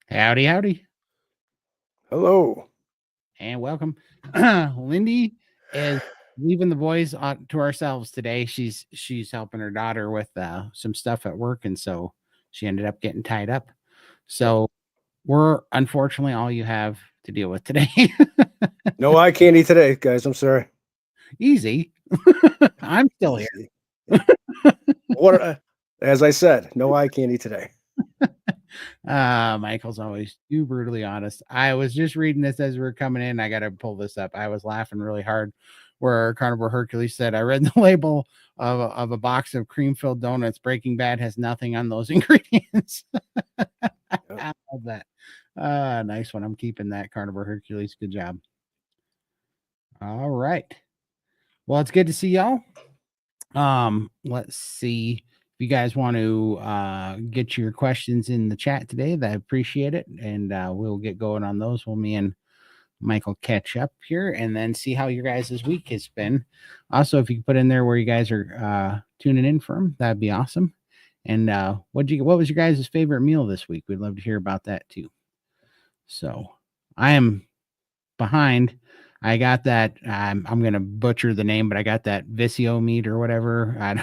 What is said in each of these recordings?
Howdy, howdy. Hello. And welcome. Lindy is leaving the boys to ourselves today. She's helping her daughter with some stuff at work, and so she ended up getting tied up. So we're unfortunately all you have to deal with today. No eye candy today, guys. I'm sorry. Easy. I'm still here. What? As I said, no eye candy today. Michael's always too brutally honest. I was just reading this as we were coming in. I got to pull this up. I was laughing really hard where Carnivore Hercules said, I read the label of a box of cream-filled donuts. Breaking Bad has nothing on those ingredients. I love that. Nice one. I'm keeping that, Carnivore Hercules. Good job. All right. Well, it's good to see y'all. Let's see. If you guys want to get your questions in the chat today, I appreciate it. And we'll get going on those. We'll me and Michael catch up here and then see how your guys' week has been. Also, if you can put in there where you guys are tuning in from, that'd be awesome. And what was your guys' favorite meal this week? We'd love to hear about that too. So I am behind. I got that. I'm going to butcher the name, but I got that Visio meat or whatever. I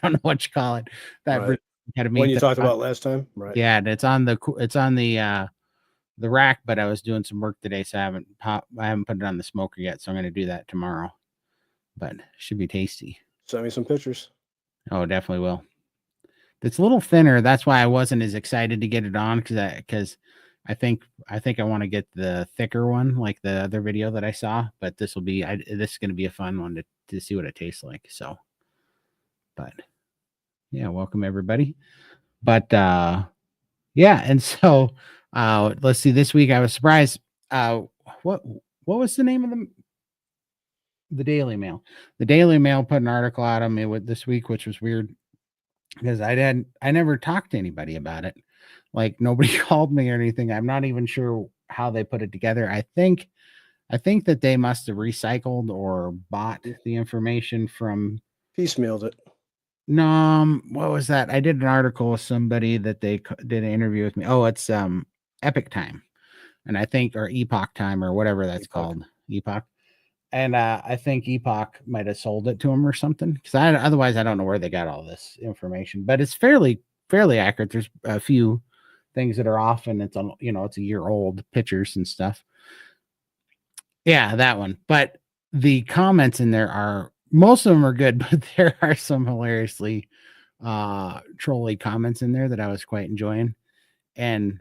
don't know what you call it. That right. Kind of meat when you talked about last time, right? Yeah, it's on the rack, but I was doing some work today, so I haven't put it on the smoker yet. So I'm going to do that tomorrow. But it should be tasty. Send me some pictures. Oh, definitely will. It's a little thinner. That's why I wasn't as excited to get it on because I think I want to get the thicker one, like the other video that I saw. But this is going to be a fun one to see what it tastes like. So, but yeah, welcome everybody. But yeah, and so let's see. This week I was surprised. What was the name of the Daily Mail? The Daily Mail put an article out on me this week, which was weird because I never talked to anybody about it. Like nobody called me or anything. I'm not even sure how they put it together. I think that they must have recycled or bought the information from piecemealed it. No, what was that? I did an article with somebody that they did an interview with me. Oh, it's Epic Time, and I think or Epoch Time or whatever that's called, Epoch. And I think Epoch might have sold it to them or something because otherwise I don't know where they got all this information. But it's fairly accurate. There's a few things that are off, and it's it's a year old pictures and stuff. Yeah, that one. But the comments in there are. Most of them are good, but there are some hilariously trolly comments in there that I was quite enjoying. And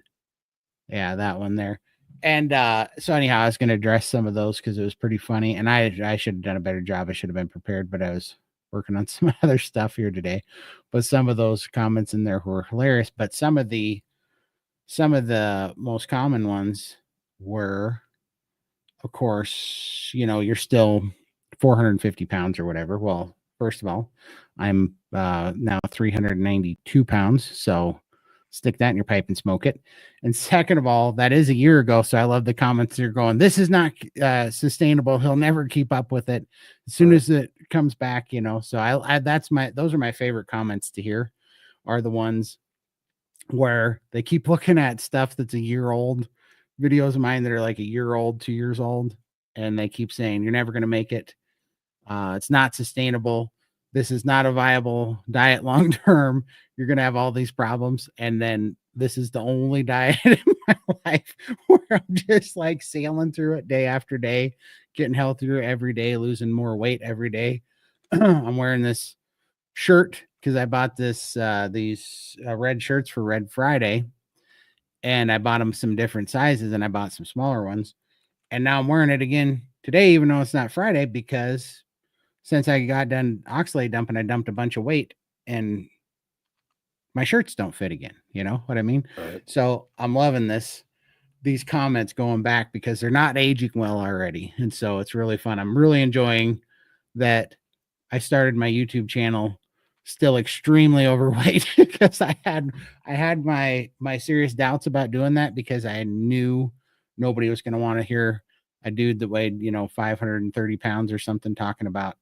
yeah, that one there. And so anyhow, I was going to address some of those because it was pretty funny, and I should have done a better job. I should have been prepared, but I was working on some other stuff here today. But some of those comments in there were hilarious. But some of the most common ones were, of course, you're still 450 pounds or whatever. Well, first of all, I'm now 392 pounds. So stick that in your pipe and smoke it. And second of all, that is a year ago. So I love the comments you're going, this is not sustainable. He'll never keep up with it as soon as it comes back, So those are my favorite comments to hear, are the ones where they keep looking at stuff that's a year old, videos of mine that are like a year old, 2 years old, and they keep saying, you're never going to make it. It's not sustainable. This is not a viable diet long term. You're going to have all these problems. And then this is the only diet in my life where I'm just like sailing through it day after day, getting healthier every day, losing more weight every day. I'm wearing this shirt because I bought these red shirts for Red Friday, and I bought them some different sizes, and I bought some smaller ones. And now I'm wearing it again today, even though it's not Friday, because since I got done oxalate dumping, I dumped a bunch of weight and my shirts don't fit again. You know what I mean? Right. So I'm loving these comments going back because they're not aging well already. And so it's really fun. I'm really enjoying that I started my YouTube channel still extremely overweight because I had my serious doubts about doing that because I knew nobody was going to want to hear a dude that weighed 530 pounds or something talking about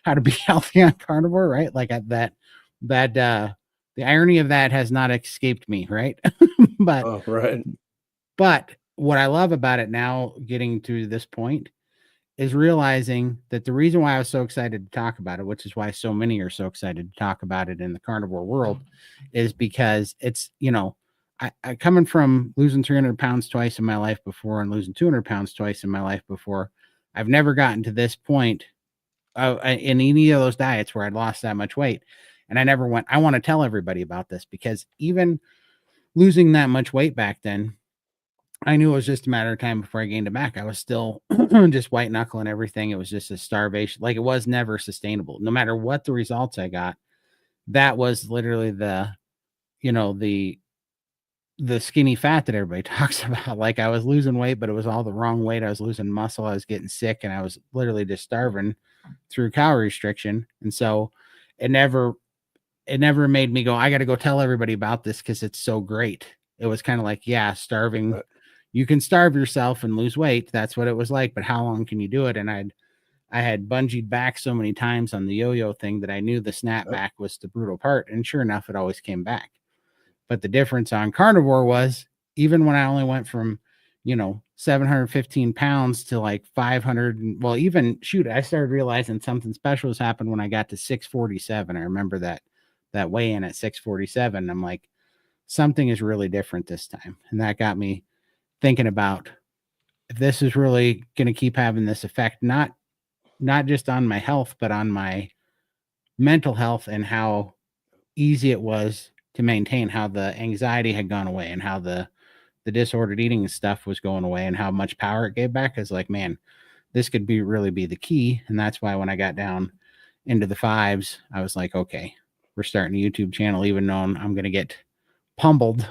how to be healthy on carnivore, right? Like that the irony of that has not escaped me, right? but right. but what I love about it now, getting to this point, is realizing that the reason why I was so excited to talk about it, which is why so many are so excited to talk about it in the carnivore world, is because it's, I coming from losing 300 pounds twice in my life before and losing 200 pounds twice in my life before, I've never gotten to this point in any of those diets where I'd lost that much weight. And I never went, I want to tell everybody about this because even losing that much weight back then, I knew it was just a matter of time before I gained it back. I was still just white knuckling everything. It was just a starvation. Like, it was never sustainable. No matter what the results I got, that was literally the skinny fat that everybody talks about. Like, I was losing weight, but it was all the wrong weight. I was losing muscle. I was getting sick, and I was literally just starving through calorie restriction. And so it never made me go, I got to go tell everybody about this because it's so great. It was kind of like, yeah, starving. Right. You can starve yourself and lose weight. That's what it was like. But how long can you do it? And I had bungeed back so many times on the yo-yo thing that I knew the snapback was the brutal part. And sure enough, it always came back. But the difference on carnivore was, even when I only went from, 715 pounds to like 500. Well, even I started realizing something special has happened when I got to 647. I remember that weigh-in at 647. I'm like, something is really different this time. And that got me thinking about if this is really going to keep having this effect, not just on my health, but on my mental health, and how easy it was to maintain, how the anxiety had gone away, and how the disordered eating stuff was going away, and how much power it gave back. Is like, man, this could really be the key. And that's why when I got down into the fives, I was like, okay, we're starting a YouTube channel, even though I'm going to get pummeled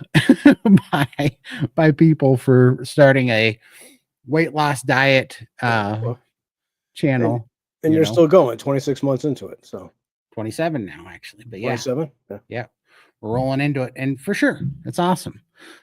by people for starting a weight loss diet channel. And you're still going 26 months into it. So 27 now, actually. But yeah. 27? Yeah. We're rolling into it. And for sure, it's awesome.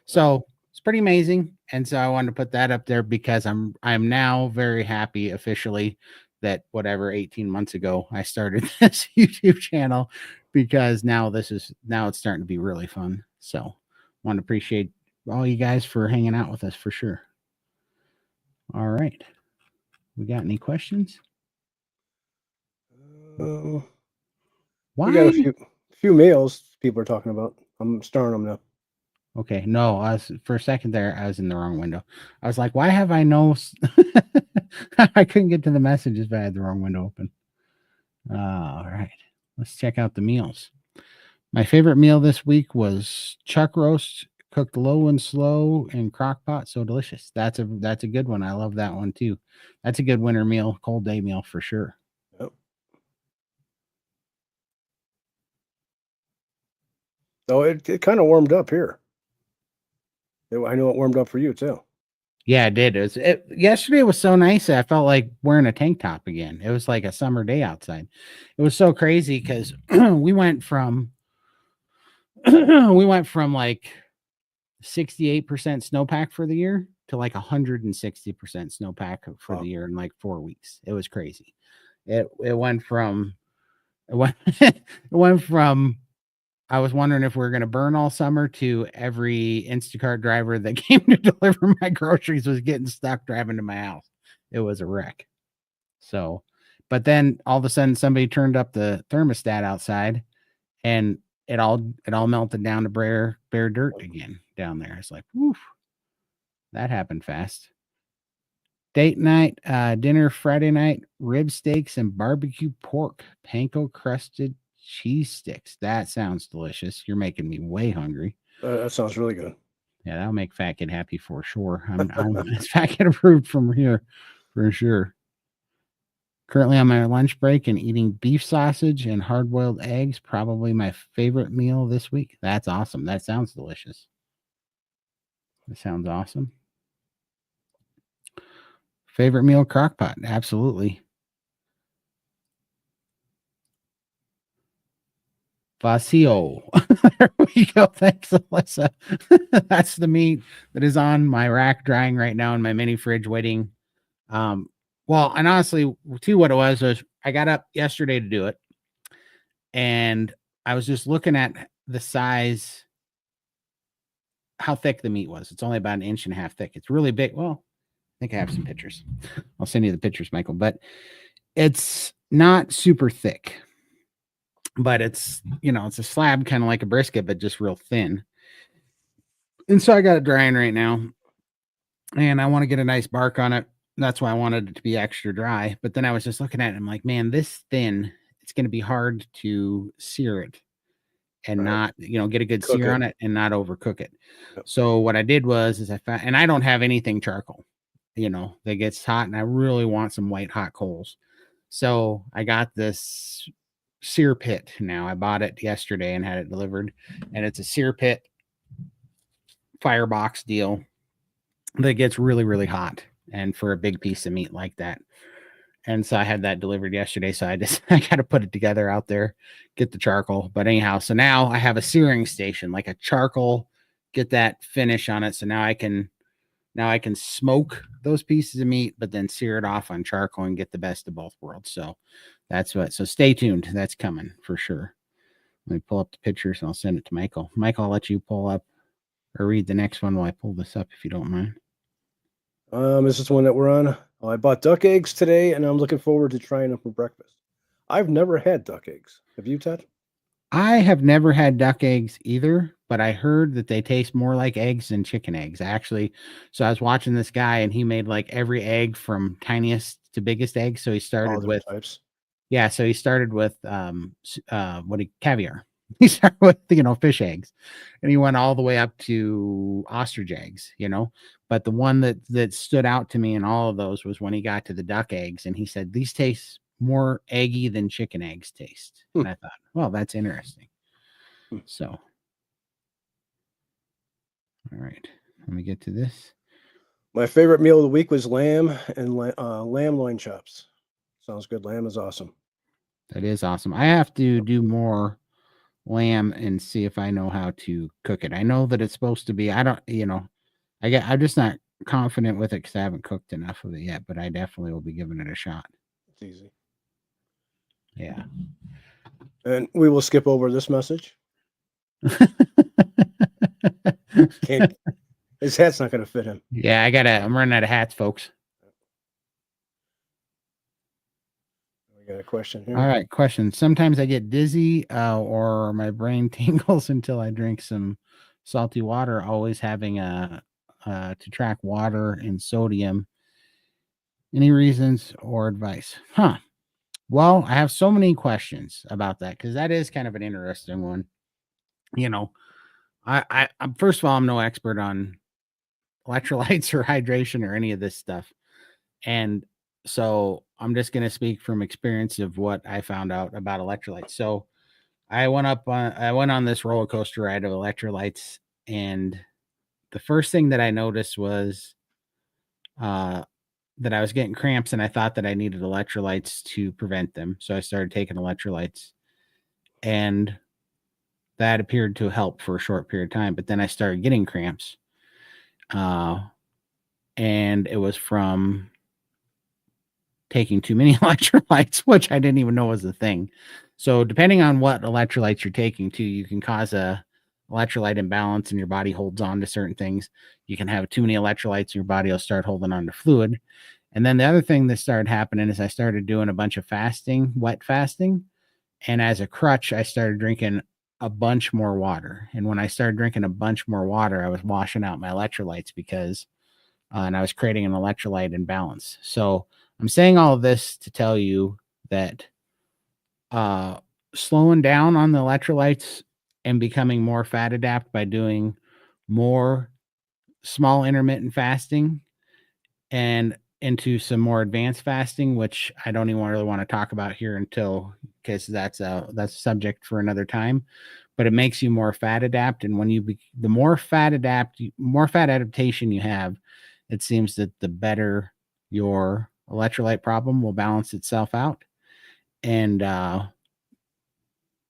So it's pretty amazing. And so I wanted to put that up there because I'm now very happy officially that 18 months ago I started this YouTube channel, because now it's starting to be really fun. So want to appreciate all you guys for hanging out with us for sure. All right. We got any questions? Why? We got a few meals people are talking about. I'm starting them now. Okay. No, for a second there, I was in the wrong window. I was like, why have I no? I couldn't get to the messages, but I had the wrong window open. All right. Let's check out the meals. My favorite meal this week was chuck roast, Cooked low and slow in crock pot, so delicious. That's a good one. I love that one too. That's a good winter meal, cold day meal for sure. Yep. So it kind of warmed up here. I know it warmed up for you too. Yeah, it did. Yesterday was so nice. I felt like wearing a tank top again. It was like a summer day outside. It was so crazy because we went from like 68% snowpack for the year to like 160% snowpack for the year in like 4 weeks. It was crazy. It went from it went from I was wondering if we are going to burn all summer to every Instacart driver that came to deliver my groceries was getting stuck driving to my house. It was a wreck. So, but then all of a sudden somebody turned up the thermostat outside and it all melted down to bare dirt again down there. It's like, woof, that happened fast. Date night, dinner Friday night, rib steaks and barbecue pork, panko crusted cheese sticks. That sounds delicious. You're making me way hungry. That sounds really good. Yeah, that'll make Fat Kid happy for sure. I'm Fat Kid approved from here for sure. Currently on my lunch break and eating beef sausage and hard-boiled eggs, probably my favorite meal this week. That's awesome. That sounds delicious. That sounds awesome. Favorite meal, crockpot. Absolutely. Vacío. There we go. Thanks, Alyssa. That's the meat that is on my rack drying right now in my mini fridge waiting. Well, and honestly, too, what it was I got up yesterday to do it. And I was just looking at the size, how thick the meat was. It's only about 1.5 inches thick. It's really big. Well, I think I have some pictures. I'll send you the pictures, Michael, but it's not super thick, but it's, it's a slab kind of like a brisket, but just real thin. And so I got it drying right now and I want to get a nice bark on it. That's why I wanted it to be extra dry. But then I was just looking at it. I'm like, man, this thin, it's going to be hard to sear it and not, get a good sear on it and not overcook it. Yep. So what I did was I found, and I don't have anything charcoal, that gets hot, and I really want some white hot coals. So I got this sear pit. Now I bought it yesterday and had it delivered, and it's a sear pit firebox deal that gets really, really hot, and for a big piece of meat like that. And so I had that delivered yesterday. So I got to put it together out there, get the charcoal. But anyhow, so now I have a searing station, like a charcoal, get that finish on it. So now I can smoke those pieces of meat, but then sear it off on charcoal and get the best of both worlds. So so stay tuned. That's coming for sure. Let me pull up the pictures and I'll send it to Michael. Michael, I'll let you pull up or read the next one while I pull this up, if you don't mind. This is one that we're on. I bought duck eggs today, and I'm looking forward to trying them for breakfast. I've never had duck eggs. Have you, Todd? I have never had duck eggs either, but I heard that they taste more like eggs than chicken eggs. Actually, so I was watching this guy, and he made like every egg from tiniest to biggest egg. So he started with types. Yeah, so he started with caviar. He started with fish eggs, and he went all the way up to ostrich eggs. But the one that stood out to me in all of those was when he got to the duck eggs, and he said these taste more eggy than chicken eggs taste. And I thought, well, that's interesting. So, all right, let me get to this. My favorite meal of the week was lamb and lamb loin chops. Sounds good. Lamb is awesome. That is awesome. I have to do more lamb and see if I know how to cook it. I know that it's supposed to be, I'm just not confident with it because I haven't cooked enough of it yet, but I definitely will be giving it a shot. It's easy. Yeah. And we will skip over this message. His hat's not going to fit him. Yeah, I'm running out of hats, folks. We got a question here. All right, question. Sometimes I get dizzy or my brain tingles until I drink some salty water, always having to track water and sodium. Any reasons or advice? Well, I have so many questions about that because that is kind of an interesting one. I'm first of all, I'm no expert on electrolytes or hydration or any of this stuff. And so I'm just going to speak from experience of what I found out about electrolytes. So I went on this roller coaster ride of electrolytes, and the first thing that I noticed was that I was getting cramps, and I thought that I needed electrolytes to prevent them. So I started taking electrolytes, and that appeared to help for a short period of time. But then I started getting cramps, and it was from taking too many electrolytes, which I didn't even know was a thing. So depending on what electrolytes you're taking too, you can cause a electrolyte imbalance and your body holds on to certain things. You can have too many electrolytes and your body will start holding on to fluid. And then the other thing that started happening is I started doing a bunch of fasting, wet fasting. And as a crutch, I started drinking a bunch more water. And when I started drinking a bunch more water, I was washing out my electrolytes because, and I was creating an electrolyte imbalance. So I'm saying all of this to tell you that slowing down on the electrolytes and becoming more fat adapt by doing more small intermittent fasting and into some more advanced fasting, which I don't even really want to talk about here until, because that's a subject for another time. But it makes you more fat adapt, and when the more fat adaptation you have, it seems that the better your electrolyte problem will balance itself out. And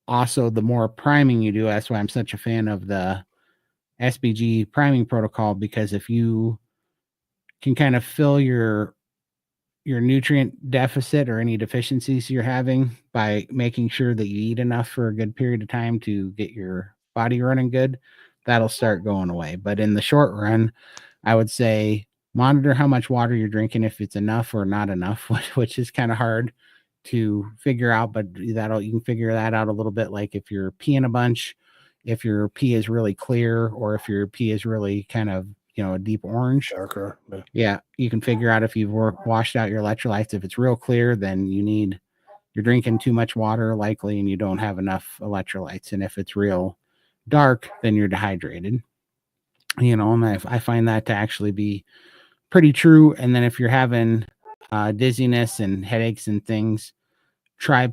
also, the more priming you do, that's why I'm such a fan of the SBG priming protocol, because if you can kind of fill your nutrient deficit or any deficiencies you're having by making sure that you eat enough for a good period of time to get your body running good, that'll start going away. But in the short run, I would say monitor how much water you're drinking, if it's enough or not enough, which is kind of hard to figure out, but you can figure that out a little bit. Like if you're peeing a bunch, if your pee is really clear, or if your pee is really kind of, a deep orange, Darker. yeah, you can figure out if you've washed out your electrolytes. If it's real clear, then you're drinking too much water likely, and you don't have enough electrolytes. And if it's real dark, then you're dehydrated. And I find that to actually be pretty true. And then if you're having dizziness and headaches and things, try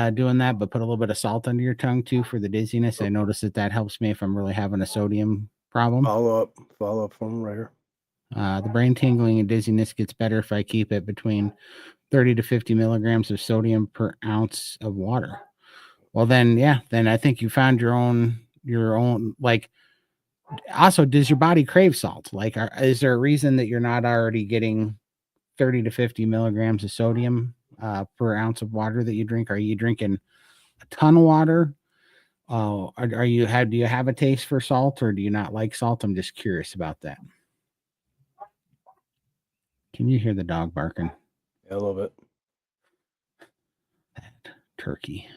doing that, but put a little bit of salt under your tongue too for the dizziness. I notice that helps me if I'm really having a sodium problem. Follow up from right here. The brain tingling and dizziness gets better if I keep it between 30 to 50 milligrams of sodium per ounce of water. Well, then I think you found your own, like, also, does your body crave salt? Like, is there a reason that you're not already getting 30 to 50 milligrams of sodium per ounce of water that you drink? Are you drinking a ton of water? Do you have a taste for salt, or do you not like salt? I'm just curious about that. Can you hear the dog barking? Yeah, a little bit. That turkey.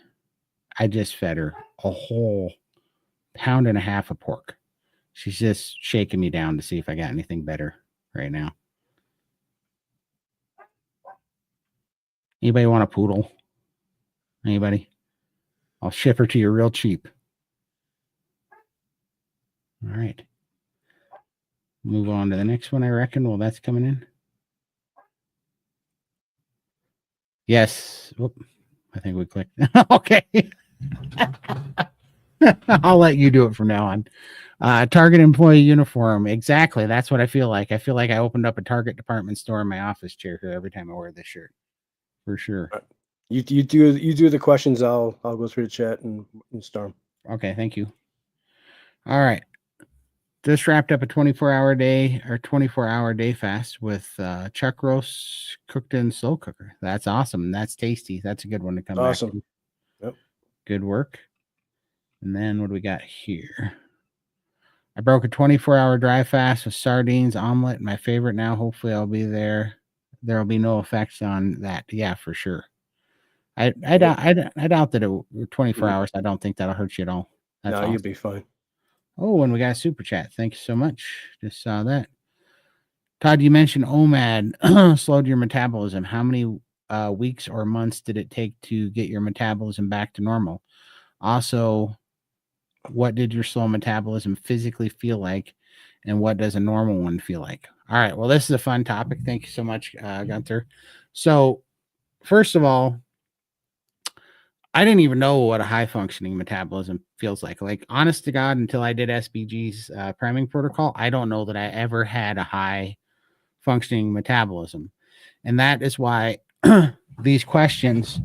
I just fed her a whole pound and a half of pork. She's just shaking me down to see if I got anything better right now. Anybody want a poodle? Anybody? I'll ship her to you real cheap. All right. Move on to the next one, I reckon. Well, that's coming in. Yes. Whoop. I think we clicked. Okay. I'll let you do it from now on. Target employee uniform. Exactly. That's what I feel like. I feel like I opened up a Target department store in my office chair here every time I wear this shirt. For sure. You do the questions. I'll go through the chat and start. Okay, thank you. All right. Just wrapped up a 24-hour day fast with chuck roast cooked in slow cooker. That's awesome. That's tasty. That's a good one to come back to. Yep. Good work. And then what do we got here? I broke a 24-hour dry fast with sardines, omelet, my favorite now. Hopefully I'll be there. There'll be no effects on that. Yeah, for sure. I doubt that 24 hours. I don't think that'll hurt you at all. That's no, awesome. You'll be fine. Oh, and we got a super chat. Thank you so much. Just saw that. Todd, you mentioned OMAD slowed your metabolism. How many weeks or months did it take to get your metabolism back to normal? Also, what did your slow metabolism physically feel like, and what does a normal one feel like? All right, well, this is a fun topic. Thank you so much, Gunther. So first of all, I didn't even know what a high functioning metabolism feels like. Like, honest to God, until I did SBG's priming protocol, I don't know that I ever had a high functioning metabolism. And that is why these questions,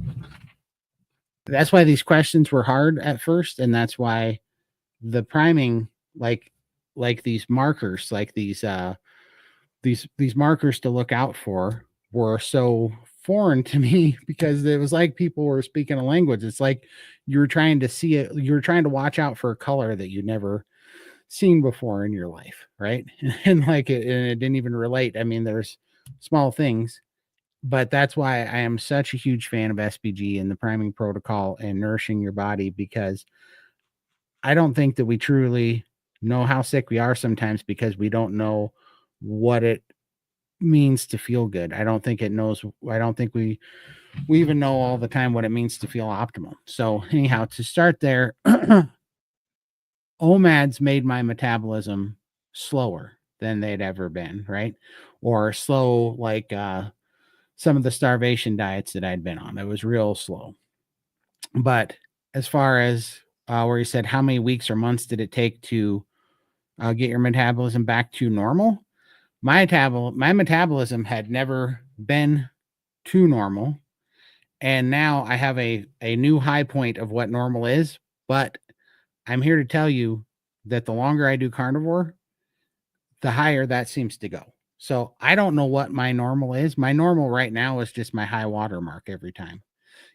were hard at first. And that's why the priming, like these markers, like these markers to look out for, were so foreign to me, because it was like people were speaking a language. It's like you were trying to see it, you were trying to watch out for a color that you'd never seen before in your life, right? And it didn't even relate. I mean, there's small things, but that's why I am such a huge fan of SBG and the priming protocol and nourishing your body, because I don't think that we truly know how sick we are sometimes, because we don't know what it means to feel good. I don't think we even know all the time what it means to feel optimal. So anyhow, to start there, OMADs made my metabolism slower than they'd ever been, right? Or slow, like some of the starvation diets that I'd been on. It was real slow. But as far as where you said, how many weeks or months did it take to get your metabolism back to normal? My metabolism had never been to normal. And now I have a new high point of what normal is. But I'm here to tell you that the longer I do carnivore, the higher that seems to go. So I don't know what my normal is. My normal right now is just my high water mark every time,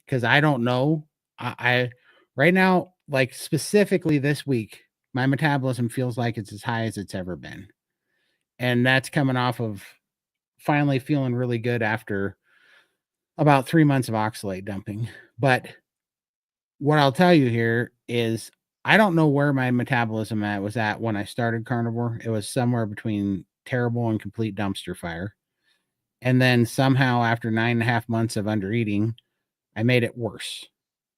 because I don't know. I right now, like specifically this week, my metabolism feels like it's as high as it's ever been. And that's coming off of finally feeling really good after about 3 months of oxalate dumping. But what I'll tell you here is, I don't know where my metabolism was at when I started carnivore. It was somewhere between terrible and complete dumpster fire. And then somehow, after 9.5 months of under eating, I made it worse,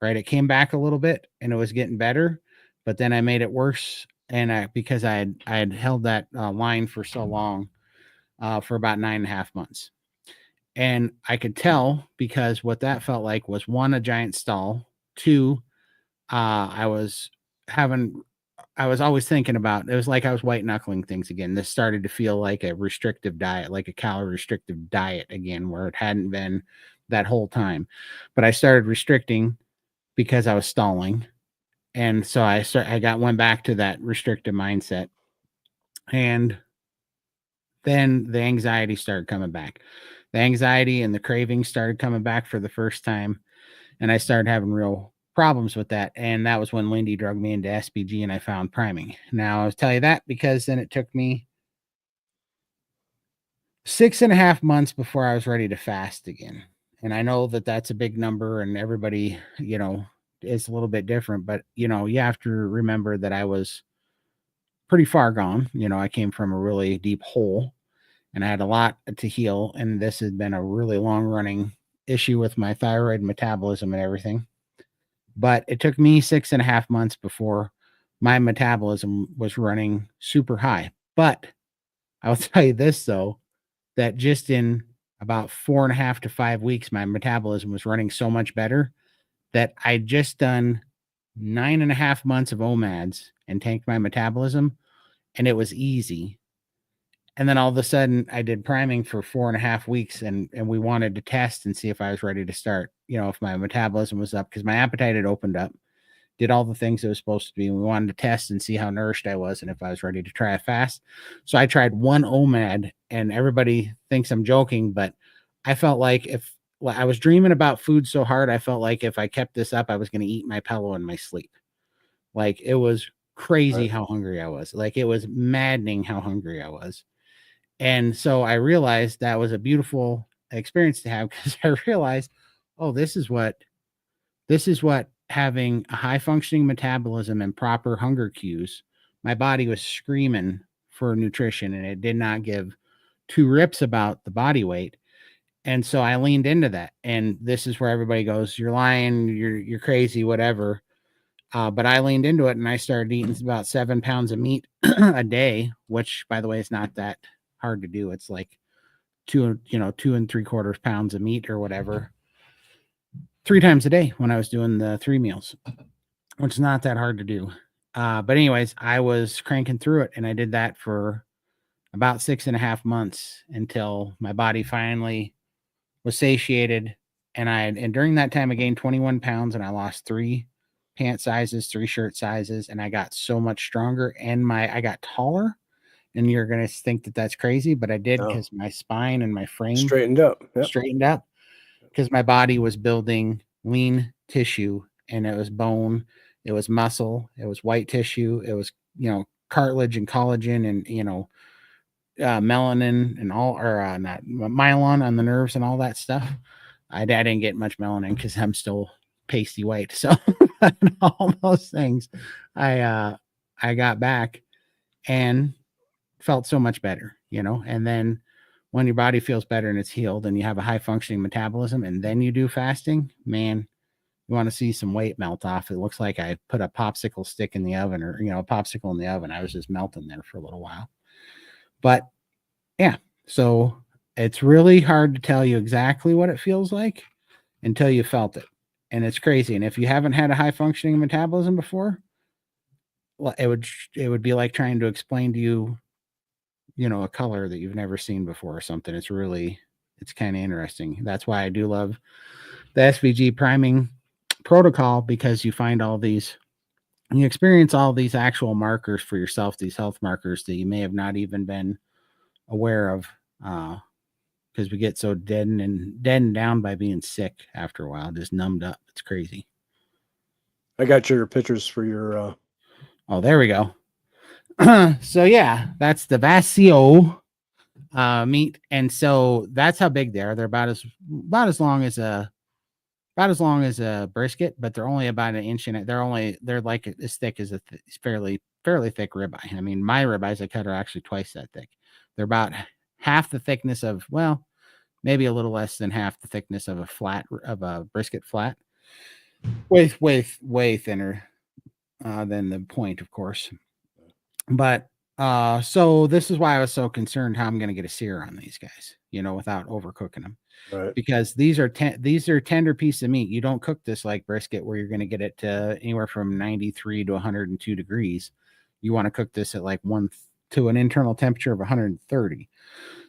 right? It came back a little bit and it was getting better, but then I made it worse. And because I had held that line for so long, for about 9.5 months. And I could tell, because what that felt like was, one, a giant stall, two, I was always thinking about, it was like I was white knuckling things again. This started to feel like a restrictive diet, like a calorie restrictive diet again, where it hadn't been that whole time. But I started restricting because I was stalling. And so went back to that restrictive mindset. And then the anxiety started coming back. The anxiety and the cravings started coming back for the first time. And I started having real problems with that. And that was when Lindy drugged me into SBG and I found priming. Now, I'll tell you that because then it took me 6.5 months before I was ready to fast again. And I know that that's a big number, and everybody, is a little bit different, but you have to remember that I was pretty far gone. I came from a really deep hole and I had a lot to heal. And this had been a really long running issue with my thyroid metabolism and everything. But it took me 6.5 months before my metabolism was running super high. But I will tell you this, though, that just in about 4.5 to 5 weeks, my metabolism was running so much better that I just done 9.5 months of OMADs and tanked my metabolism, and it was easy. And then all of a sudden I did priming for 4.5 weeks, and we wanted to test and see if I was ready to start, if my metabolism was up, because my appetite had opened up, did all the things it was supposed to be. And we wanted to test and see how nourished I was and if I was ready to try a fast. So I tried one OMAD, and everybody thinks I'm joking, but I felt like I was dreaming about food so hard, I felt like if I kept this up, I was going to eat my pillow in my sleep. Like, it was crazy how hungry I was. Like, it was maddening how hungry I was. And so I realized that was a beautiful experience to have, because I realized, oh, this is what having a high functioning metabolism and proper hunger cues, my body was screaming for nutrition, and it did not give two rips about the body weight. And so I leaned into that. And this is where everybody goes, you're lying, you're crazy, whatever. But I leaned into it and I started eating about 7 pounds of meat a day, which, by the way, is not that hard to do. It's like 2 and 3/4 pounds of meat or whatever 3 times a day when I was doing the 3 meals, which is not that hard to do. But anyways, I was cranking through it and I did that for about 6.5 months until my body finally was satiated. And during that time I gained 21 pounds and I lost 3 pant sizes, 3 shirt sizes, and I got so much stronger and I got taller. And you're going to think that that's crazy, but I did, because my spine and my frame Straightened up. Yep. straightened up, because my body was building lean tissue, and it was bone, it was muscle, it was white tissue, it was, cartilage and collagen and, melanin and all, or not myelin on the nerves and all that stuff. I didn't get much melanin because I'm still pasty white. So all those things I got back and felt so much better, and then when your body feels better and it's healed and you have a high functioning metabolism and then you do fasting, man, you want to see some weight melt off. It looks like I put a popsicle stick in the oven, or, a popsicle in the oven. I was just melting there for a little while. But yeah, so it's really hard to tell you exactly what it feels like until you felt it. And it's crazy. And if you haven't had a high functioning metabolism before, well, it would be like trying to explain to you, a color that you've never seen before or something. It's kind of interesting. That's why I do love the SVG priming protocol, because you find you experience all these actual markers for yourself, these health markers that you may have not even been aware of, because we get so deadened down by being sick after a while, just numbed up. It's crazy. I got your pictures for your oh, there we go. So yeah, that's the Vaccio meat, and so that's how big they are. They're about as long as a brisket, but they're only about an inch in it. They're like as thick as a fairly thick ribeye. I mean, my ribeyes I cut are actually twice that thick. They're about half the thickness of, well, maybe a little less than half the thickness of a brisket flat. Way thinner than the point, of course. But so this is why I was so concerned how I'm going to get a sear on these guys, without overcooking them. right. Because these are tender pieces of meat. You don't cook this like brisket where you're going to get it to anywhere from 93 to 102 degrees. You want to cook this at like to an internal temperature of 130.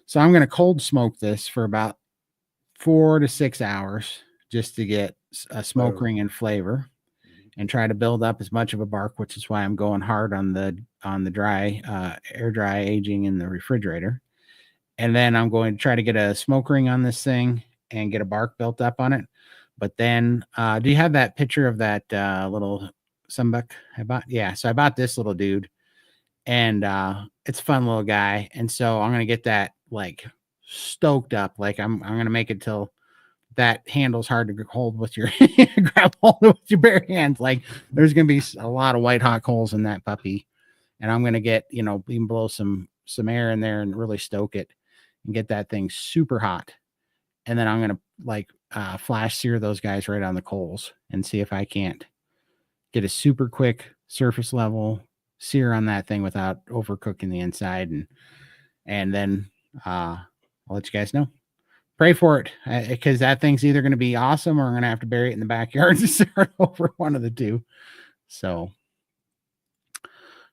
So I'm going to cold smoke this for about 4 to 6 hours just to get a smoke ring and flavor, and try to build up as much of a bark, which is why I'm going hard on the dry, air dry aging in the refrigerator. And then I'm going to try to get a smoke ring on this thing and get a bark built up on it. But then, do you have that picture of that little sunbuck I bought? Yeah. So I bought this little dude, and it's a fun little guy. And so I'm going to get that like stoked up. Like I'm going to make it till that handle's hard to hold with your grab hold with your bare hands. Like there's going to be a lot of white hot coals in that puppy. And I'm going to get, even blow some air in there and really stoke it and get that thing super hot. And then I'm going to like flash sear those guys right on the coals and see if I can't get a super quick surface level sear on that thing without overcooking the inside. And then I'll let you guys know. Pray for it, because that thing's either going to be awesome or I'm going to have to bury it in the backyard and start over, one of the two. So,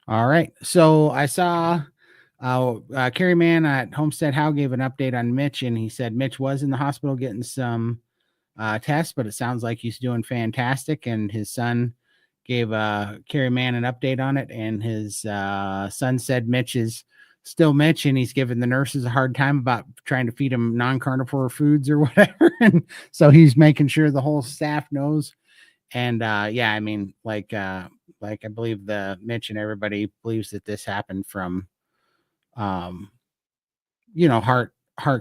all right. So I saw Carrie Mann at Homestead How gave an update on Mitch, and he said Mitch was in the hospital getting some tests, but it sounds like he's doing fantastic. And his son gave Carrie Mann an update on it, and his son said Mitch is still Mitch, and he's giving the nurses a hard time about trying to feed him non-carnivore foods or whatever. And so he's making sure the whole staff knows. And yeah, I mean, like I believe the Mitch and everybody believes that this happened from heart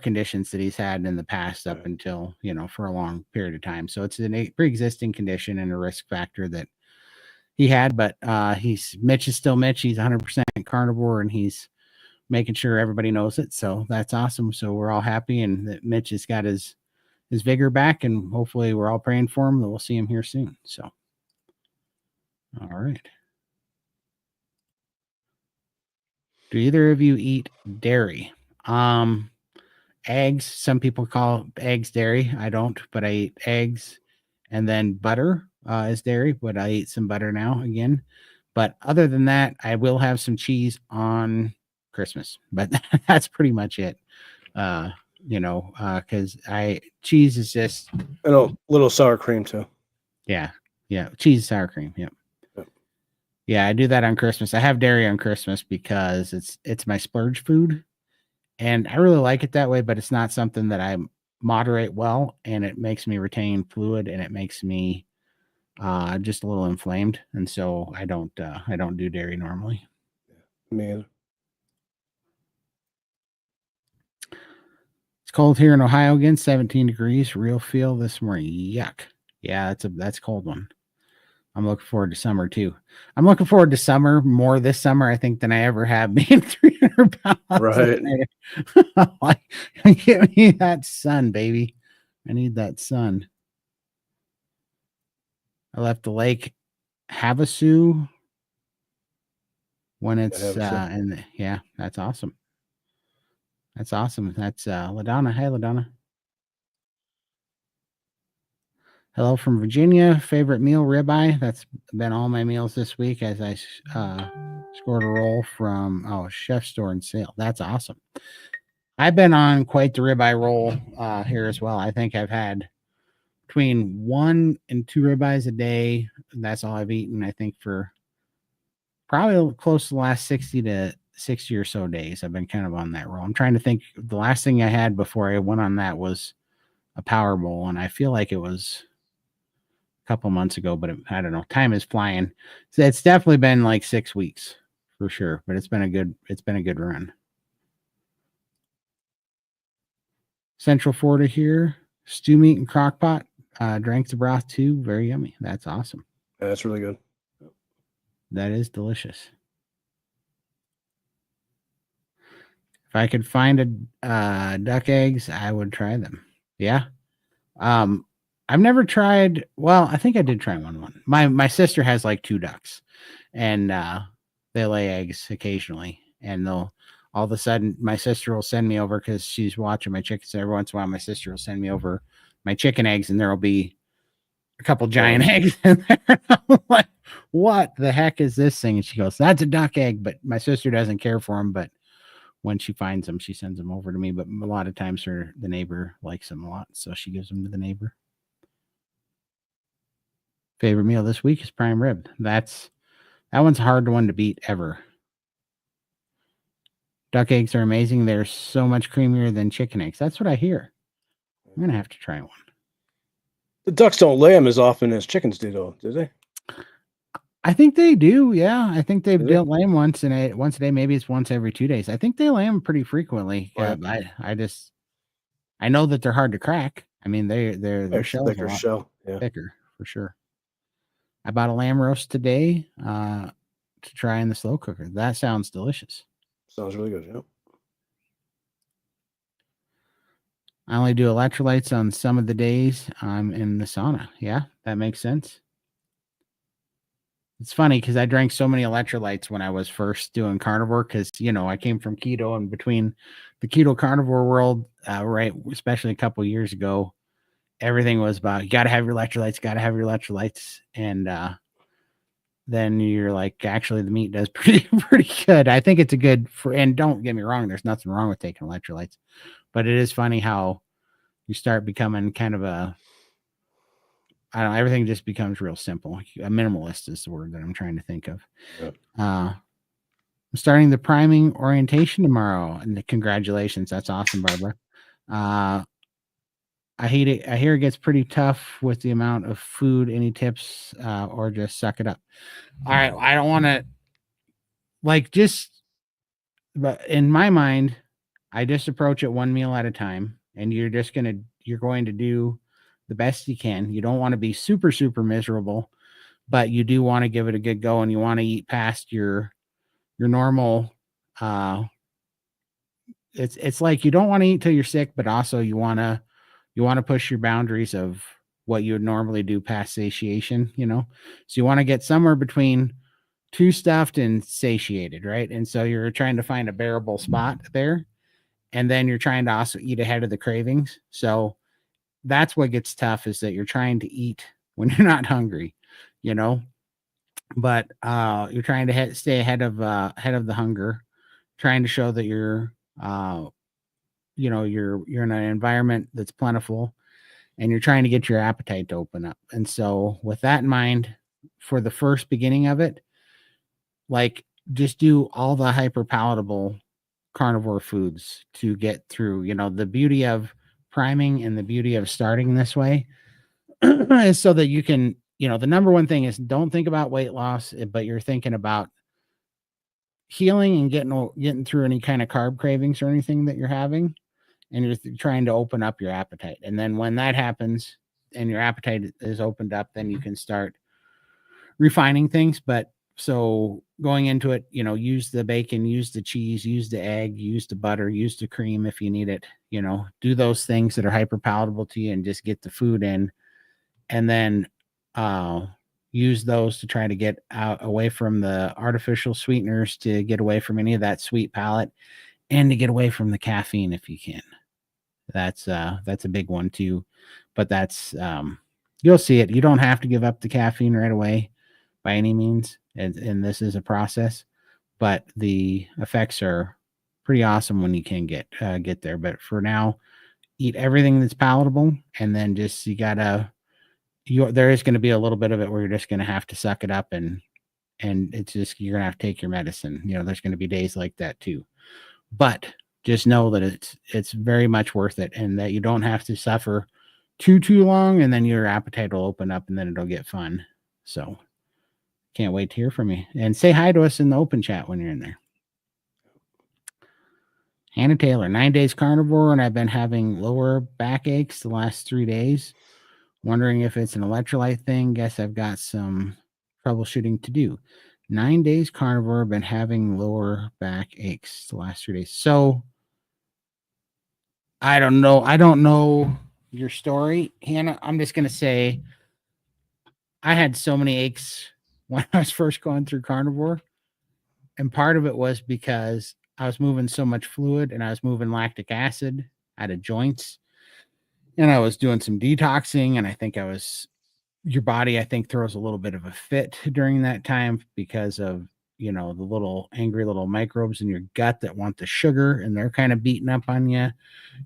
conditions that he's had in the past up until, for a long period of time. So it's a pre-existing condition and a risk factor that he had, but Mitch is still Mitch. He's 100% carnivore, and he's making sure everybody knows it. So that's awesome. So we're all happy, and that Mitch has got his vigor back, and hopefully we're all praying for him that we'll see him here soon. So, All right. Do either of you eat dairy? Eggs. Some people call eggs dairy. I don't, but I eat eggs, and then butter is dairy. But I eat some butter now again. But other than that, I will have some cheese on Christmas. But that's pretty much it. Because cheese is just And a little sour cream too. yeah, cheese, sour cream. Yep. Yep. Yeah, I do that on Christmas. I have dairy on Christmas because it's my splurge food. And I really like it that way, but it's not something that I moderate well, and it makes me retain fluid, and it makes me just a little inflamed, and so I don't do dairy normally. Man, It's cold here in Ohio again, 17 degrees, real feel this morning. Yuck. Yeah, that's a cold one. I'm looking forward to summer too. I'm looking forward to summer more this summer, I think, than I ever have, being 300 pounds. right. Like, give me that sun, baby. I need that sun. I left the lake Havasu when it's yeah, that's awesome. That's awesome. That's LaDonna. Hey, LaDonna. Hello from Virginia. Favorite meal, ribeye. That's been all my meals this week as I scored a roll from Chef Store and Sale. That's awesome. I've been on quite the ribeye roll here as well. I think I've had between 1 and 2 ribeyes a day. That's all I've eaten, I think, for probably close to the last 60 or so days. I've been kind of on that roll. I'm trying to think. The last thing I had before I went on that was a Power Bowl, and I feel like it was couple months ago, but I don't know. Time is flying. So it's definitely been like 6 weeks for sure, but it's been a good run. Central Florida here, stew meat and crock pot. Drank the broth too. Very yummy. That's awesome. Yeah, that's really good. That is delicious. If I could find a duck eggs, I would try them. Yeah. I've never tried. Well, I think I did try one. My sister has like 2 ducks, and they lay eggs occasionally. And they'll all of a sudden my sister will send me over because she's watching my chickens. Every once in a while, my sister will send me over my chicken eggs, and there will be a couple giant eggs in there. I'm like, what the heck is this thing? And she goes, "That's a duck egg." But my sister doesn't care for them. But when she finds them, she sends them over to me. But a lot of times, the neighbor likes them a lot, so she gives them to the neighbor. Favorite meal this week is prime rib. That one's a hard one to beat ever. Duck eggs are amazing. They're so much creamier than chicken eggs. That's what I hear. I'm going to have to try one. The ducks don't lay them as often as chickens do, though, do they? I think they do. Yeah. I think they'll lay them once a day. Maybe it's once every 2 days. I think they lay them pretty frequently. Right. I know that they're hard to crack. I mean, their shells thicker shell. Yeah. Thicker for sure. I bought a lamb roast today to try in the slow cooker. That sounds delicious. Sounds really good. Yeah. I only do electrolytes on some of the days I'm in the sauna. Yeah, that makes sense. It's funny because I drank so many electrolytes when I was first doing carnivore because, I came from keto, and between the keto carnivore world, right, especially a couple years ago, everything was about you got to have your electrolytes, and then you're like, actually, the meat does pretty good. I think it's a good and don't get me wrong, there's nothing wrong with taking electrolytes, but it is funny how you start becoming kind of everything just becomes real simple. A minimalist is the word that I'm trying to think of. Yeah. I'm starting the priming orientation tomorrow, and congratulations. That's awesome, Barbara. I hate it. I hear it gets pretty tough with the amount of food. Any tips or just suck it up? All right. I don't want to but in my mind, I just approach it one meal at a time, and you're going to do the best you can. You don't want to be super, super miserable, but you do want to give it a good go, and you want to eat past your normal. It's like you don't want to eat till you're sick, but also you want to push your boundaries of what you would normally do past satiation, you know. So you want to get somewhere between too stuffed and satiated, right? And so you're trying to find a bearable spot there. And then you're trying to also eat ahead of the cravings. So that's what gets tough, is that you're trying to eat when you're not hungry, you know, but you're trying to stay ahead of the hunger, trying to show that you're you know, you're in an environment that's plentiful, and you're trying to get your appetite to open up. And so with that in mind, for the first beginning of it, like, just do all the hyper palatable carnivore foods to get through. You know, the beauty of priming and the beauty of starting this way is so that you can, you know, the number one thing is don't think about weight loss, but you're thinking about healing and getting through any kind of carb cravings or anything that you're having, and you're trying to open up your appetite. And then when that happens and your appetite is opened up, then you can start refining things. But so going into it, you know, use the bacon, use the cheese, use the egg, use the butter, use the cream if you need it, you know, do those things that are hyper palatable to you and just get the food in. And then use those to try to get out away from the artificial sweeteners, to get away from any of that sweet palate, and to get away from the caffeine if you can. That's a big one too. But that's you'll see it. You don't have to give up the caffeine right away by any means, and this is a process, but the effects are pretty awesome when you can get there. But for now, eat everything that's palatable, and then just there is going to be a little bit of it where you're just going to have to suck it up, and it's just, you're going to have to take your medicine. You know, there's going to be days like that too. But just know that it's very much worth it, and that you don't have to suffer too long, and then your appetite will open up, and then it'll get fun. So can't wait to hear from you, and say hi to us in the open chat when you're in there. Hannah Taylor, 9 days carnivore, and I've been having lower back aches the last 3 days. Wondering if it's an electrolyte thing. Guess I've got some troubleshooting to do. 9 days carnivore, been having lower back aches the last 3 days. So I don't know your story, Hannah. I'm just gonna say I had so many aches when I was first going through carnivore, and part of it was because I was moving so much fluid, and I was moving lactic acid out of joints, and I was doing some detoxing, and I think your body, I think, throws a little bit of a fit during that time because of, you know, the little angry little microbes in your gut that want the sugar, and they're kind of beating up on you.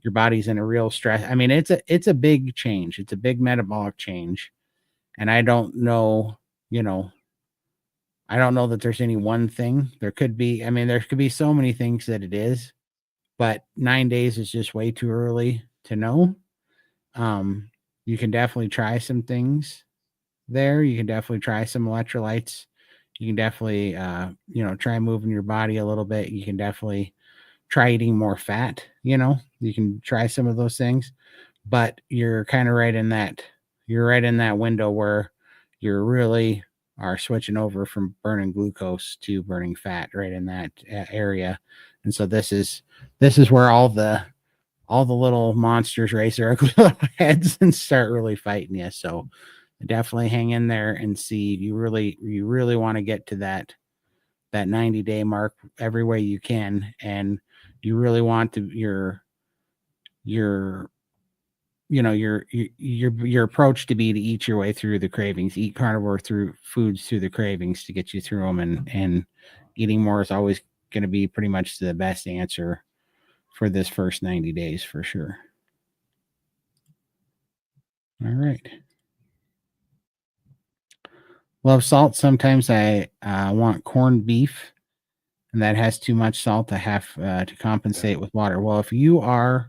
Your body's in a real stress. I mean, it's a big change. It's a big metabolic change. And I don't know, you know, I don't know that there's any one thing. There could be, I mean, there could be so many things that it is, but 9 days is just way too early to know. You can definitely try some things there. You can definitely try some electrolytes. You can definitely, you know, try moving your body a little bit. You can definitely try eating more fat. You know, you can try some of those things, but you're kind of right in that window where you're really are switching over from burning glucose to burning fat, right in that area. And so this is where all the little monsters raise their ugly little heads and start really fighting you. So definitely hang in there and see. You really want to get to that 90-day mark every way you can, and you really want to your approach to be to eat your way through the cravings, eat carnivore through the cravings to get you through them, and eating more is always going to be pretty much the best answer for this first 90 days for sure. All right. Love salt. Sometimes I want corned beef, and that has too much salt. I have to compensate with water. Well, if you are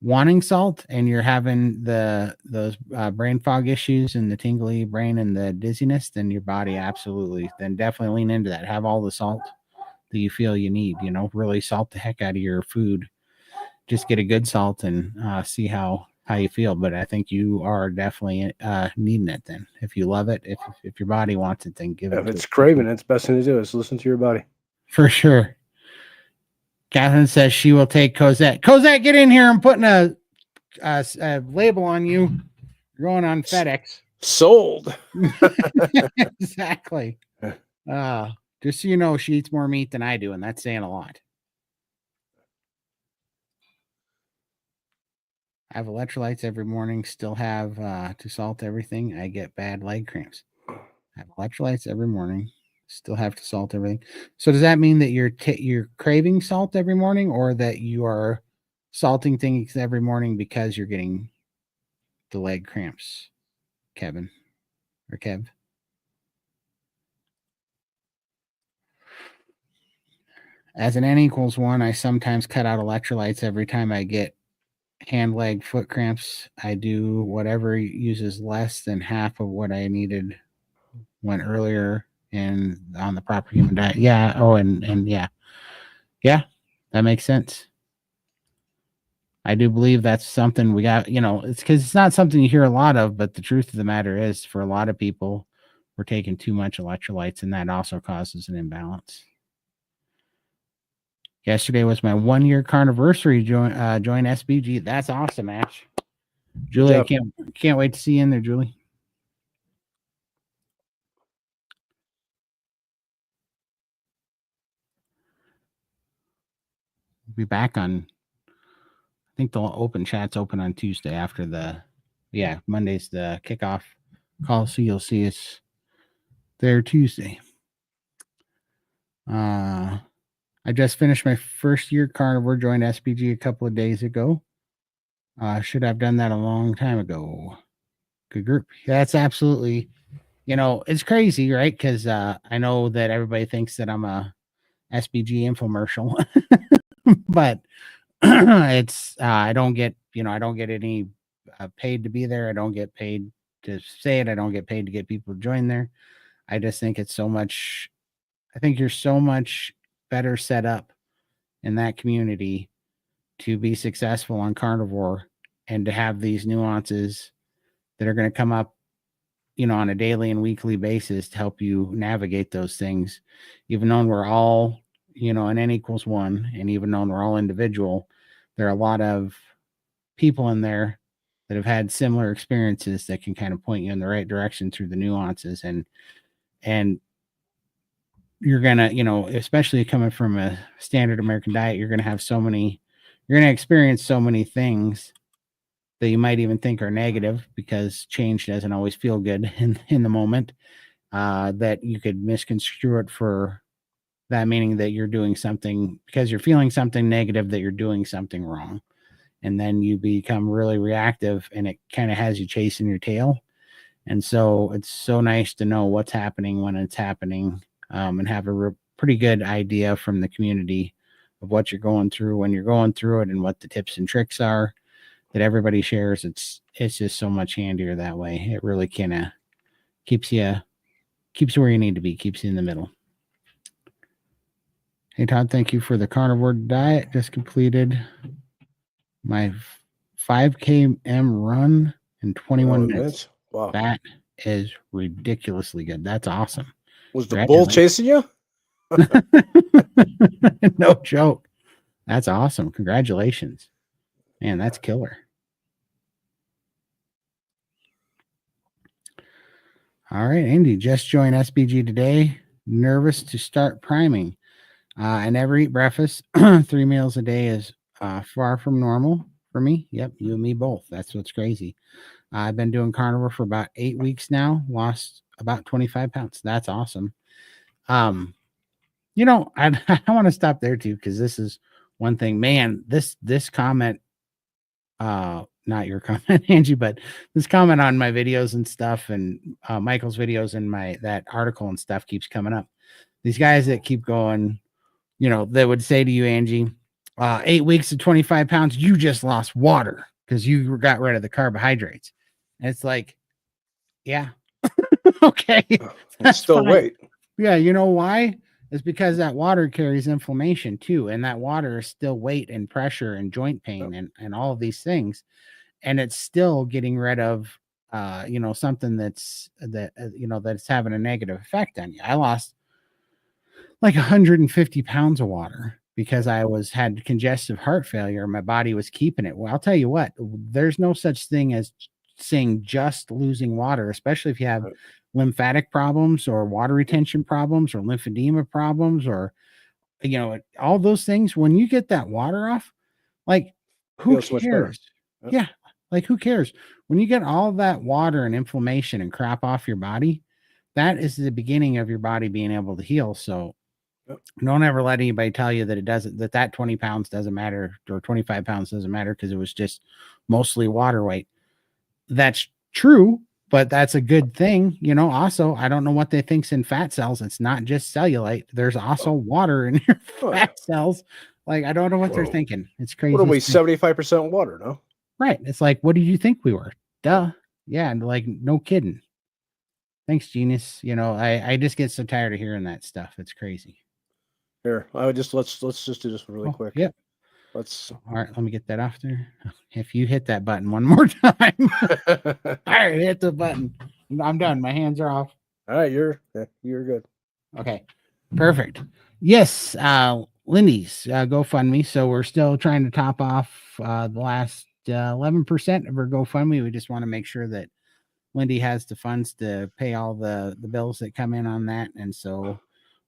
wanting salt and you're having those brain fog issues and the tingly brain and the dizziness, then your body then definitely lean into that. Have all the salt that you feel you need. You know, really salt the heck out of your food. Just get a good salt and see how you feel. But I think you are definitely needing it then. If you love it, if your body wants it, then give it. If it's craving, it's best thing to do is listen to your body. For sure. Catherine says she will take Cosette. Cosette, get in here. I'm putting a label on you. You're going on FedEx. Sold. Exactly. Just so you know, she eats more meat than I do, and that's saying a lot. I have electrolytes every morning, still have to salt everything. I get bad leg cramps. I have electrolytes every morning, still have to salt everything. So does that mean that you're craving salt every morning, or that you are salting things every morning because you're getting the leg cramps, Kevin or Kev? As an N equals 1, I sometimes cut out electrolytes every time I get hand, leg, foot cramps. I do whatever uses less than half of what I needed went earlier and on the proper human diet. Yeah. Oh, and yeah. Yeah, that makes sense. I do believe that's something we got, it's because it's not something you hear a lot of, but the truth of the matter is for a lot of people, we're taking too much electrolytes, and that also causes an imbalance. Yesterday was my 1-year carniversary join SBG. That's awesome, Ash. Julie, I can't wait to see you in there, Julie. We'll be back on, I think the open chat's open on Tuesday after Monday's the kickoff call. So you'll see us there Tuesday. I just finished my first year carnivore, joined SBG a couple of days ago. Should have done that a long time ago. Good group. That's absolutely, it's crazy, right? Because I know that everybody thinks that I'm a SBG infomercial, but it's I don't get any paid to be there. I don't get paid to say it. I don't get paid to get people to join there. I just think it's so much. I think you're so much better set up in that community to be successful on carnivore and to have these nuances that are going to come up, on a daily and weekly basis to help you navigate those things. Even though we're all, an N equals 1, and even though we're all individual, there are a lot of people in there that have had similar experiences that can kind of point you in the right direction through the nuances. And you're gonna, especially coming from a standard American diet, you're gonna experience so many things that you might even think are negative, because change doesn't always feel good in the moment, that you could misconstrue it for that, meaning that you're doing something because you're feeling something negative, that you're doing something wrong. And then you become really reactive, and it kind of has you chasing your tail. And so it's so nice to know what's happening when it's happening, and have a pretty good idea from the community of what you're going through when you're going through it, and what the tips and tricks are that everybody shares. It's just so much handier that way. It really kind of keeps you where you need to be, keeps you in the middle. Hey, Todd, thank you for the carnivore diet. Just completed my 5 km run in 21 minutes. Wow. That is ridiculously good. That's awesome. Was the bull chasing you? No joke. That's awesome. Congratulations. Man, that's killer. All right, Andy, just joined SBG today. Nervous to start priming. I never eat breakfast. 3 meals a day is far from normal for me. Yep, you and me both. That's what's crazy. I've been doing carnivore for about 8 weeks now. Lost about 25 pounds. That's awesome. I want to stop there too, because this is one thing. Man, this comment, not your comment, Angie, but this comment on my videos and stuff, and Michael's videos and that article and stuff keeps coming up. These guys that keep going, they would say to you, Angie, 8 weeks to 25 pounds, you just lost water because you got rid of the carbohydrates. And it's like, yeah, okay, that's still fine. Weight. Yeah, you know why? It's because that water carries inflammation too, and that water is still weight and pressure and joint pain and all of these things, and it's still getting rid of something that's having a negative effect on you. I lost like 150 pounds of water because I had congestive heart failure. My body was keeping it. Well, I'll tell you what, there's no such thing as saying just losing water, especially if you have Right. lymphatic problems or water retention problems or lymphedema problems or, all those things. When you get that water off, like, who Feels so much better. cares? Yep. Yeah. Like, who cares? When you get all that water and inflammation and crap off your body, that is the beginning of your body being able to heal. So Yep. don't ever let anybody tell you that it doesn't, that 20 pounds doesn't matter or 25 pounds doesn't matter because it was just mostly water weight. That's true, but that's a good thing. Also, I don't know what they think's in fat cells. It's not just cellulite. There's also water in your Oh, yeah. fat cells. Like, I don't know what they're Whoa. thinking. It's What are crazy. we, 75% water, no? Right. It's like, what did you think we were? Duh. Yeah. And like, no kidding. Thanks, genius. I just get so tired of hearing that stuff. It's crazy. Here, I would just let's just do this really quick. Yep. Let's. All right. Let me get that off there. If you hit that button one more time. All right. Hit the button. I'm done. My hands are off. All right. You're good. Okay. Perfect. Yes. Lindy's GoFundMe. So we're still trying to top off the last 11% of her GoFundMe. We just want to make sure that Lindy has the funds to pay all the bills that come in on that. And so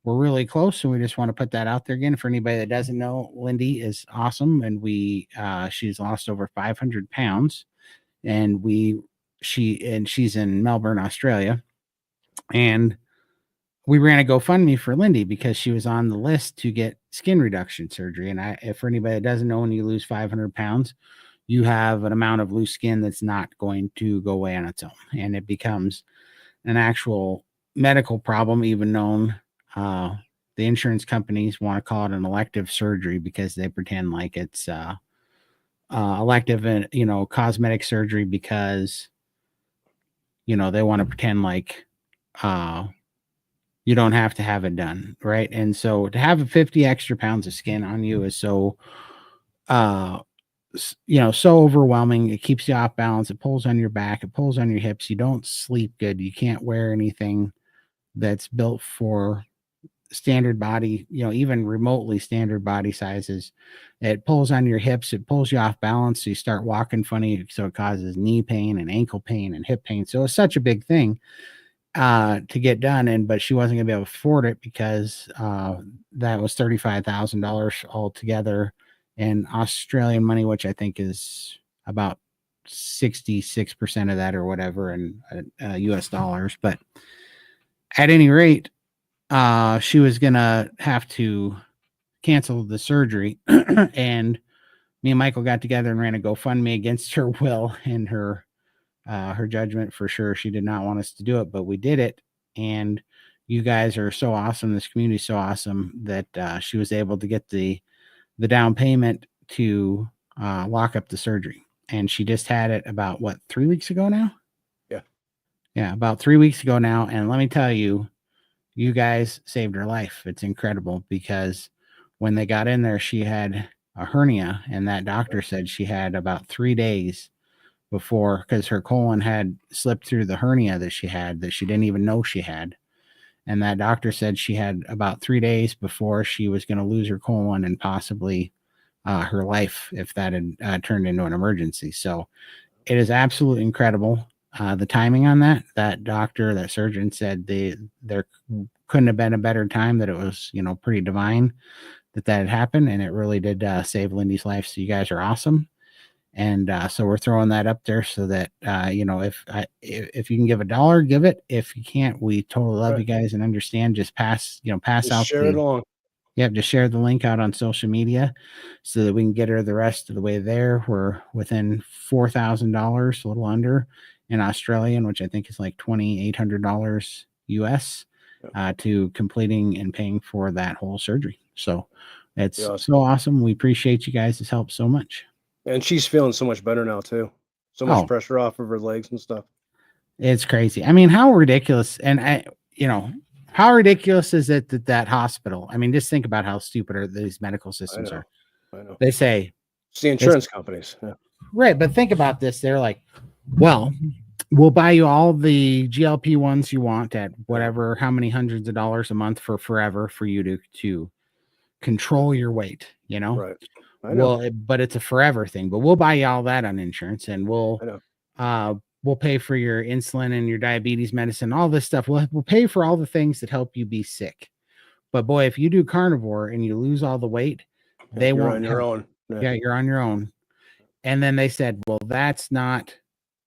we're really close. So we just want to put that out there again. For anybody that doesn't know, Lindy is awesome. And she's lost over 500 pounds and she's in Melbourne, Australia. And we ran a GoFundMe for Lindy because she was on the list to get skin reduction surgery. And if for anybody that doesn't know, when you lose 500 pounds, you have an amount of loose skin that's not going to go away on its own. And it becomes an actual medical problem, even known, the insurance companies want to call it an elective surgery because they pretend like it's elective and, cosmetic surgery because, they want to pretend like, you don't have to have it done. Right. And so to have 50 extra pounds of skin on you is so, so overwhelming. It keeps you off balance. It pulls on your back. It pulls on your hips. You don't sleep good. You can't wear anything that's built for standard body, even remotely standard body sizes. It pulls on your hips. It pulls you off balance. So you start walking funny. So it causes knee pain and ankle pain and hip pain. So it's such a big thing to get done. But she wasn't gonna be able to afford it because that was $35,000 altogether in Australian money, which I think is about 66% of that or whatever in US dollars. But at any rate, she was gonna have to cancel the surgery. And me and Michael got together and ran a GoFundMe against her will and her judgment. For sure, she did not want us to do it, but we did it. And you guys are so awesome. This community is so awesome that she was able to get the down payment to lock up the surgery. And she just had it about 3 weeks ago now. Yeah, about 3 weeks ago now. And let me tell you, you guys saved her life. It's incredible because when they got in there, she had a hernia, and that doctor said she had about 3 days before, because her colon had slipped through the hernia that she didn't even know she had. And that doctor said she had about 3 days before she was going to lose her colon and possibly her life if that had turned into an emergency. So it is absolutely incredible. The timing on that doctor, that surgeon said there couldn't have been a better time, that it was, pretty divine that had happened. And it really did save Lindy's life. So you guys are awesome. And so we're throwing that up there so that, if you can give $1, give it. If you can't, we totally love you guys and understand. Just pass Just out share it along. Yep, just share the link out on social media so that we can get her the rest of the way there. We're within $4,000, a little under in Australian, which I think is like $2,800 US, to completing and paying for that whole surgery. So it's so awesome. We appreciate you guys' help so much. And she's feeling so much better now too. So much pressure off of her legs and stuff. It's crazy. I mean, how ridiculous. And how ridiculous is it that hospital? I mean, just think about how stupid these medical systems are. I know. They say it's the insurance companies. Yeah. Right. But think about this. They're like, well, we'll buy you all the GLP ones you want at whatever, how many hundreds of dollars a month for forever for you to control your weight, Right. I know. Well, but it's a forever thing, but we'll buy you all that on insurance, and we'll we'll pay for your insulin and your diabetes medicine, all this stuff. We'll pay for all the things that help you be sick. But boy, if you do carnivore and you lose all the weight, they You're won't on your help. own. Yeah, you're on your own. And then they said, well, that's not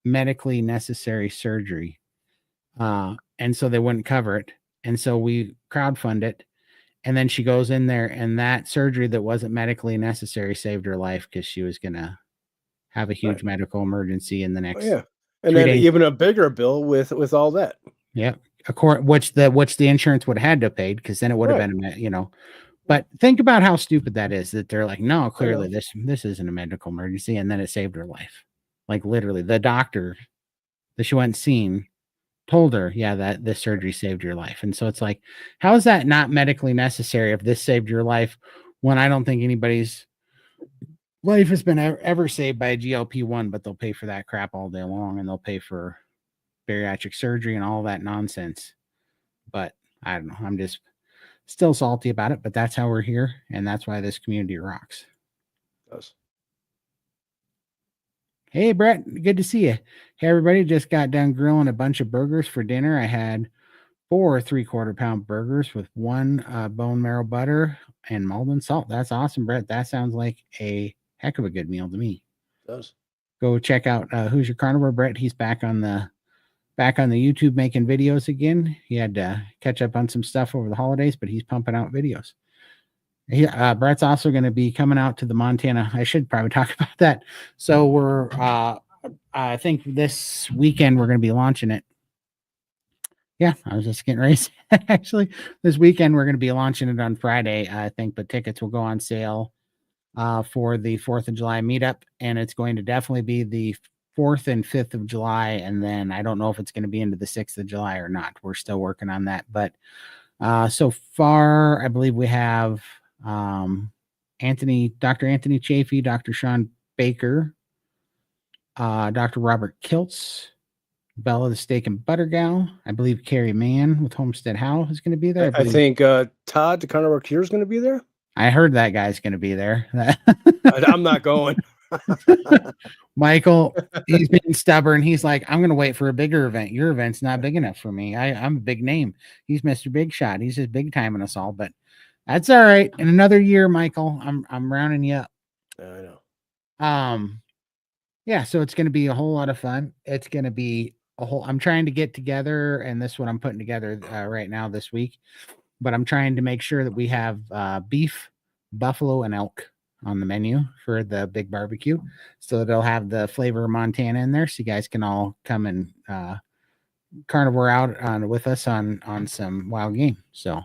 medically necessary surgery. And so they wouldn't cover it. And so we crowdfund it. And then she goes in there, and that surgery that wasn't medically necessary saved her life because she was going to have a huge medical emergency in the next Yeah. And 3 then days. even a bigger bill with all that. Yeah. Which the insurance would have had to have paid, because then it would have been, but think about how stupid that is, that they're like, no, clearly this isn't a medical emergency. And then it saved her life. Like literally the doctor that she went and seen told her, yeah, that this surgery saved your life. And so it's like, how is that not medically necessary if this saved your life, when I don't think anybody's life has been ever saved by a GLP-1, but they'll pay for that crap all day long, and they'll pay for bariatric surgery and all that nonsense. But I don't know. I'm just still salty about it, but that's how we're here. And that's why this community rocks. Yes. Hey, Brett, good to see you. Hey, everybody, just got done grilling a bunch of burgers for dinner. I had 4 3/4 pound burgers with 1 bone marrow butter and Maldon salt. That's awesome, Brett. That sounds like a heck of a good meal to me. It does. Go check out Who's Your Carnivore, Brett. He's back on the YouTube making videos again. He had to catch up on some stuff over the holidays, but he's pumping out videos. Brett's also going to be coming out to the Montana. I should probably talk about that. So we're, I think this weekend we're going to be launching it. Yeah, I was just getting ready. Actually, this weekend we're going to be launching it on Friday, I think, but tickets will go on sale for the 4th of July meetup, and it's going to definitely be the 4th and 5th of July, and then I don't know if it's going to be into the 6th of July or not. We're still working on that, but so far I believe we have Dr. Anthony Chafee, Dr. Sean Baker, Dr. Robert Kiltz, Bella the Steak and Butter Gal. I believe Carrie Mann with Homestead How is going to be there. I think Todd, the Carnivore Cure, is going to be there. I heard that guy's going to be there. I'm not going. Michael, he's being stubborn. He's like, I'm going to wait for a bigger event. Your event's not big enough for me. I'm a big name. He's Mr. Big Shot. He's just big timing us all, but that's all right. In another year, Michael, I'm rounding you up. I know. Yeah, so it's going to be a whole lot of fun. It's going to be I'm trying to get together, and this is what I'm putting together right now this week, but I'm trying to make sure that we have beef, buffalo, and elk on the menu for the big barbecue, so that it'll have the flavor of Montana in there, so you guys can all come and carnivore out with us on some wild game. So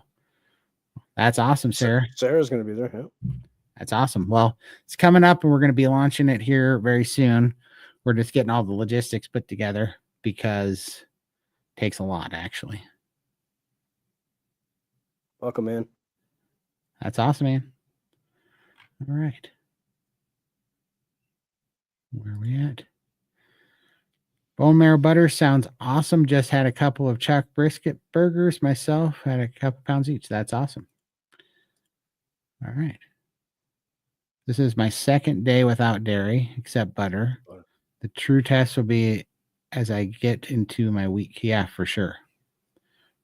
that's awesome, Sarah. Sarah's going to be there. Yeah. That's awesome. Well, it's coming up, and we're going to be launching it here very soon. We're just getting all the logistics put together, because it takes a lot, actually. Welcome, man. That's awesome, man. All right. Where are we at? Bone marrow butter sounds awesome. Just had a couple of chuck brisket burgers myself. Had a couple pounds each. That's awesome. All right. This is my 2nd day without dairy, except butter. The true test will be as I get into my week. Yeah, for sure.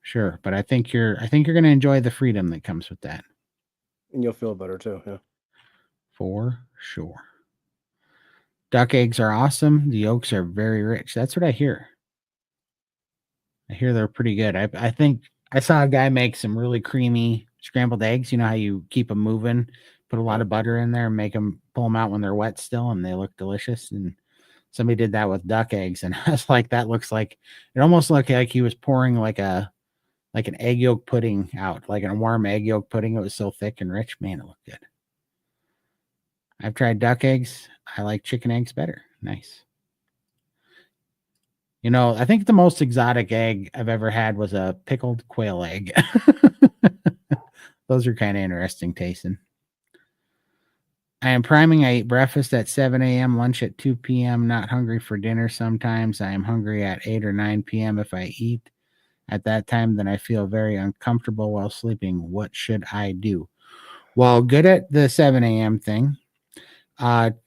Sure. But I think you're going to enjoy the freedom that comes with that. And you'll feel better too. Yeah. For sure. Duck eggs are awesome. The yolks are very rich. That's what I hear. I hear they're pretty good. I think I saw a guy make some really creamy scrambled eggs. You know how you keep them moving, put a lot of butter in there, and pull them out when they're wet still, and they look delicious. And somebody did that with duck eggs, and I was like, that looks like, it almost looked like he was pouring like an egg yolk pudding out, like a warm egg yolk pudding. It was so thick and rich. Man, it looked good. I've tried duck eggs. I like chicken eggs better. Nice. You know, I think the most exotic egg I've ever had was a pickled quail egg. Those are kind of interesting tasting. I am priming. I eat breakfast at 7 a.m., lunch at 2 p.m., not hungry for dinner. Sometimes I am hungry at 8 or 9 p.m. If I eat at that time, then I feel very uncomfortable while sleeping. What should I do? Well, good at the 7 a.m. thing.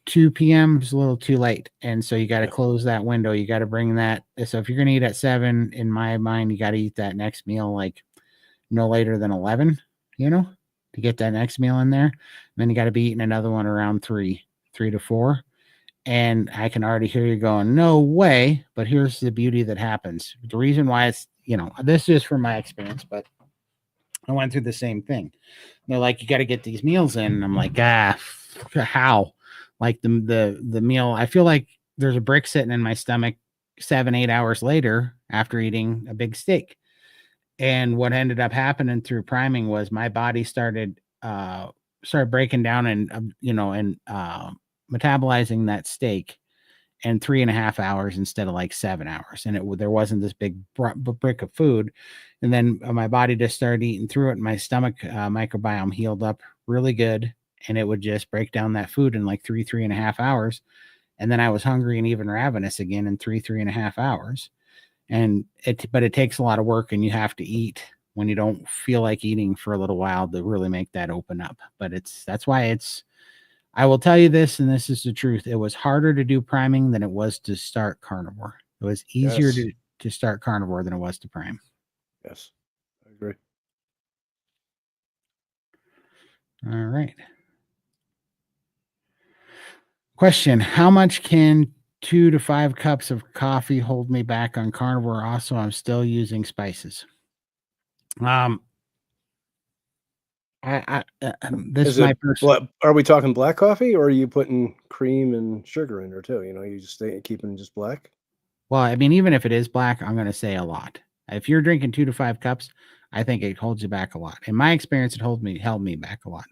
2 p.m. is a little too late. And so you got to Yeah. close that window. You got to bring that. So if you're going to eat at 7, in my mind, you got to eat that next meal like no later than 11, to get that next meal in there. And then you got to be eating another one around 3 to 4. And I can already hear you going, no way. But here's the beauty that happens. The reason why it's, this is from my experience, but I went through the same thing. They're like, you got to get these meals in. And I'm like, how? Like the meal, I feel like there's a brick sitting in my stomach 7-8 hours later after eating a big steak. And what ended up happening through priming was my body started breaking down and metabolizing that steak in 3.5 hours instead of like 7 hours. And there wasn't this big brick of food. And then my body just started eating through it. And my stomach microbiome healed up really good. And it would just break down that food in like 3.5 hours. And then I was hungry and even ravenous again in 3.5 hours. But it takes a lot of work, and you have to eat when you don't feel like eating for a little while to really make that open up. But that's why I will tell you this, and this is the truth. It was harder to do priming than it was to start carnivore. It was easier to start carnivore than it was to prime. Yes, I agree. All right. Question: how much can 2 to 5 cups of coffee hold me back on carnivore? Also, I'm still using spices. This is my personal. Are we talking black coffee, or are you putting cream and sugar in there too? You just keeping just black. Well, I mean, even if it is black, I'm going to say a lot. If you're drinking 2 to 5 cups, I think it holds you back a lot. In my experience, it held me back a lot.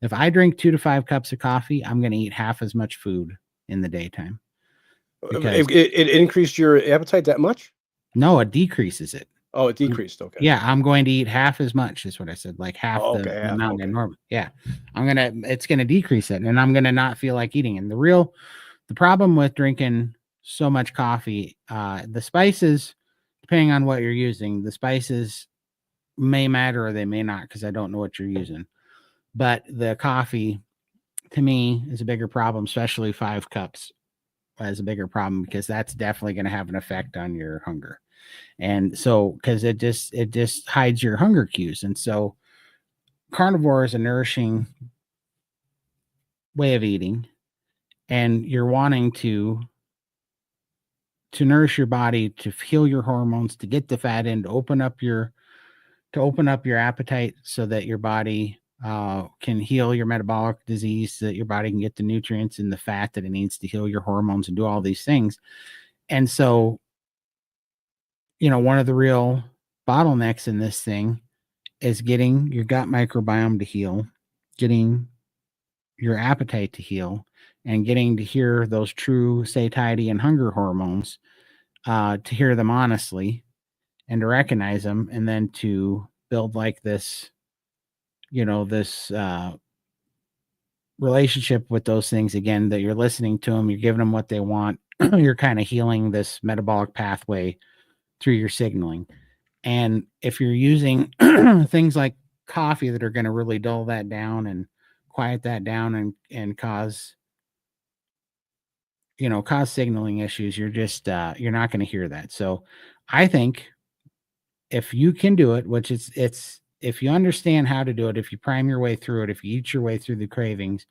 If I drink 2 to 5 cups of coffee, I'm going to eat half as much food in the daytime. It increased your appetite that much? No, it decreases it. Oh, it decreased. Okay. Yeah, I'm going to eat half as much is what I said, like half the amount in normal. Yeah, it's going to decrease it, and I'm going to not feel like eating. And the problem with drinking so much coffee, the spices, depending on what you're using, the spices may matter or they may not, because I don't know what you're using. But the coffee, to me, is a bigger problem, especially 5 cups as a bigger problem, because that's definitely going to have an effect on your hunger. And so, because it just hides your hunger cues. And so carnivore is a nourishing way of eating, and you're wanting to nourish your body, to heal your hormones, to get the fat in, to open up your appetite so that your body can heal your metabolic disease, so that your body can get the nutrients and the fat that it needs to heal your hormones and do all these things. And so, one of the real bottlenecks in this thing is getting your gut microbiome to heal, getting your appetite to heal, and getting to hear those true satiety and hunger hormones, to hear them honestly and to recognize them, and then to build like this, this relationship with those things again, that you're listening to them, you're giving them what they want, you're kind of healing this metabolic pathway through your signaling. And if you're using things like coffee that are going to really dull that down and quiet that down and cause signaling issues, you're just you're not going to hear that. So I think if you can do it, which it's if you understand how to do it, if you prime your way through it, if you eat your way through the cravings,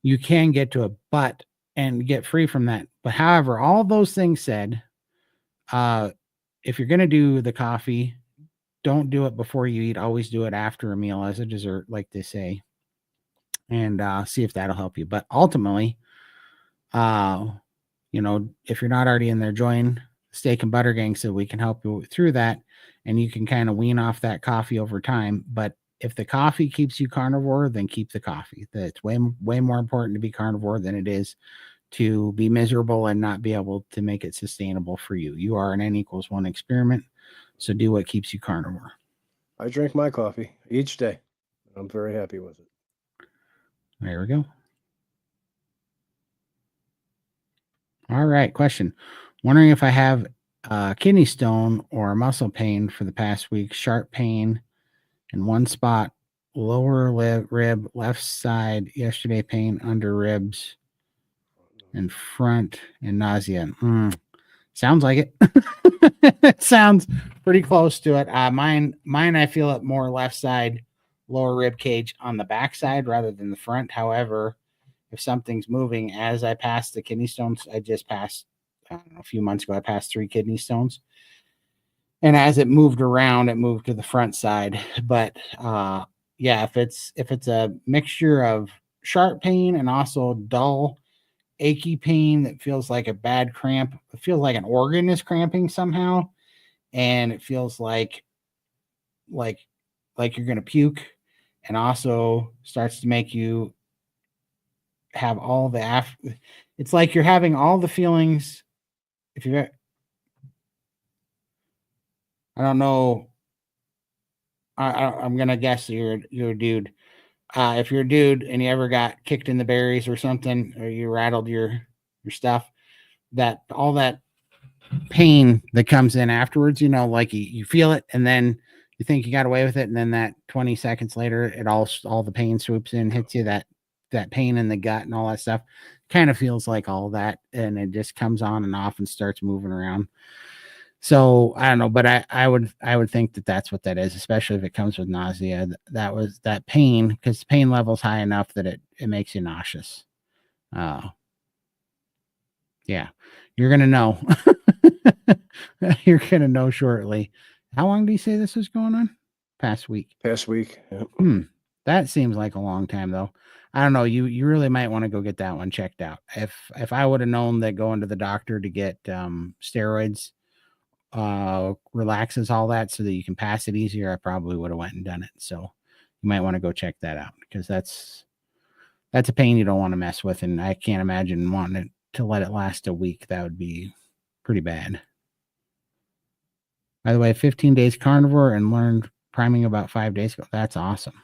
you can get to it, and get free from that. But however, all those things said, if you're going to do the coffee, don't do it before you eat. Always do it after a meal as a dessert, like they say, and see if that'll help you. But ultimately, if you're not already in there, join Steak and Butter Gang so we can help you through that, and you can kind of wean off that coffee over time. But if the coffee keeps you carnivore, then keep the coffee. It's way more important to be carnivore than it is to be miserable and not be able to make it sustainable for you. You are an N=1 experiment, so do what keeps you carnivore. I drink my coffee each day. I'm very happy with it. There we go. All right. Question. Wondering if I have kidney stone or muscle pain for the past week, sharp pain in one spot lower rib, left side, yesterday pain, under ribs, and front, and nausea. Sounds like it. It sounds pretty close to it. Mine, I feel it more left side, lower rib cage on the back side rather than the front. However, if something's moving as I pass the kidney stones, I just passed, I don't know, a few months ago, I passed 3 kidney stones. And as it moved around, it moved to the front side. But yeah, if it's a mixture of sharp pain and also dull, achy pain that feels like a bad cramp, it feels like an organ is cramping somehow, and it feels like you're gonna puke, and also starts to make you have all the it's like you're having all the feelings. If you're, I don't know, I'm gonna guess you're a dude. If you're a dude and you ever got kicked in the berries or something, or you rattled your stuff, that all that pain that comes in afterwards, like you feel it, and then you think you got away with it, and then that 20 seconds later, it all the pain swoops in, hits you, that pain in the gut and all that stuff. Kind of feels like all that, and it just comes on and off and starts moving around. So I don't know, but I would think that that's what that is, especially if it comes with nausea. That was that pain, because pain level's high enough that it makes you nauseous. Yeah, you're gonna know. You're gonna know shortly. How long do you say this is going on? Past week. Past week. Yeah. That seems like a long time though. I don't know. You really might want to go get that one checked out. If I would have known that going to the doctor to get steroids relaxes all that so that you can pass it easier, I probably would have went and done it. So you might want to go check that out, because that's a pain you don't want to mess with, and I can't imagine wanting it to let it last a week. That would be pretty bad. By the way, 15 days carnivore and learned priming about 5 days ago. That's awesome.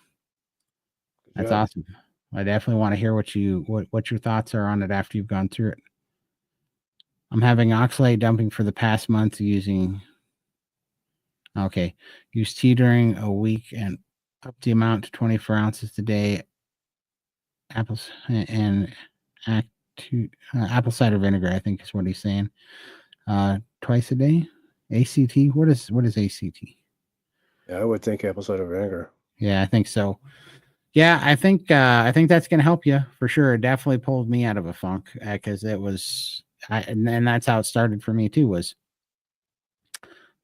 That's awesome. I definitely want to hear what your thoughts are on it after you've gone through it. I'm having oxalate dumping for the past month using. Okay, use tea during a week and up the amount to 24 ounces a day. Apples and apple cider vinegar, I think is what he's saying. Twice a day. ACT. What is ACT? Yeah, I would think apple cider vinegar. Yeah, I think so. Yeah, I think that's gonna help you for sure. It definitely pulled me out of a funk, because it was, and that's how it started for me too. Was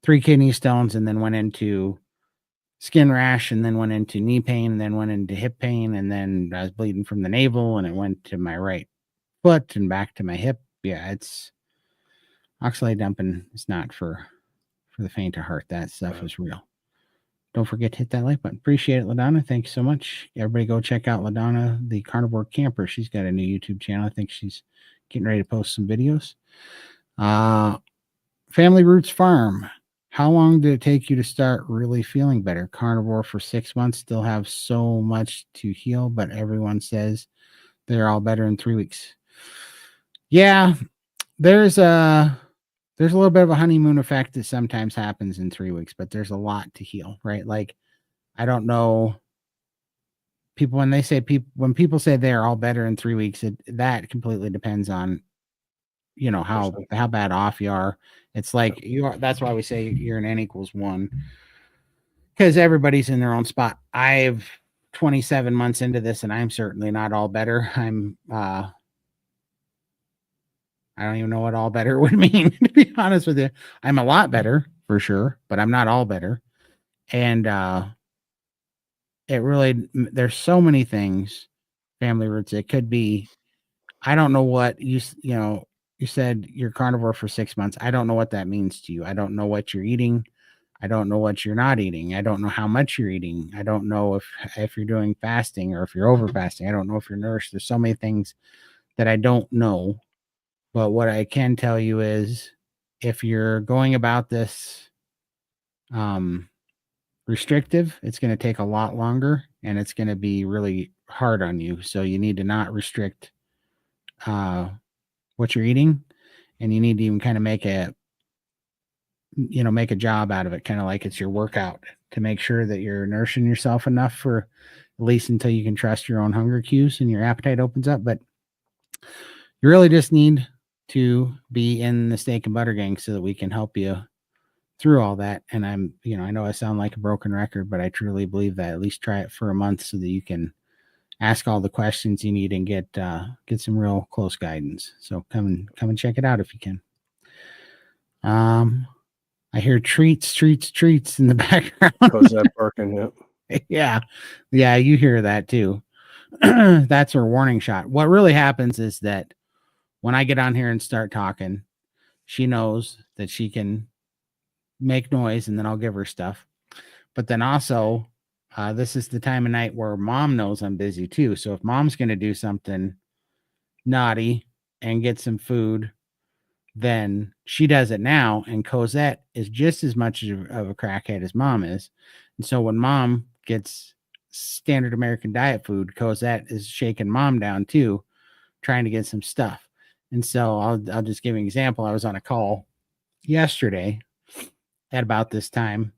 3 kidney stones, and then went into skin rash, and then went into knee pain, and then went into hip pain, and then I was bleeding from the navel, and it went to my right foot and back to my hip. Yeah, it's oxalate dumping is not for the faint of heart. That stuff is real. Don't forget to hit that like button. Appreciate it, LaDonna. Thank you so much. Everybody go check out LaDonna, the Carnivore Camper. She's got a new YouTube channel. I think she's getting ready to post some videos. Family Roots Farm. How long did it take you to start really feeling better? Carnivore for 6 months. Still have so much to heal, but everyone says they're all better in 3 weeks. Yeah, there's a little bit of a honeymoon effect that sometimes happens in 3 weeks, but there's a lot to heal, right? Like, I don't know, when people say they're all better in 3 weeks, that completely depends on, how bad off you are. It's like that's why we say you're an N equals 1, because everybody's in their own spot. I've 27 months into this, and I'm certainly not all better. I don't even know what all better would mean, to be honest with you. I'm a lot better for sure, but I'm not all better. And there's so many things, family roots. It could be, I don't know what you said you're carnivore for 6 months. I don't know what that means to you. I don't know what you're eating. I don't know what you're not eating. I don't know how much you're eating. I don't know if you're doing fasting or if you're over fasting. I don't know if you're nourished. There's so many things that I don't know. But what I can tell you is, if you're going about this restrictive, it's going to take a lot longer, and it's going to be really hard on you. So you need to not restrict what you're eating, and you need to even kind of make a job out of it, kind of like it's your workout. to make sure that you're nourishing yourself enough for at least until you can trust your own hunger cues and your appetite opens up. But you really just need to be in the steak and butter gang so that we can help you through all that. And I'm, I know I sound like a broken record, but I truly believe that. At least try it for a month so that you can ask all the questions you need and get some real close guidance. So come and check it out if you can. I hear treats in the background. Because that barking, yeah. Yeah, you hear that too. That's her warning shot. What really happens is that when I get on here and start talking, she knows that she can make noise and then I'll give her stuff. But then also, this is the time of night where mom knows I'm busy too. So if mom's going to do something naughty and get some food, then she does it now. And Cosette is just as much of a crackhead as mom is. And so when mom gets standard American diet food, Cosette is shaking mom down too, trying to get some stuff. And so I'll just give you an example. I was on a call yesterday at about this time,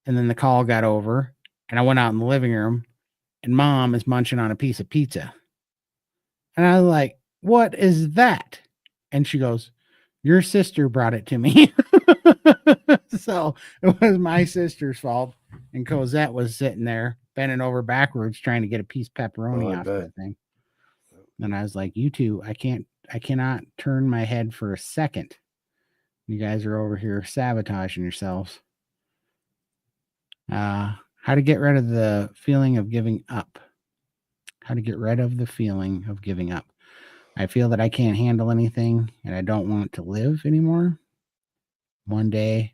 and then the call got over, and I went out in the living room, and mom is munching on a piece of pizza. And I was like, "What is that?" And she goes, "Your sister brought it to me." So it was my sister's fault. And Cosette was sitting there bending over backwards trying to get a piece of pepperoni off that thing. And I was like, "You two, I cannot turn my head for a second. You guys are over here sabotaging yourselves." How to get rid of the feeling of giving up. How to get rid of the feeling of giving up. I feel that I can't handle anything and I don't want to live anymore. One day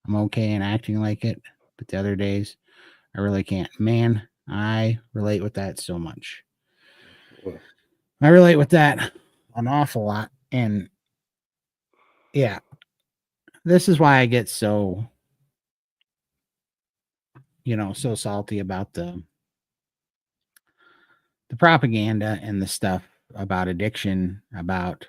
I'm okay and acting like it, but the other days I really can't. Man, I relate with that so much. I relate with that an awful lot. And yeah, this is why I get so, so salty about the propaganda and the stuff about addiction, about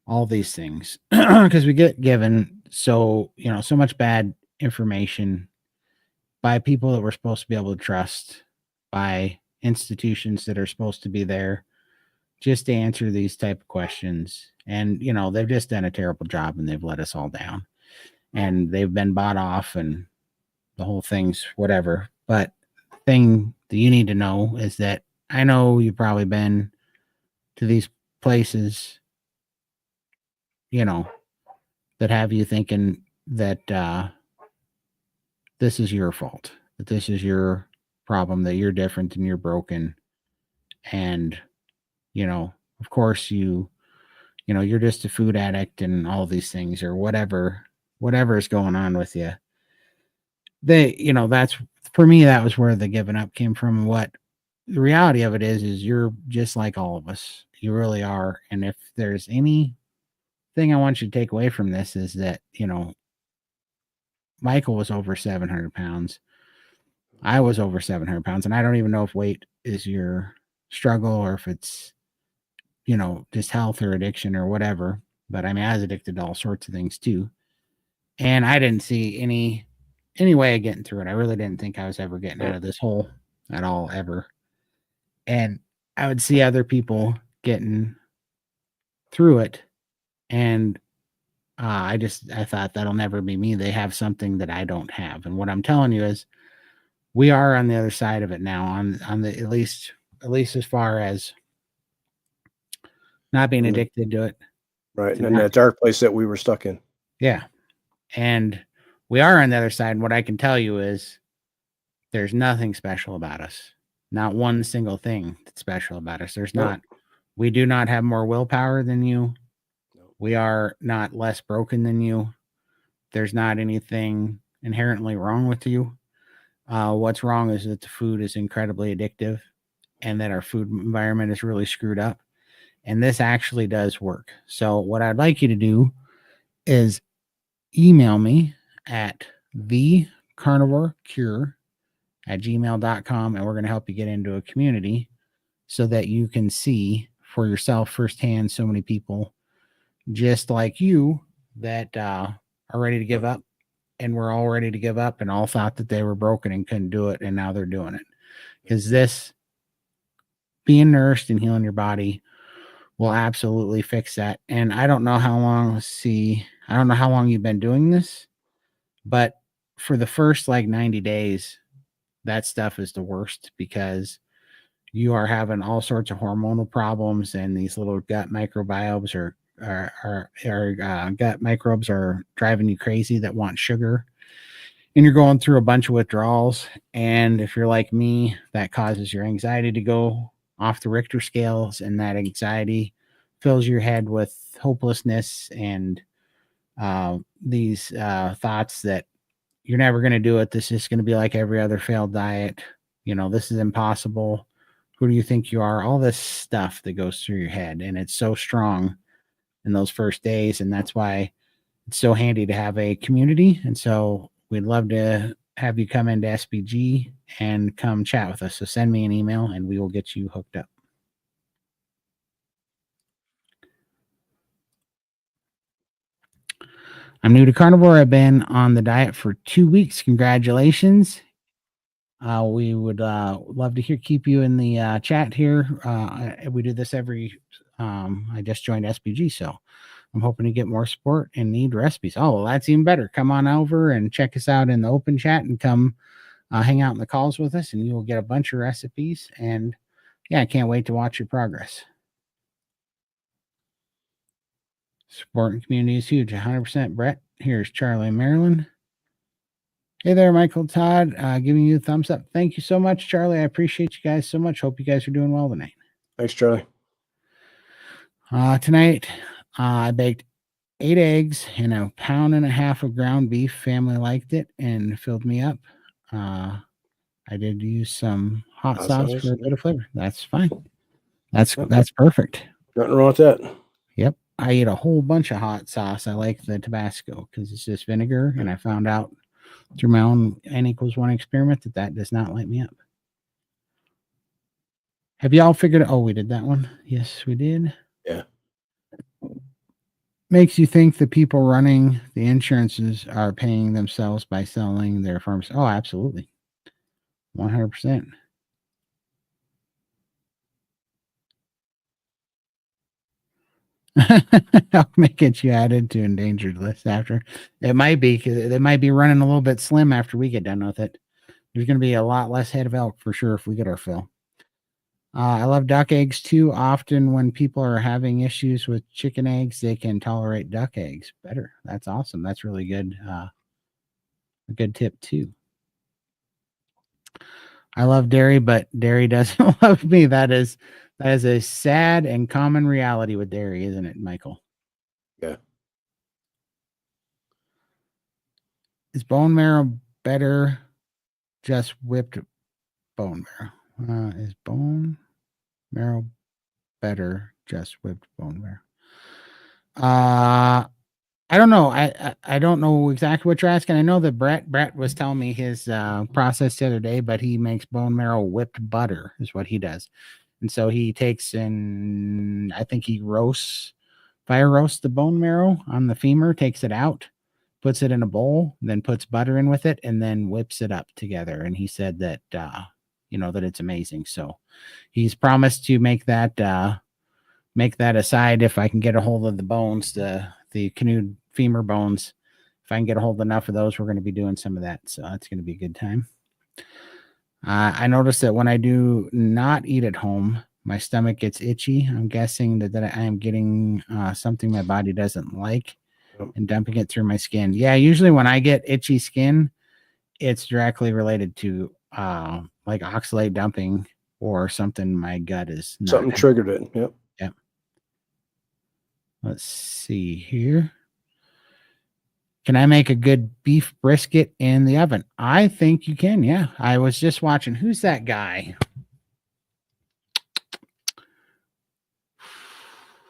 all these things, because we get given so much bad information by people that we're supposed to be able to trust, by institutions that are supposed to be there just to answer these type of questions. And they've just done a terrible job and they've let us all down and they've been bought off and the whole thing's whatever. But the thing that you need to know is that I know you've probably been to these places, that have you thinking that this is your fault, that this is your problem, that you're different and you're broken. And, of course you're just a food addict and all these things or whatever is going on with you. That's, for me, that was where the giving up came from. What the reality of it is you're just like all of us. You really are. And if there's any thing I want you to take away from this is that, Michael was over 700 pounds. I was over 700 pounds. And I don't even know if weight is your struggle or if it's, just health or addiction or whatever. But I mean, I was addicted to all sorts of things too. And I didn't see any way of getting through it. I really didn't think I was ever getting out of this hole at all, ever. And I would see other people getting through it. And I thought that'll never be me. They have something that I don't have. And what I'm telling you is we are on the other side of it now, on the, at least as far as not being addicted to it. Right. And that dark place that we were stuck in. Yeah. And we are on the other side. And what I can tell you is there's nothing special about us. Not one single thing that's special about us. There's not. We do not have more willpower than you. We are not less broken than you. There's not anything inherently wrong with you. What's wrong is that the food is incredibly addictive and that our food environment is really screwed up. And this actually does work. So what I'd like you to do is email me at thecarnivorecure@gmail.com, and we're going to help you get into a community so that you can see for yourself firsthand so many people just like you that are ready to give up and were all ready to give up and all thought that they were broken and couldn't do it, and now they're doing it. Because this being nourished and healing your body will absolutely fix that. And I don't know how long, I don't know how long you've been doing this, but for the first like 90 days, that stuff is the worst because you are having all sorts of hormonal problems, and these little gut microbiomes gut microbes are driving you crazy that want sugar, and you're going through a bunch of withdrawals. And if you're like me, that causes your anxiety to go off the Richter scales, and that anxiety fills your head with hopelessness and these thoughts that you're never going to do it. This is going to be like every other failed diet. This is impossible. Who do you think you are? All this stuff that goes through your head, and it's so strong in those first days. And that's why it's so handy to have a community. And so we'd love to have you come into SBG and come chat with us. So send me an email and we will get you hooked up. I'm new to Carnivore. I've been on the diet for 2 weeks. Congratulations. We would love to keep you in the chat here. We do this I just joined SBG, so I'm hoping to get more support and need recipes. Oh, well, that's even better. Come on over and check us out in the open chat and come hang out in the calls with us, and you will get a bunch of recipes. And yeah, I can't wait to watch your progress. Support and community is huge. 100%. Brett, here's Charlie in Maryland. Hey there, Michael, Todd, giving you a thumbs up. Thank you so much, Charlie. I appreciate you guys so much. Hope you guys are doing well tonight. Thanks, Charlie. Tonight, I baked 8 eggs and 1.5 pounds of ground beef. Family liked it and filled me up. I did use some hot sauce for a bit of flavor. That's fine. That's perfect. Nothing wrong with that. Yep. I ate a whole bunch of hot sauce. I like the Tabasco because it's just vinegar, and I found out through my own N=1 experiment that does not light me up. Have y'all figured out? Oh, we did that one. Yes, we did. Yeah. Makes you think the people running the insurances are paying themselves by selling their farms. Oh, absolutely. 100%. I'll get you added to endangered list after. It might be because they might be running a little bit slim after we get done with it. There's going to be a lot less head of elk for sure if we get our fill. I love duck eggs too. Often when people are having issues with chicken eggs, they can tolerate duck eggs better. That's awesome. That's really good. A good tip too. I love dairy, but dairy doesn't love me. That is a sad and common reality with dairy, isn't it, Michael? Yeah. Is bone marrow better? Just whipped bone marrow. Is bone marrow better? Just whipped bone marrow. I don't know. I don't know exactly what you're asking. I know that Brett was telling me his process the other day, but he makes bone marrow whipped butter is what he does. And so he takes and I think he fire roasts the bone marrow on the femur, takes it out, puts it in a bowl, then puts butter in with it, and then whips it up together. And he said that, that it's amazing. So he's promised to make that aside if I can get a hold of the bones, the canoed femur bones. If I can get a hold of enough of those, we're going to be doing some of that. So that's going to be a good time. I noticed that when I do not eat at home, my stomach gets itchy. I'm guessing that I am getting something my body doesn't like and dumping it through my skin. Yeah, usually when I get itchy skin, it's directly related to like oxalate dumping or something my gut is not. Something triggered it. Yep. Yep. Let's see here. Can I make a good beef brisket in the oven? I think you can. Yeah. I was just watching. Who's that guy?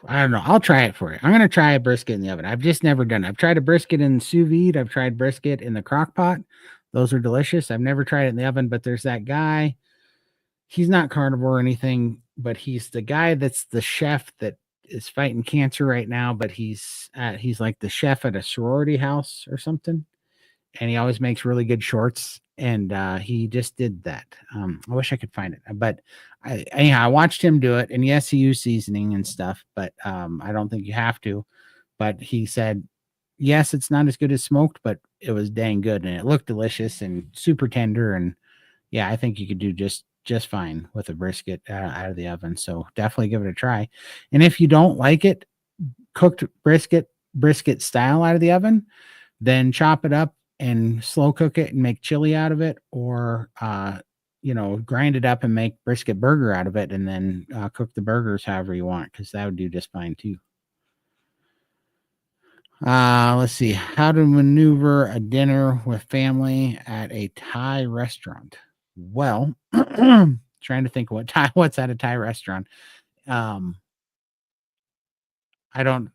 I don't know. I'll try it for you. I'm going to try a brisket in the oven. I've just never done it. I've tried a brisket in sous vide. I've tried brisket in the crock pot. Those are delicious. I've never tried it in the oven, but there's that guy. He's not carnivore or anything, but he's the guy that's the chef that is fighting cancer right now, but he's like the chef at a sorority house or something. and he always makes really good shorts. And he just did that. I wish I could find it, but I watched him do it. And yes, he used seasoning and stuff, but I don't think you have to. But he said, yes, it's not as good as smoked, but it was dang good, and it looked delicious and super tender. And yeah, I think you could do just fine with a brisket out of the oven. So definitely give it a try. And if you don't like it cooked brisket style out of the oven, then chop it up and slow cook it and make chili out of it, or grind it up and make brisket burger out of it, and then cook the burgers however you want, because that would do just fine too. Let's see. How to maneuver a dinner with family at a Thai restaurant. Well, trying to think what's at a Thai restaurant. I don't.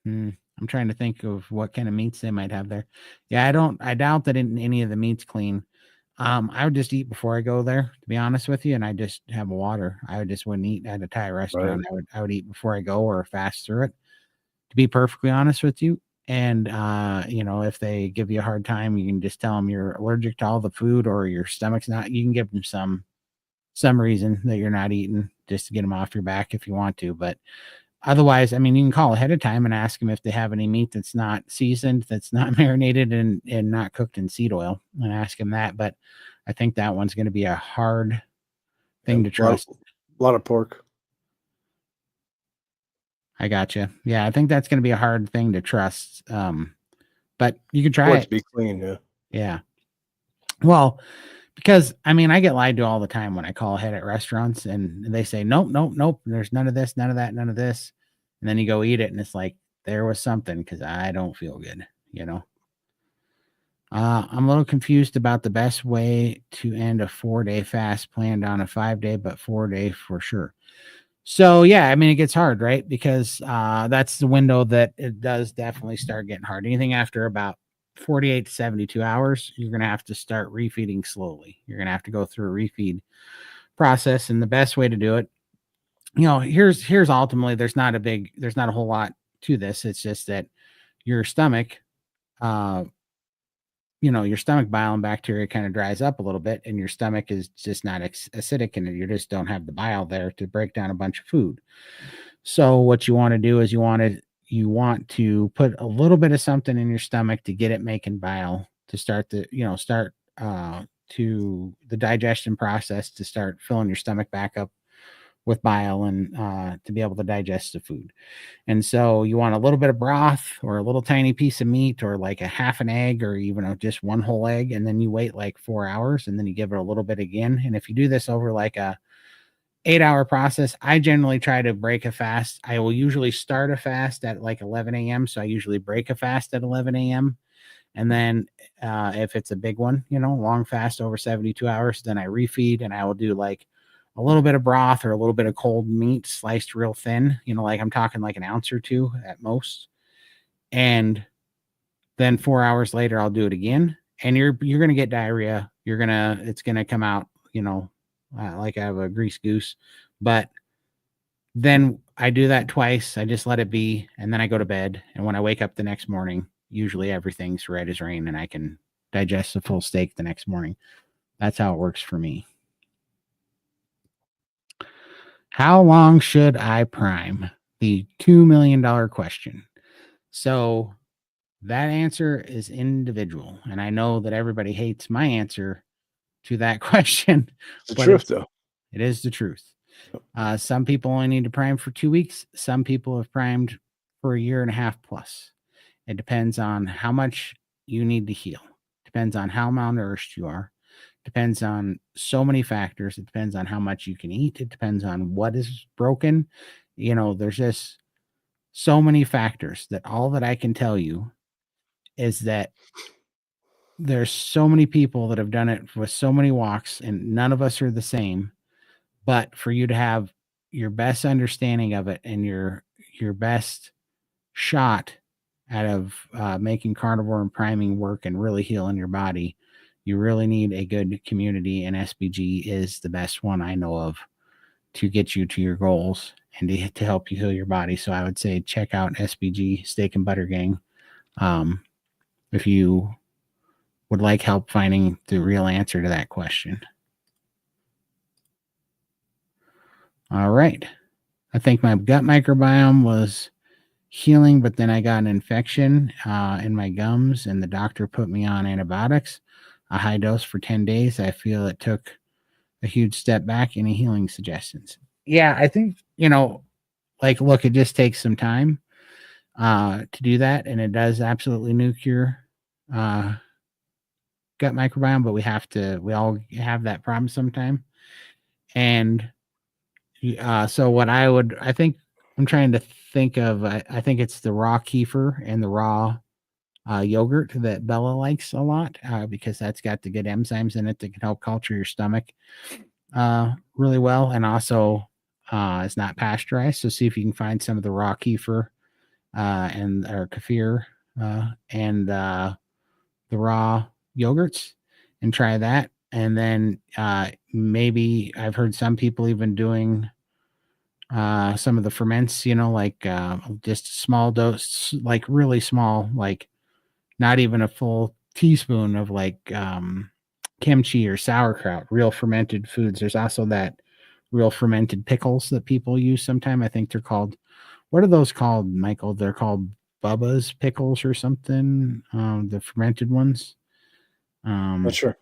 I'm trying to think of what kind of meats they might have there. Yeah, I doubt that any of the meat's clean. I would just eat before I go there, to be honest with you, and I just have water. I just wouldn't eat at a Thai restaurant. Right. I would eat before I go or fast through it, to be perfectly honest with you. And if they give you a hard time, you can just tell them you're allergic to all the food, or your stomach's not. You can give them some reason that you're not eating, just to get them off your back if you want to. But otherwise, I mean, you can call ahead of time and ask them if they have any meat that's not seasoned, that's not marinated, and not cooked in seed oil, and ask them that. But I think that one's going to be a hard thing to trust. A lot of pork. I gotcha. Yeah, I think that's going to be a hard thing to trust. But you can try Pork it. to be clean, yeah. Yeah. Well, because I mean, I get lied to all the time when I call ahead at restaurants, and they say, nope. There's none of this, none of that, none of this. And then you go eat it, and it's like, there was something, because I don't feel good, I'm a little confused about the best way to end a 4-day fast planned on a 5-day, but 4-day for sure. So yeah, I mean, it gets hard, right? Because that's the window that it does definitely start getting hard. Anything after about 48 to 72 hours, you're going to have to start refeeding slowly. You're going to have to go through a refeed process. And the best way to do it, here's ultimately, there's not a whole lot to this. It's just that your stomach, your stomach bile and bacteria kind of dries up a little bit, and your stomach is just not acidic, and you just don't have the bile there to break down a bunch of food. So what you want to do is you want to put a little bit of something in your stomach to get it making bile, to start to the digestion process, to start filling your stomach back up with bile, and to be able to digest the food. And so you want a little bit of broth, or a little tiny piece of meat, or like a half an egg, or even just one whole egg. And then you wait like 4 hours, and then you give it a little bit again. And if you do this over like a 8-hour process, I generally try to break a fast. I will usually start a fast at like 11 a.m. So I usually break a fast at 11 a.m. And then if it's a big one, long fast over 72 hours, then I refeed, and I will do like a little bit of broth, or a little bit of cold meat sliced real thin, like I'm talking like an ounce or two at most. And then 4 hours later, I'll do it again. And you're going to get diarrhea. It's going to come out, like I have a grease goose. But then I do that twice. I just let it be. And then I go to bed. And when I wake up the next morning, usually everything's red as rain, and I can digest a full steak the next morning. That's how it works for me. How long should I prime? The $2 million question. So that answer is individual. And I know that everybody hates my answer to that question. It's the truth, though. It is the truth. Some people only need to prime for 2 weeks. Some people have primed for 1.5 years plus. It depends on how much you need to heal. Depends on how malnourished you are. Depends on so many factors. It depends on how much you can eat. It depends on what is broken. There's just so many factors that all that I can tell you is that there's so many people that have done it with so many walks, and none of us are the same. But for you to have your best understanding of it, and your best shot out of making carnivore and priming work and really healing your body, you really need a good community, and SBG is the best one I know of to get you to your goals and to help you heal your body. So I would say check out SBG, Steak and Butter Gang. If you would like help finding the real answer to that question. All right. I think my gut microbiome was healing, but then I got an infection in my gums, and the doctor put me on antibiotics, a high dose for 10 days. I feel it took a huge step back. Any healing suggestions? Yeah, I think, like, look, it just takes some time to do that, and it does absolutely nuke your gut microbiome, but we all have that problem sometime. And so what I think I'm trying to think of, I think it's the raw kefir and the raw yogurt that Bella likes a lot because that's got the good enzymes in it that can help culture your stomach really well, and also it's not pasteurized. So see if you can find some of the raw kefir or kefir and the raw yogurts and try that. And then maybe I've heard some people even doing some of the ferments, like just a small dose, like really small, like not even a full teaspoon of like kimchi or sauerkraut, real fermented foods. There's also that real fermented pickles that people use sometime. I think they're called, what are those called, Michael? They're called Bubba's pickles or something, the fermented ones. Not sure.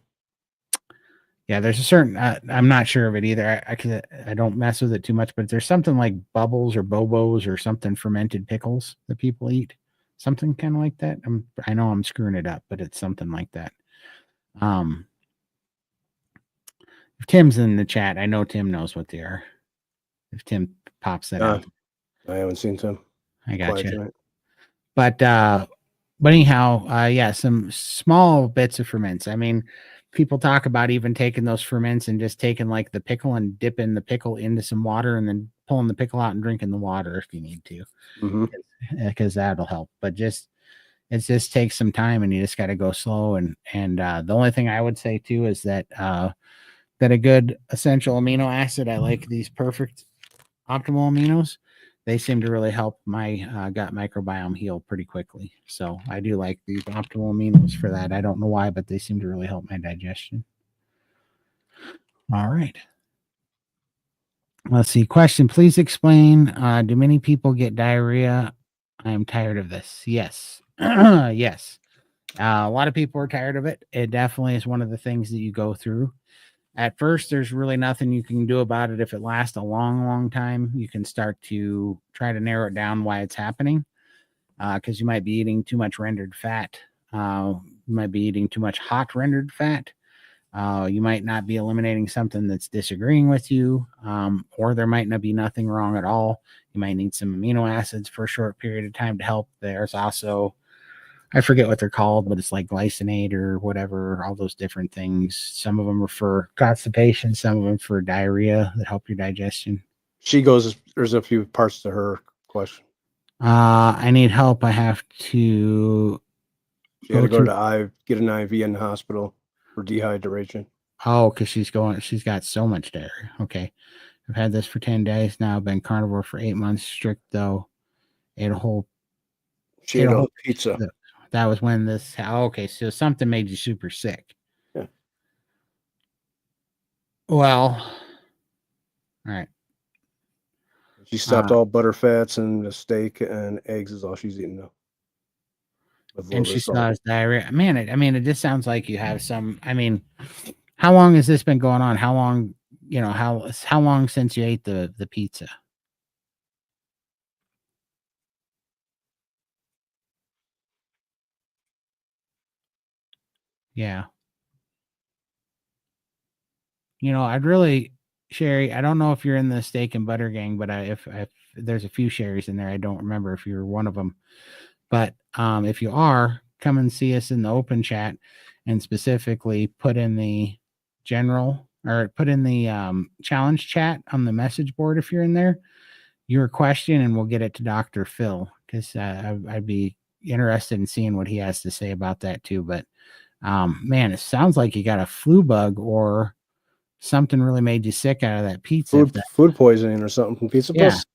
Yeah, there's a certain, I'm not sure of it either. I don't mess with it too much, but there's something like Bubbles or Bobos or something fermented pickles that people eat. Something kind of like that. I know I'm screwing it up, but it's something like that. If Tim's in the chat, I know Tim knows what they are. If Tim pops that out. I haven't seen Tim. I got you. But anyhow, yeah, some small bits of ferments. I mean, people talk about even taking those ferments and just taking like the pickle and dipping the pickle into some water and then pulling the pickle out and drinking the water if you need to, because that'll help. But it just takes some time, and you just got to go slow. And the only thing I would say too is that that a good essential amino acid, I like these perfect optimal aminos. They seem to really help my gut microbiome heal pretty quickly. So I do like these optimal aminos for that. I don't know why, but they seem to really help my digestion. All right. Let's see. Question. Please explain. Do many people get diarrhea? I am tired of this. Yes. Yes. A lot of people are tired of it. It definitely is one of the things that you go through. At first, there's really nothing you can do about it. If it lasts a long, long time, you can start to try to narrow it down why it's happening, because you might be eating too much rendered fat. You might be eating too much hot rendered fat. You might not be eliminating something that's disagreeing with you, or there might not be nothing wrong at all. You might need some amino acids for a short period of time to help. There's also, I forget what they're called, but it's like glycinate or whatever, all those different things. Some of them are for constipation, some of them for diarrhea that help your digestion. There's a few parts to her question. I need help. I have to get an IV in the hospital for dehydration. Oh, because she's got so much diarrhea. Okay. I've had this for 10 days now. I've been carnivore for 8 months, strict though. Ate a whole pizza. That was when this. Okay, so something made you super sick. Yeah. Well, all right. She stopped all butter fats, and the steak and eggs is all she's eating now. And she still has diarrhea. Man, it just sounds like you have some. I mean, how long has this been going on? How long? How long since you ate the pizza? Yeah. I'd really, Sherry, I don't know if you're in the steak and butter gang, but if there's a few Sherrys in there, I don't remember if you're one of them. But if you are, come and see us in the open chat, and specifically put in the general or put in the challenge chat on the message board if you're in there, your question, and we'll get it to Dr. Phil, because I'd be interested in seeing what he has to say about that too. But man, it sounds like you got a flu bug or something really made you sick out of that pizza. Food poisoning or something from pizza. Yeah. Plus,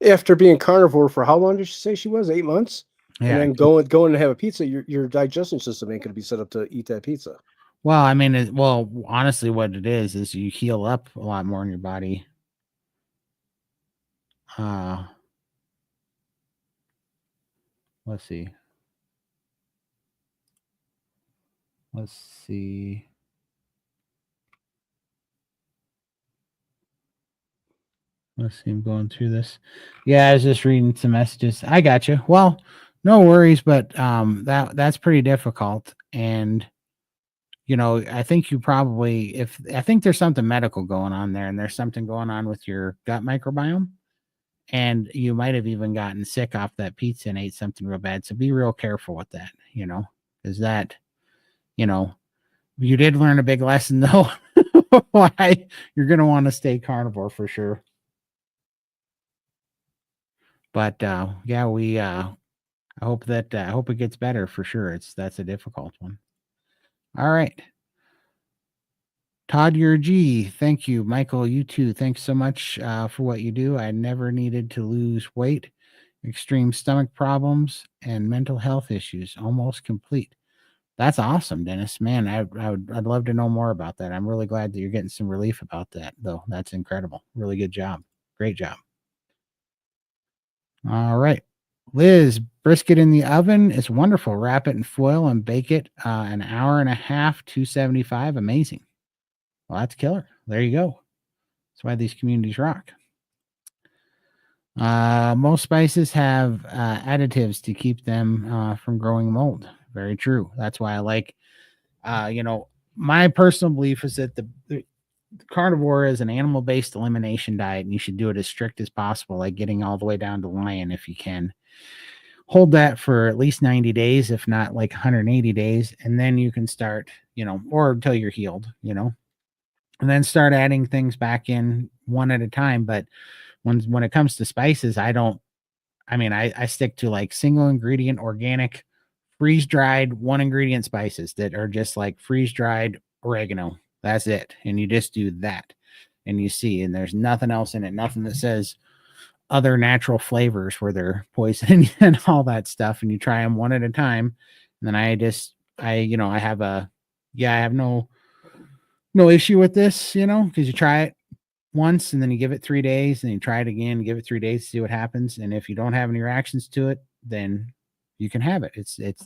after being carnivore for how long did she say she was? 8 months? And Yeah. then going to have a pizza, your digestion system ain't going to be set up to eat that pizza. Well, I mean, well, honestly, what it is you heal up a lot more in your body. Let's see. Let's see. Let's see. I'm going through this. Yeah, I was just reading some messages. I got you. Well, no worries, but that's pretty difficult. And I think you probably I think there's something medical going on there, and there's something going on with your gut microbiome. And you might have even gotten sick off that pizza and ate something real bad. So be real careful with that, because that, you did learn a big lesson though. Why you're going to want to stay carnivore for sure. But yeah, I hope it gets better for sure. That's a difficult one. All right. Todd, you're a G. Thank you. Michael, you too. Thanks so much for what you do. I never needed to lose weight. Extreme stomach problems and mental health issues almost complete. That's awesome, Dennis. Man, I'd love to know more about that. I'm really glad that you're getting some relief about that, though. That's incredible. Really good job. Great job. All right. Liz, brisket in the oven is wonderful. Wrap it in foil and bake it an hour and a half, 275. Amazing. Well, that's killer. There you go. That's why these communities rock. Most spices have additives to keep them from growing mold. Very true. That's why I like, my personal belief is that the carnivore is an animal-based elimination diet, and you should do it as strict as possible, like getting all the way down to lion if you can. Hold that for at least 90 days, if not like 180 days, and then you can start, or until you're healed, and then start adding things back in one at a time. But when it comes to spices, I stick to like single ingredient, organic, freeze dried, one ingredient spices that are just like freeze dried oregano. That's it. And you just do that. And you see, and there's nothing else in it, nothing that says other natural flavors where they're poison and all that stuff. And you try them one at a time. And then I have no issue with this, because you try it once and then you give it 3 days and you try it again, give it 3 days to see what happens. And if you don't have any reactions to it, then you can have it.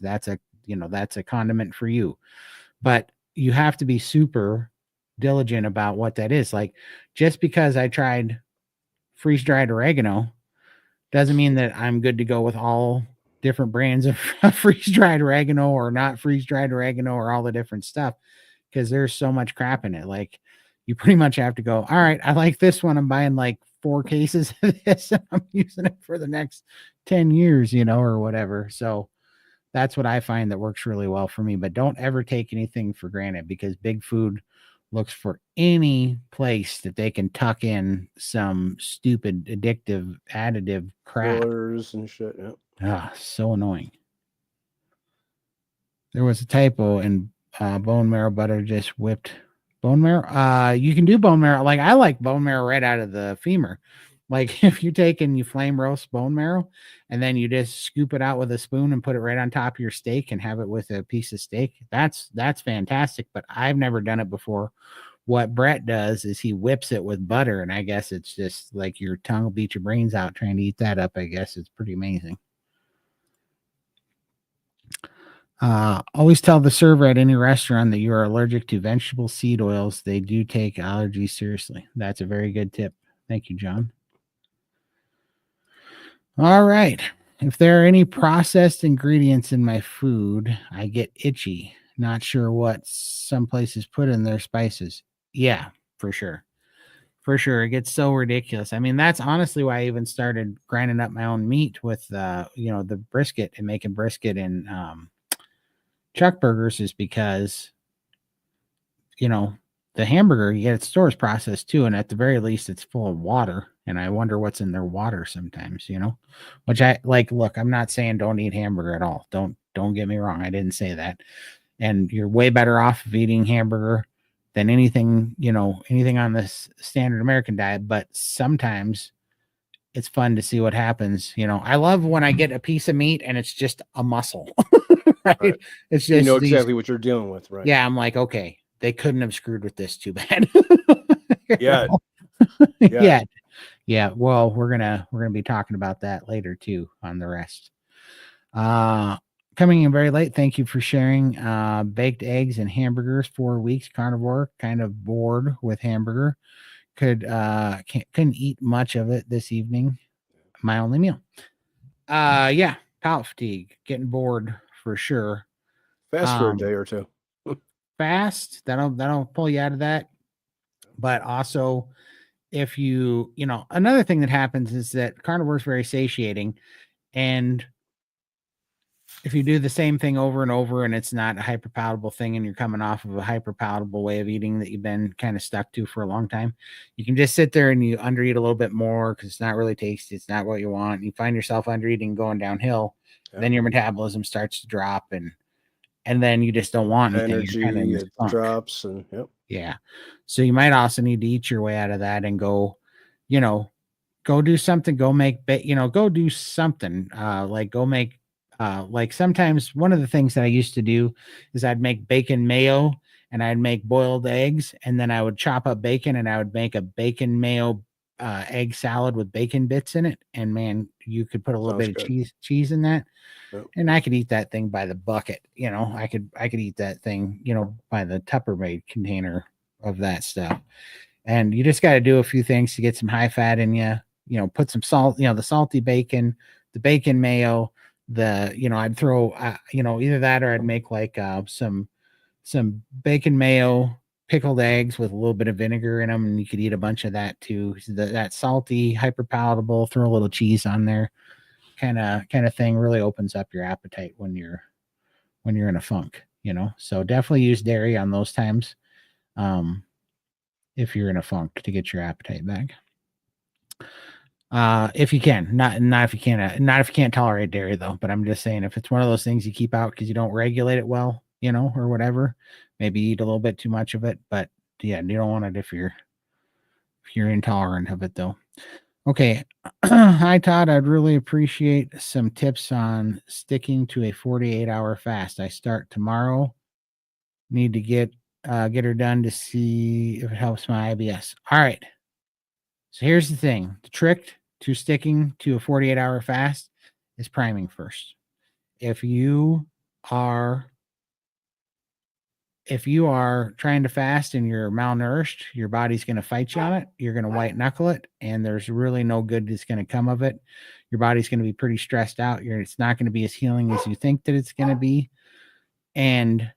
That's a condiment for you. But you have to be super diligent about what that is. Like, just because I tried freeze-dried oregano doesn't mean that I'm good to go with all different brands of freeze-dried oregano or not freeze-dried oregano or all the different stuff, because there's so much crap in it. Like, you pretty much have to go, all right, I like this one. I'm buying like 4 cases of this and I'm using it for the next 10 years, or whatever. So that's what I find that works really well for me. But don't ever take anything for granted, because big food looks for any place that they can tuck in some stupid addictive additive crap. Fillers and shit. Yeah. So annoying. There was a typo in bone marrow butter just whipped bone marrow. You can do bone marrow. Like, I like bone marrow right out of the femur. Like, if you take and you flame roast bone marrow and then you just scoop it out with a spoon and put it right on top of your steak and have it with a piece of steak, that's fantastic. But I've never done it before. What Brett does is he whips it with butter, and I guess it's just like your tongue will beat your brains out trying to eat that up. I guess it's pretty amazing. Always tell the server at any restaurant that you are allergic to vegetable seed oils. They do take allergies seriously. That's a very good tip. Thank you, John. All right. If there are any processed ingredients in my food, I get itchy. Not sure what some places put in their spices. Yeah, for sure. For sure. It gets so ridiculous. I mean, that's honestly why I even started grinding up my own meat with, the brisket and making brisket and chuck burgers, is because, the hamburger you get at stores processed too. And at the very least, it's full of water. And I wonder what's in their water sometimes, which I like. Look, I'm not saying don't eat hamburger at all. Don't get me wrong. I didn't say that. And you're way better off of eating hamburger than anything on this standard American diet. But sometimes it's fun to see what happens. You know, I love when I get a piece of meat and it's just a muscle. Right? Right. It's You just know these. exactly what you're dealing with, right? Yeah, I'm like, okay, they couldn't have screwed with this too bad. You Yeah. know? Yeah. Yeah. Well, we're gonna be talking about that later too on the rest. Coming in very late. Thank you for sharing. Baked eggs and hamburgers, 4 weeks. Carnivore, kind of bored with hamburger. Couldn't eat much of it this evening. My only meal. Yeah, palate fatigue, getting bored for sure. Fast for a day or two. Fast, that'll pull you out of that. But also, if you know, another thing that happens is that carnivore is very satiating, and if you do the same thing over and over and it's not a hyperpalatable thing and you're coming off of a hyperpalatable way of eating that you've been kind of stuck to for a long time, you can just sit there and you undereat a little bit more because it's not really tasty. It's not what you want. You find yourself undereating going downhill. Yeah. Then your metabolism starts to drop and then you just don't want anything. Energy, You're kind of in this it funk. drops, and yep. Yeah. So you might also need to eat your way out of that and go, you know, go do something, go make, go do something, like go make, like sometimes one of the things that I used to do is I'd make bacon mayo and I'd make boiled eggs and then I would chop up bacon and I would make a bacon mayo egg salad with bacon bits in it. And man, you could put a little Sounds bit good. of cheese in that. Yep. And I could eat that thing by the bucket. I could eat that thing, by the Tupperware container of that stuff. And you just got to do a few things to get some high fat in you. Put some salt, the salty bacon, the bacon mayo, I'd throw, either that or I'd make like some bacon mayo, pickled eggs with a little bit of vinegar in them, and you could eat a bunch of that too. That salty, hyper palatable. Throw a little cheese on there, kind of thing. Really opens up your appetite when you're in a funk. So definitely use dairy on those times. If you're in a funk to get your appetite back. If you can, not if you can't, not if you can't tolerate dairy though. But I'm just saying, if it's one of those things you keep out because you don't regulate it well, or whatever, maybe eat a little bit too much of it. But yeah, you don't want it if you're intolerant of it though. Okay. Hi Todd, I'd really appreciate some tips on sticking to a 48-hour fast. I start tomorrow. Need to get her done to see if it helps my IBS. All right. So here's the thing. The trick to sticking to a 48-hour fast is priming first. If you are trying to fast and you're malnourished, your body's going to fight you on it. You're going to white knuckle it, and there's really no good that's going to come of it. Your body's going to be pretty stressed out. It's not going to be as healing as you think that it's going to be, and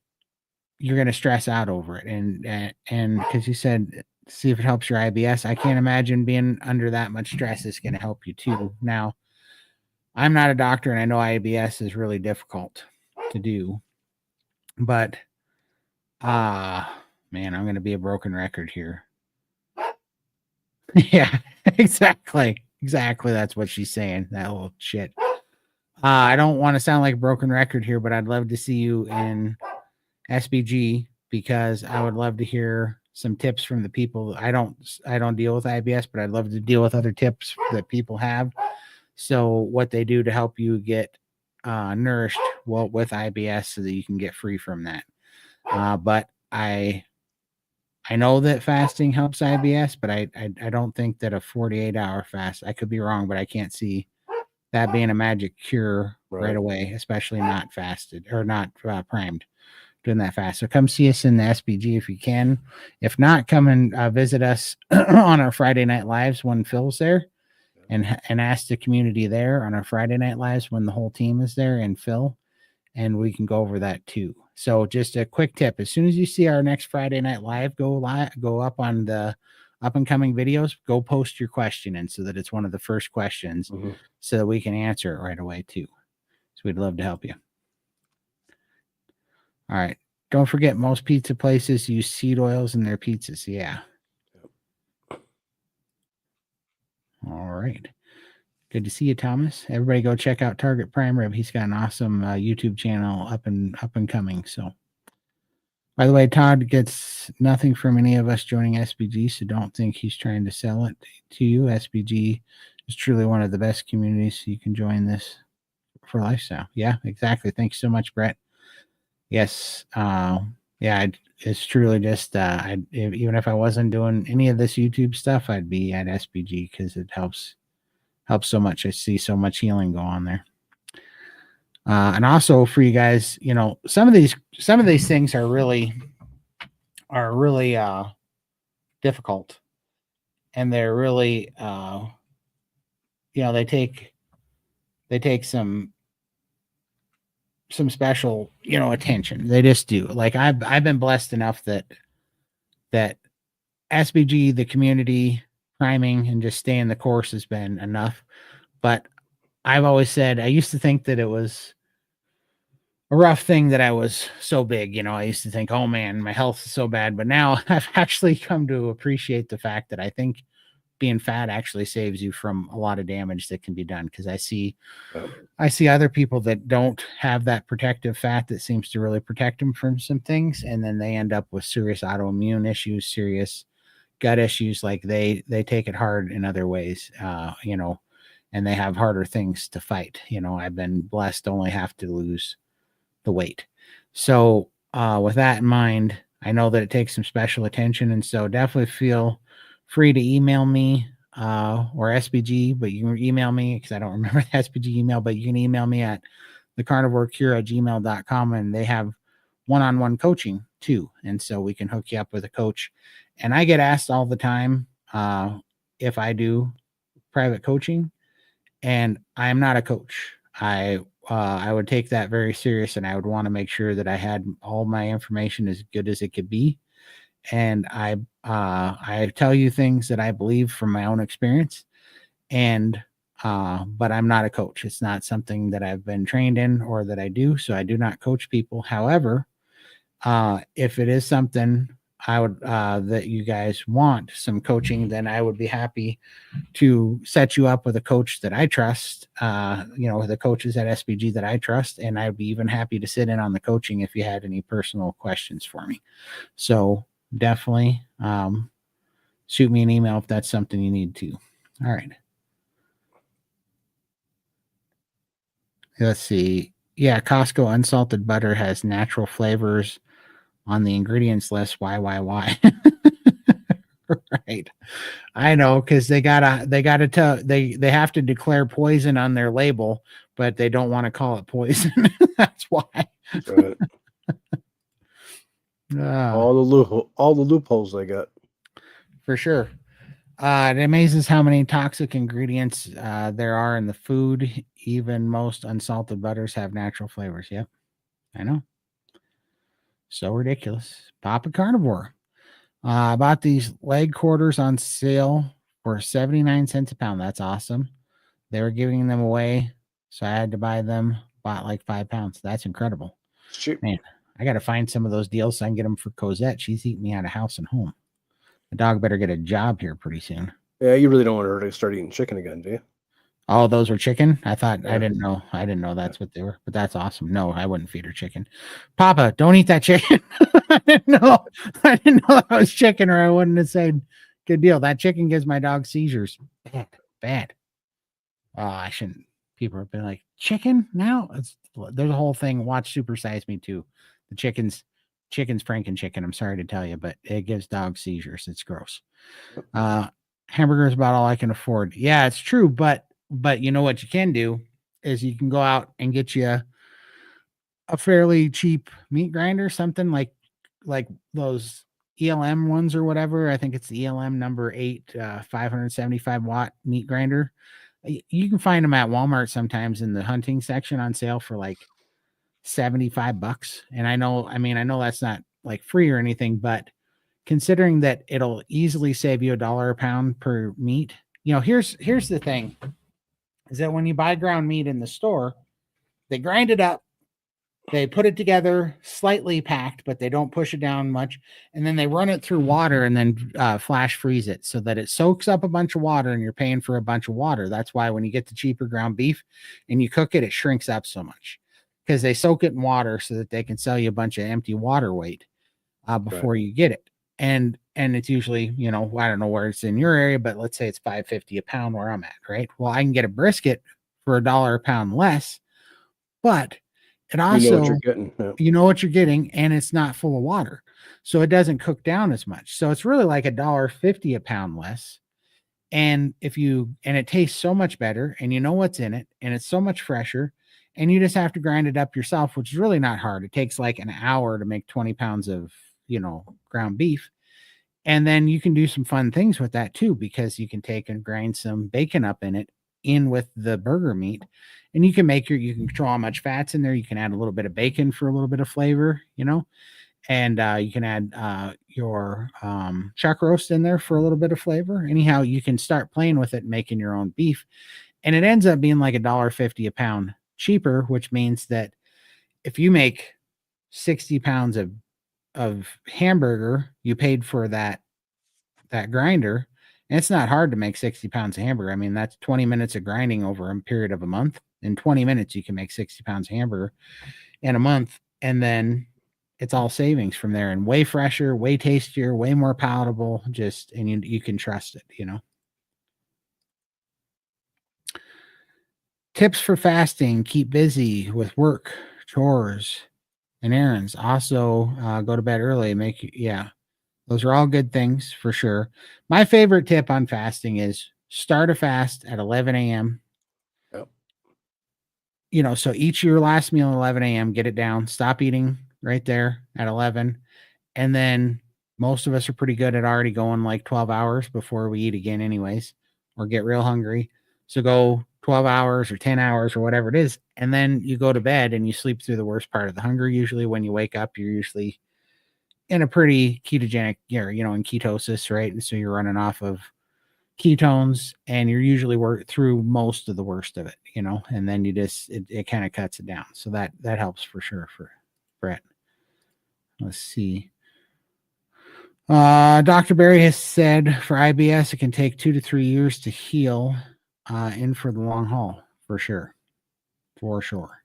you're going to stress out over it. And because you said, see if it helps your IBS. I can't imagine being under that much stress is going to help you too. Now, I'm not a doctor and I know IBS is really difficult to do, but man, I'm going to be a broken record here. Yeah, exactly. That's what she's saying. That little shit. I don't want to sound like a broken record here, but I'd love to see you in SBG because I would love to hear some tips from the people. I don't deal with IBS, but I'd love to deal with other tips that people have. So what they do to help you get nourished with IBS so that you can get free from that. But I know that fasting helps IBS, but I don't think that a 48-hour fast, I could be wrong, but I can't see that being a magic cure right away, especially not fasted or not primed. Doing that fast. So come see us in the SBG if you can. If not, come and visit us on our Friday night lives when Phil's there, and ask the community there on our Friday night lives when the whole team is there and Phil, and we can go over that too. So just a quick tip: as soon as you see our next Friday night live, go up on the up and coming videos, go post your question in so that it's one of the first questions, so that we can answer it right away too. So we'd love to help you. All right. Don't forget, most pizza places use seed oils in their pizzas. Yeah. All right. Good to see you, Thomas. Everybody go check out Target Prime Rib. He's got an awesome YouTube channel up and coming. So, by the way, Todd gets nothing from any of us joining SBG, so don't think he's trying to sell it to you. SBG It's truly one of the best communities you can join this for lifestyle. Yeah, exactly. Thanks so much, Brett. Yes. Yeah, it's truly just, even if I wasn't doing any of this YouTube stuff, I'd be at SBG because it helps so much. I see so much healing go on there. And also for you guys, you know, some of these things are really difficult, and they're really, you know, they take some special, you know, attention. They just do. Like I've been blessed enough that SBG, the community, priming, and just staying the course has been enough. But I've always said, I used to think that it was a rough thing that I was so big. You know, I used to think, oh man, my health is so bad. But now I've actually come to appreciate the fact that I think being fat actually saves you from a lot of damage that can be done. Because I see other people that don't have that protective fat that seems to really protect them from some things, and then they end up with serious autoimmune issues, serious gut issues. Like they take it hard in other ways, you know, and they have harder things to fight. You know, I've been blessed to only have to lose the weight. So with that in mind, I know that it takes some special attention, and so definitely feel free to email me or SBG, but you can email me because I don't remember the SBG email, but you can email me at thecarnivorecure@gmail.com, and they have one-on-one coaching too. And so we can hook you up with a coach. And I get asked all the time if I do private coaching, and I am not a coach. I would take that very serious, and I would want to make sure that I had all my information as good as it could be. And I tell you things that I believe from my own experience, and but I'm not a coach. It's not something that I've been trained in or that I do. So I do not coach people. However, if it is something I would that you guys want some coaching, then I would be happy to set you up with a coach that I trust, you know, with the coaches at SBG that I trust. And I'd be even happy to sit in on the coaching if you had any personal questions for me. So definitely shoot me an email if that's something you need to. All right. Let's see. Yeah, Costco unsalted butter has natural flavors on the ingredients list. Why? Right. I know, because they gotta tell they have to declare poison on their label, but they don't want to call it poison. That's why. Right. All the loopholes they got. For sure. It amazes how many toxic ingredients there are in the food. Even most unsalted butters have natural flavors. Yep, I know. So ridiculous. Papa Carnivore. I bought these leg quarters on sale for 79 cents a pound. That's awesome. They were giving them away, so I had to buy them. Bought like 5 pounds. That's incredible. It's cheap. Man, I got to find some of those deals so I can get them for Cosette. She's eating me out of house and home. The dog better get a job here pretty soon. Yeah, you really don't want her to start eating chicken again, do you? Oh, those were chicken? I thought, Yeah. I didn't know that's what they were, but that's awesome. No, I wouldn't feed her chicken. Papa, don't eat that chicken. I didn't know that was chicken, or I wouldn't have said good deal. That chicken gives my dog seizures. Bad. Oh, I shouldn't. People have been like, chicken now? There's a whole thing. Watch Super Size Me too. The chicken's Franken chicken. I'm sorry to tell you, but it gives dogs seizures. It's gross. Hamburger is about all I can afford. Yeah, it's true, but you know what you can do is you can go out and get you a fairly cheap meat grinder, something like those ELM ones or whatever. I think it's the ELM number 8, 575 watt meat grinder. You can find them at Walmart sometimes in the hunting section on sale for like $75. And I know that's not like free or anything, but considering that it'll easily save you $1 a pound per meat. You know, here's the thing. Is that when you buy ground meat in the store, they grind it up, they put it together slightly packed, but they don't push it down much. And then they run it through water and then flash freeze it so that it soaks up a bunch of water, and you're paying for a bunch of water. That's why when you get the cheaper ground beef and you cook it, it shrinks up so much because they soak it in water so that they can sell you a bunch of empty water weight before you get it. and it's usually, you know, I don't know where it's in your area, but let's say it's $5.50 a pound where I'm at, right? Well, I can get a brisket for $1 a pound less, but it You know what you're also, getting. Yeah. you know what you're getting, and it's not full of water, so it doesn't cook down as much. So it's really like $1.50 a pound less. And it tastes so much better, and you know what's in it, and it's so much fresher, and you just have to grind it up yourself, which is really not hard. It takes like an hour to make 20 pounds of, you know, ground beef. And then you can do some fun things with that too, because you can take and grind some bacon up in it in with the burger meat. And you can you can control how much fat's in there. You can add a little bit of bacon for a little bit of flavor, you know, and you can add your chuck roast in there for a little bit of flavor. Anyhow, you can start playing with it and making your own beef. And it ends up being like $1.50 a pound cheaper, which means that if you make 60 pounds of hamburger, you paid for that grinder. And it's not hard to make 60 pounds of hamburger. I mean, that's 20 minutes of grinding over a period of a month. In 20 minutes, you can make 60 pounds of hamburger in a month. And then it's all savings from there, and way fresher, way tastier, way more palatable. And you can trust it, you know. Tips for fasting: keep busy with work, chores, and errands. Also, go to bed early. Those are all good things for sure. My favorite tip on fasting is start a fast at 11 a.m. Yep. You know, so eat your last meal at 11 a.m., get it down, stop eating right there at 11. And then most of us are pretty good at already going like 12 hours before we eat again, anyways, or get real hungry. So go 12 hours or 10 hours or whatever it is. And then you go to bed and you sleep through the worst part of the hunger. Usually, when you wake up, you're usually in a pretty ketogenic, you know, in ketosis, right? And so you're running off of ketones, and you're usually through most of the worst of it, you know, and then it kind of cuts it down. So that helps for sure for Brett. Let's see. Dr. Barry has said for IBS, it can take 2 to 3 years to heal, in for the long haul, for sure. For sure.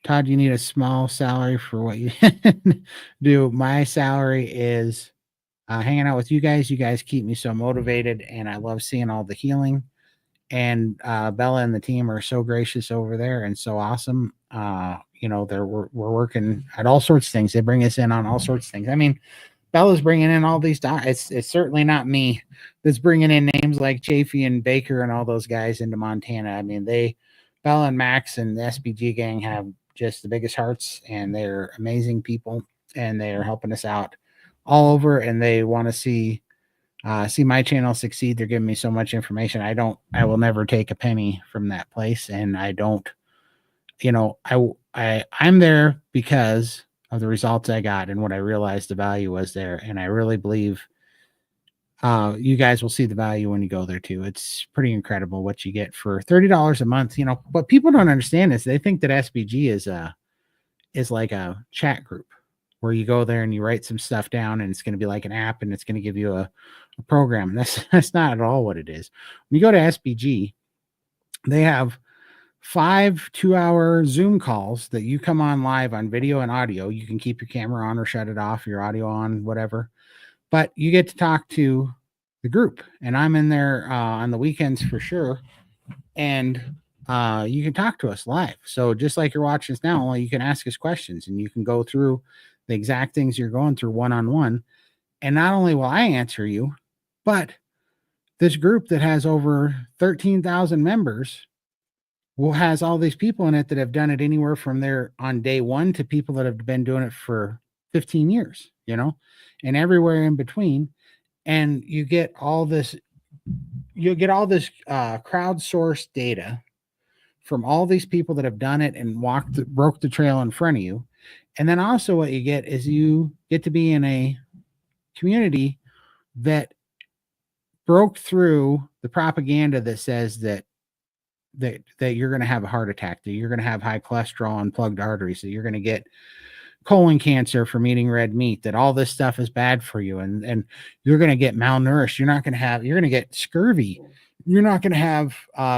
Todd, you need a small salary for what you do. My salary is hanging out with you guys. You guys keep me so motivated, and I love seeing all the healing. And Bella and the team are so gracious over there and so awesome. You know, we're working at all sorts of things. They bring us in on all sorts of things. I mean, Bella's bringing in all these. It's certainly not me that's bringing in names like Chafee and Baker and all those guys into Montana. I mean, Bella and Max and the SBG gang have just the biggest hearts, and they're amazing people, and they are helping us out all over, and they want to see my channel succeed. They're giving me so much information. I will never take a penny from that place. And I don't, you know, I'm there because of the results I got and what I realized the value was there. And I really believe you guys will see the value when you go there too. It's pretty incredible what you get for $30 a month. You know, what people don't understand is they think that SBG is like a chat group where you go there and you write some stuff down, and it's going to be like an app, and it's going to give you a program. That's not at all what it is. When you go to SBG, they have 5 2-hour Zoom calls that you come on live on video and audio. You can keep your camera on or shut it off, your audio on, whatever. But you get to talk to the group, and I'm in there on the weekends for sure. And you can talk to us live. So just like you're watching us now, you can ask us questions, and you can go through the exact things you're going through one-on-one. And not only will I answer you, but this group that has over 13,000 members has all these people in it that have done it anywhere from there on day one to people that have been doing it for 15 years, you know, and everywhere in between. And you'll get all this crowdsourced data from all these people that have done it and broke the trail in front of you. And then also what you get is you get to be in a community that broke through the propaganda that says that you're going to have a heart attack, that you're going to have high cholesterol and plugged arteries, that you're going to get colon cancer from eating red meat, that all this stuff is bad for you, and you're going to get malnourished. You're going to get scurvy. You're not going to have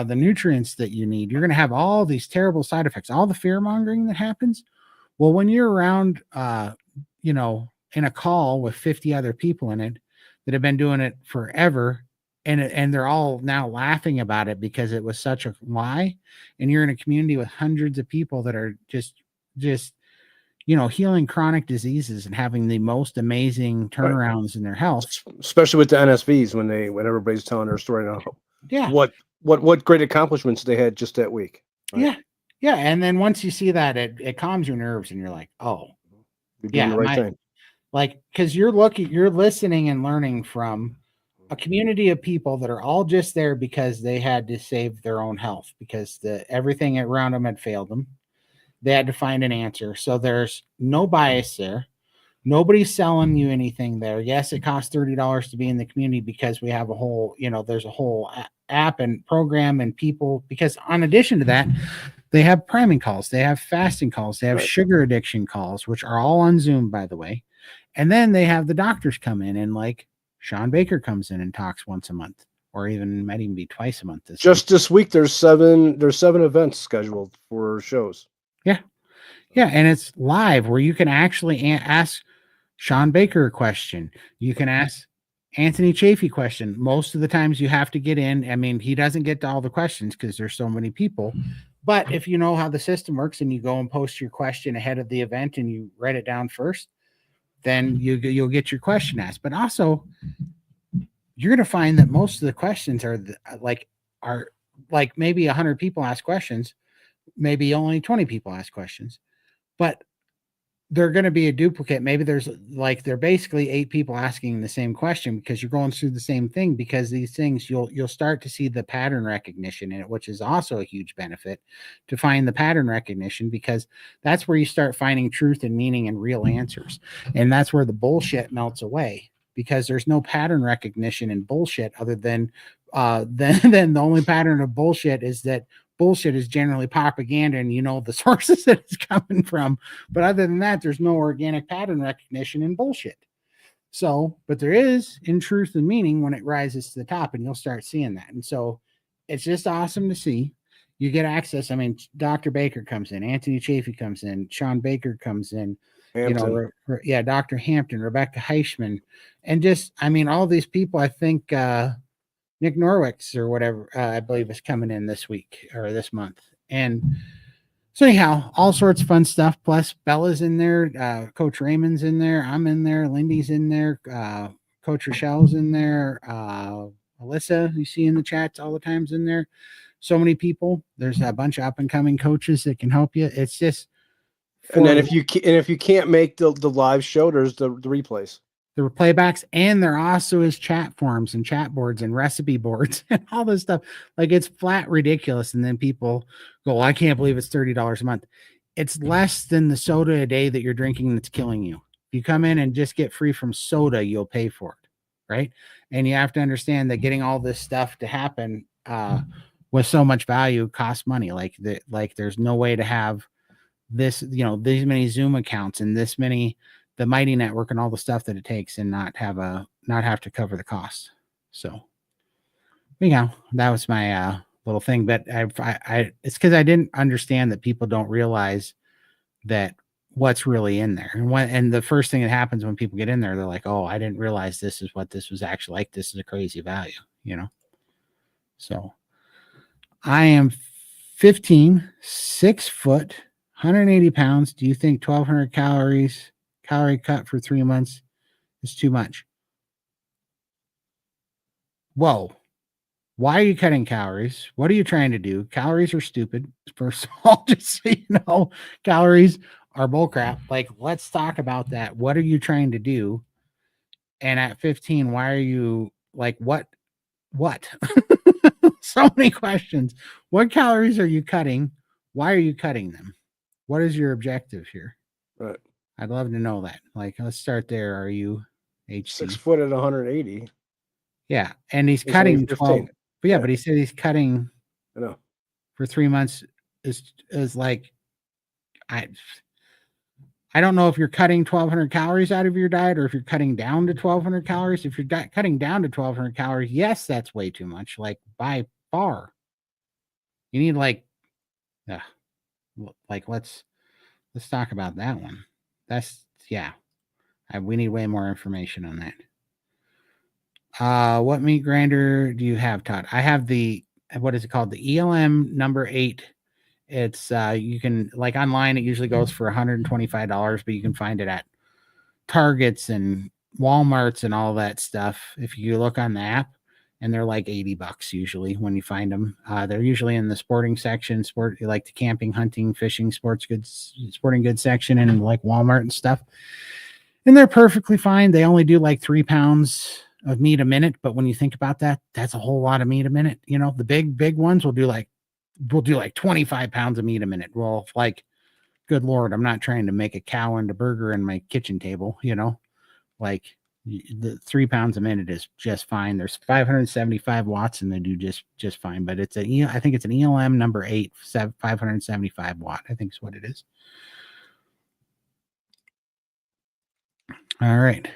the nutrients that you need. You're going to have all these terrible side effects, all the fear mongering that happens. Well, when you're around, you know, in a call with 50 other people in it that have been doing it forever, and they're all now laughing about it because it was such a lie, and you're in a community with hundreds of people that are just you know, healing chronic diseases and having the most amazing Right. turnarounds in their health. Especially with the NSVs when everybody's telling their story now. Yeah. What great accomplishments they had just that week. Right? Yeah. Yeah. And then once you see that, it calms your nerves and you're like, oh, You're doing yeah, the right thing. like, because you're listening and learning from a community of people that are all just there because they had to save their own health because everything around them had failed them. They had to find an answer. So there's no bias there. Nobody's selling you anything there. Yes, it costs $30 to be in the community because we have a whole, you know, there's a whole app and program and people. Because in addition to that, they have priming calls, they have fasting calls, they have sugar addiction calls, which are all on Zoom, by the way. And then they have the doctors come in, and like Sean Baker comes in and talks once a month, or even might even be twice a month. This week, there's seven events scheduled for shows. Yeah. Yeah. And it's live where you can actually ask Sean Baker a question. You can ask Anthony Chafee question. Most of the times you have to get in. I mean, he doesn't get to all the questions because there's so many people. But if you know how the system works and you go and post your question ahead of the event and you write it down first, then you'll get your question asked. But also, you're going to find that most of the questions are like maybe 100 people ask questions, maybe only 20 people ask questions, but they're going to be a duplicate. Maybe they're basically 8 people asking the same question because you're going through the same thing. Because these things, you'll start to see the pattern recognition in it, which is also a huge benefit to find the pattern recognition, because that's where you start finding truth and meaning and real answers. And that's where the bullshit melts away, because there's no pattern recognition in bullshit other than then the only pattern of bullshit is that bullshit is generally propaganda and you know the sources that it's coming from. But other than that, there's no organic pattern recognition in bullshit. So, but there is in truth and meaning when it rises to the top, and you'll start seeing that. And so it's just awesome to see. You get access. I mean, Dr. Baker comes in, Anthony Chafee comes in, Sean Baker comes in, Hampton. you know, Dr. Hampton, Rebecca Heichman, and just, I mean, all these people. I think Nick Norwicks or whatever, I believe, is coming in this week or this month. And so anyhow, all sorts of fun stuff. Plus Bella's in there, Coach Raymond's in there, I'm in there, Lindy's in there, Coach Rochelle's in there, Alyssa, you see in the chats all the times in there. So many people. There's a bunch of up and coming coaches that can help you. It's just, and then if you can't make the live show, there's the replays. There were playbacks, and there also is chat forums and chat boards and recipe boards and all this stuff. Like, it's flat ridiculous. And then people go, well, I can't believe it's $30 a month. It's less than the soda a day that you're drinking that's killing you. If you come in and just get free from soda, you'll pay for it. Right. And you have to understand that getting all this stuff to happen with so much value costs money. Like there's no way to have this, you know, these many Zoom accounts and this many, the Mighty Network and all the stuff that it takes, and not have to cover the cost. So, anyhow, that was my little thing. But I it's because I didn't understand that people don't realize that what's really in there. And the first thing that happens when people get in there, they're like, oh, I didn't realize this is what this was actually like. This is a crazy value, you know? So I am 15, 6 foot, 180 pounds. Do you think 1,200 calorie cut for 3 months is too much? Whoa. Why are you cutting calories? What are you trying to do? Calories are stupid. First of all, just so you know, calories are bullcrap. Like, let's talk about that. What are you trying to do? And at 15, why are you like, what? So many questions. What calories are you cutting? Why are you cutting them? What is your objective here? Right. I'd love to know that. Like, let's start there. Are you HC? 6 foot at 180? Yeah. And he's cutting 12. But yeah, but he said he's cutting, I know, for 3 months is like, I don't know if you're cutting 1,200 calories out of your diet or if you're cutting down to 1,200 calories. If you're cutting down to 1,200 calories, yes, that's way too much. Like, by far. You need let's Let's talk about that one. That's yeah. We need way more information on that. What meat grinder do you have, Todd? I have the what is it called? The ELM number 8. It's you can like online it usually goes for $125, but you can find it at Targets and Walmarts and all that stuff. If you look on the app, and they're like $80 usually when you find them. They're usually in the sporting section, like the camping, hunting, fishing, sporting goods section, and like Walmart and stuff. And they're perfectly fine. They only do like 3 pounds of meat a minute, but when you think about that, that's a whole lot of meat a minute. You know, the big ones will do like 25 pounds of meat a minute. Well, like, good Lord, I'm not trying to make a cow and a burger in my kitchen table, you know, like the 3 pounds a minute is just fine. There's 575 watts and they do just fine, but I think it's an ELM number 8, 575 watt. I think is what it is. All right.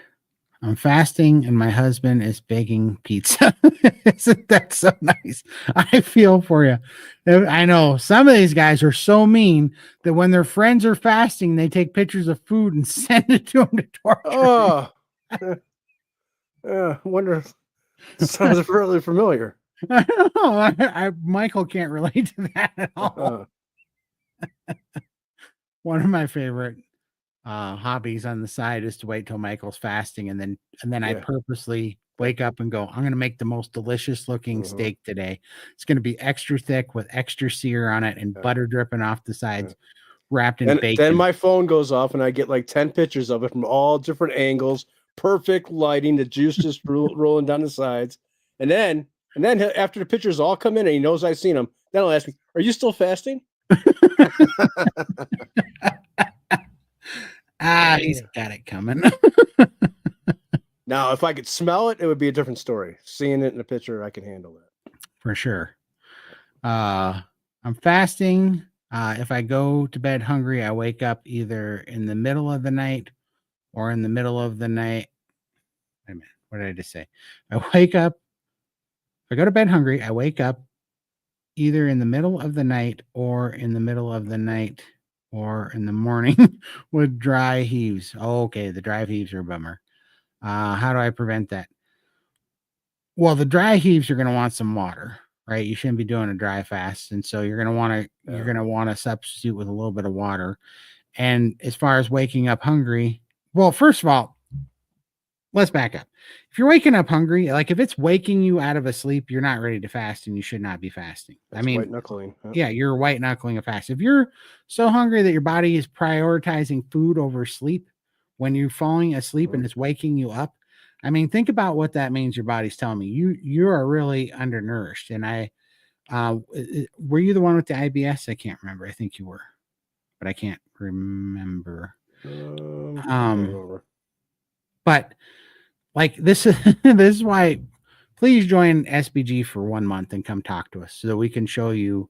I'm fasting and my husband is baking pizza. Isn't that so nice? I feel for you. I know some of these guys are so mean that when their friends are fasting, they take pictures of food and send it to them to torture. Oh, yeah. I wonder. It sounds really familiar. I don't know. Michael can't relate to that at all. One of my favorite hobbies on the side is to wait till Michael's fasting, and then I purposely wake up and go, I'm going to make the most delicious looking steak today. It's going to be extra thick with extra sear on it and butter dripping off the sides, wrapped in bacon. Then my phone goes off and I get like 10 pictures of it from all different angles, perfect lighting, the juice just rolling down the sides. And then after the pictures all come in and he knows I've seen them, then he'll ask me, are you still fasting? He's got it coming. Now, if I could smell it, it would be a different story. Seeing it in a picture, I can handle that. For sure. I'm fasting. If I go to bed hungry, I wake up either in the middle of the night or in the middle of the night. Wait a minute. What did I just say? I wake up. If I go to bed hungry, I wake up either in the middle of the night or in the middle of the night or in the morning with dry heaves. Oh, okay. The dry heaves are a bummer. How do I prevent that? Well, the dry heaves, you're going to want some water, right? You shouldn't be doing a dry fast. And so you're going to want to substitute with a little bit of water. And as far as waking up hungry, well, first of all, let's back up. If you're waking up hungry, like if it's waking you out of a sleep, you're not ready to fast and you should not be fasting. That's white knuckling. Huh? Yeah, you're white knuckling a fast. If you're so hungry that your body is prioritizing food over sleep when you're falling asleep and it's waking you up, I mean, think about what that means. Your body's telling me you are really undernourished. And were you the one with the IBS? I can't remember. I think you were, but I can't remember. But like this is why please join SBG for 1 month and come talk to us so that we can show you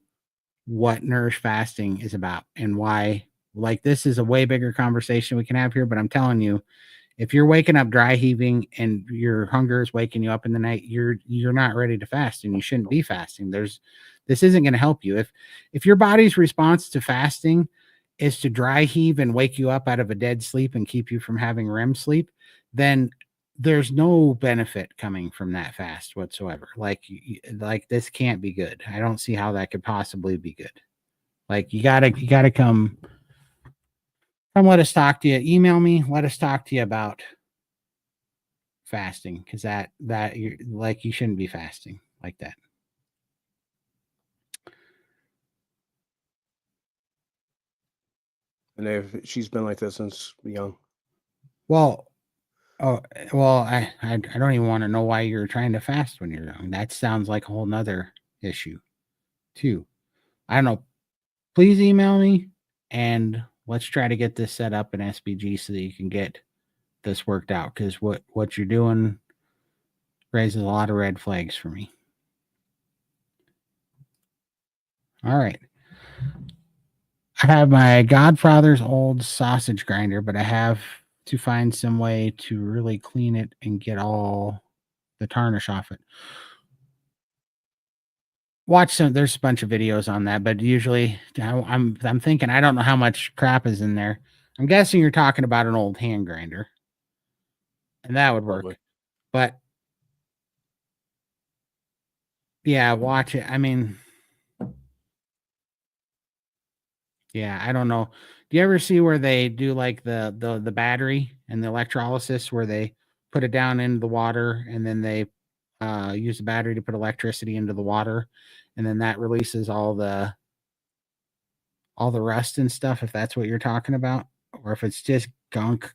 what nourish fasting is about and why. Like, this is a way bigger conversation we can have here, but I'm telling you, if you're waking up dry heaving and your hunger is waking you up in the night, you're not ready to fast and you shouldn't be fasting. This isn't going to help you. If your body's response to fasting is to dry heave and wake you up out of a dead sleep and keep you from having REM sleep, then there's no benefit coming from that fast whatsoever. Like this can't be good. I don't see how that could possibly be good. Like you gotta come let us talk to you. Email me. Let us talk to you about fasting, because that you're like, you shouldn't be fasting like that. And she's been like this since young. Well, I don't even want to know why you're trying to fast when you're young. That sounds like a whole nother issue too. I don't know. Please email me and let's try to get this set up in SBG so that you can get this worked out, because what you're doing raises a lot of red flags for me. All right. I have my godfather's old sausage grinder, but I have to find some way to really clean it and get all the tarnish off it. Watch some. There's a bunch of videos on that, but usually I'm thinking I don't know how much crap is in there. I'm guessing you're talking about an old hand grinder, and that would work. Probably. But yeah, watch it. I mean, yeah, I don't know. Do you ever see where they do like the battery and the electrolysis where they put it down into the water and then they use the battery to put electricity into the water, and then that releases all the rust and stuff, if that's what you're talking about, or if it's just gunk,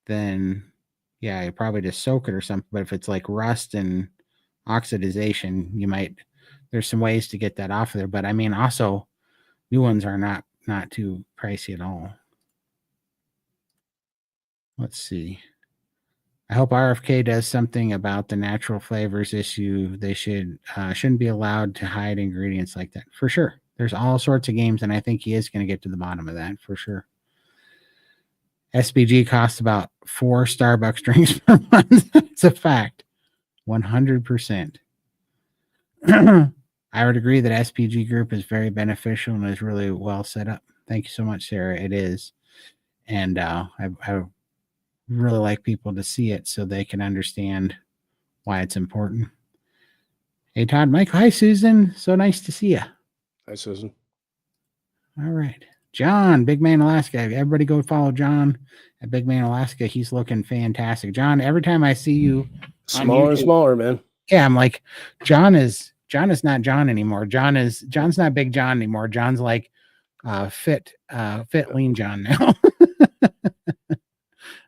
then yeah, you probably just soak it or something. But if it's like rust and oxidization, there's some ways to get that off of there. But I mean, also new ones are not too pricey at all. Let's see. I hope RFK does something about the natural flavors issue. They shouldn't be allowed to hide ingredients like that. For sure. There's all sorts of games, and I think he is going to get to the bottom of that for sure. SBG costs about 4 Starbucks drinks per month. It's a fact. 100%. I would agree that SPG group is very beneficial and is really well set up. Thank you so much, Sarah. It is. And I really like people to see it so they can understand why it's important. Hey, Todd, Mike. Hi, Susan. So nice to see you. Hi, Susan. All right. John, Big Man Alaska. Everybody go follow John at Big Man Alaska. He's looking fantastic. John, every time I see you smaller and smaller, man. Yeah, I'm like, John is not John anymore. John's not Big John anymore. John's like fit lean John now.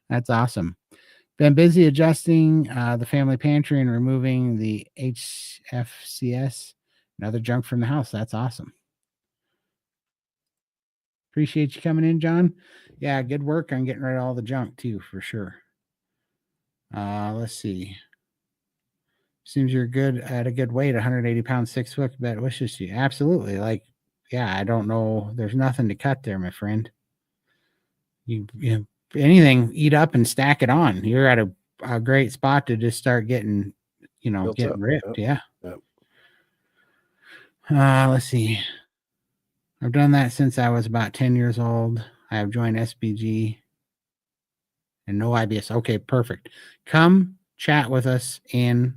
That's awesome. Been busy adjusting the family pantry and removing the HFCS and other junk from the house. That's awesome. Appreciate you coming in, John. Yeah, good work on getting rid of all the junk too, for sure. Let's see. Seems you're good at a good weight, 180 pounds, 6 foot. Bet wishes to you. Absolutely. Like, yeah, I don't know. There's nothing to cut there, my friend. You anything, eat up and stack it on. You're at a great spot to just start getting, getting ripped. Yep. Yeah. Let's see. I've done that since I was about 10 years old. I have joined SBG and no IBS. Okay, perfect. Come chat with us in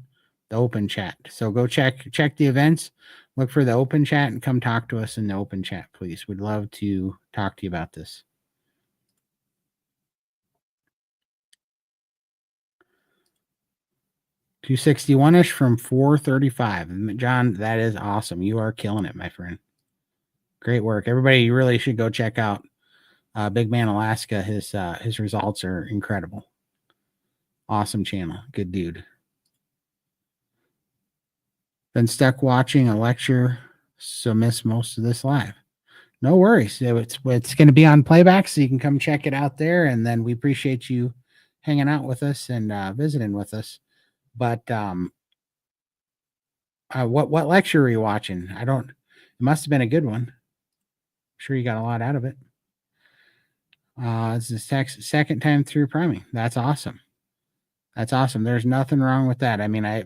the open chat. So go check the events, look for the open chat, and come talk to us in the open chat, please. We'd love to talk to you about this. $261-ish from $435. John, that is awesome. You are killing it, my friend. Great work. Everybody, you really should go check out Big Man Alaska. His results are incredible. Awesome channel. Good dude. Been stuck watching a lecture, so missed most of this live. No worries. It's going to be on playback, so you can come check it out there. And then we appreciate you hanging out with us and visiting with us. But what lecture are you watching? It must have been a good one. I'm sure you got a lot out of it. It's the second time through priming. That's awesome. That's awesome. There's nothing wrong with that. I mean, I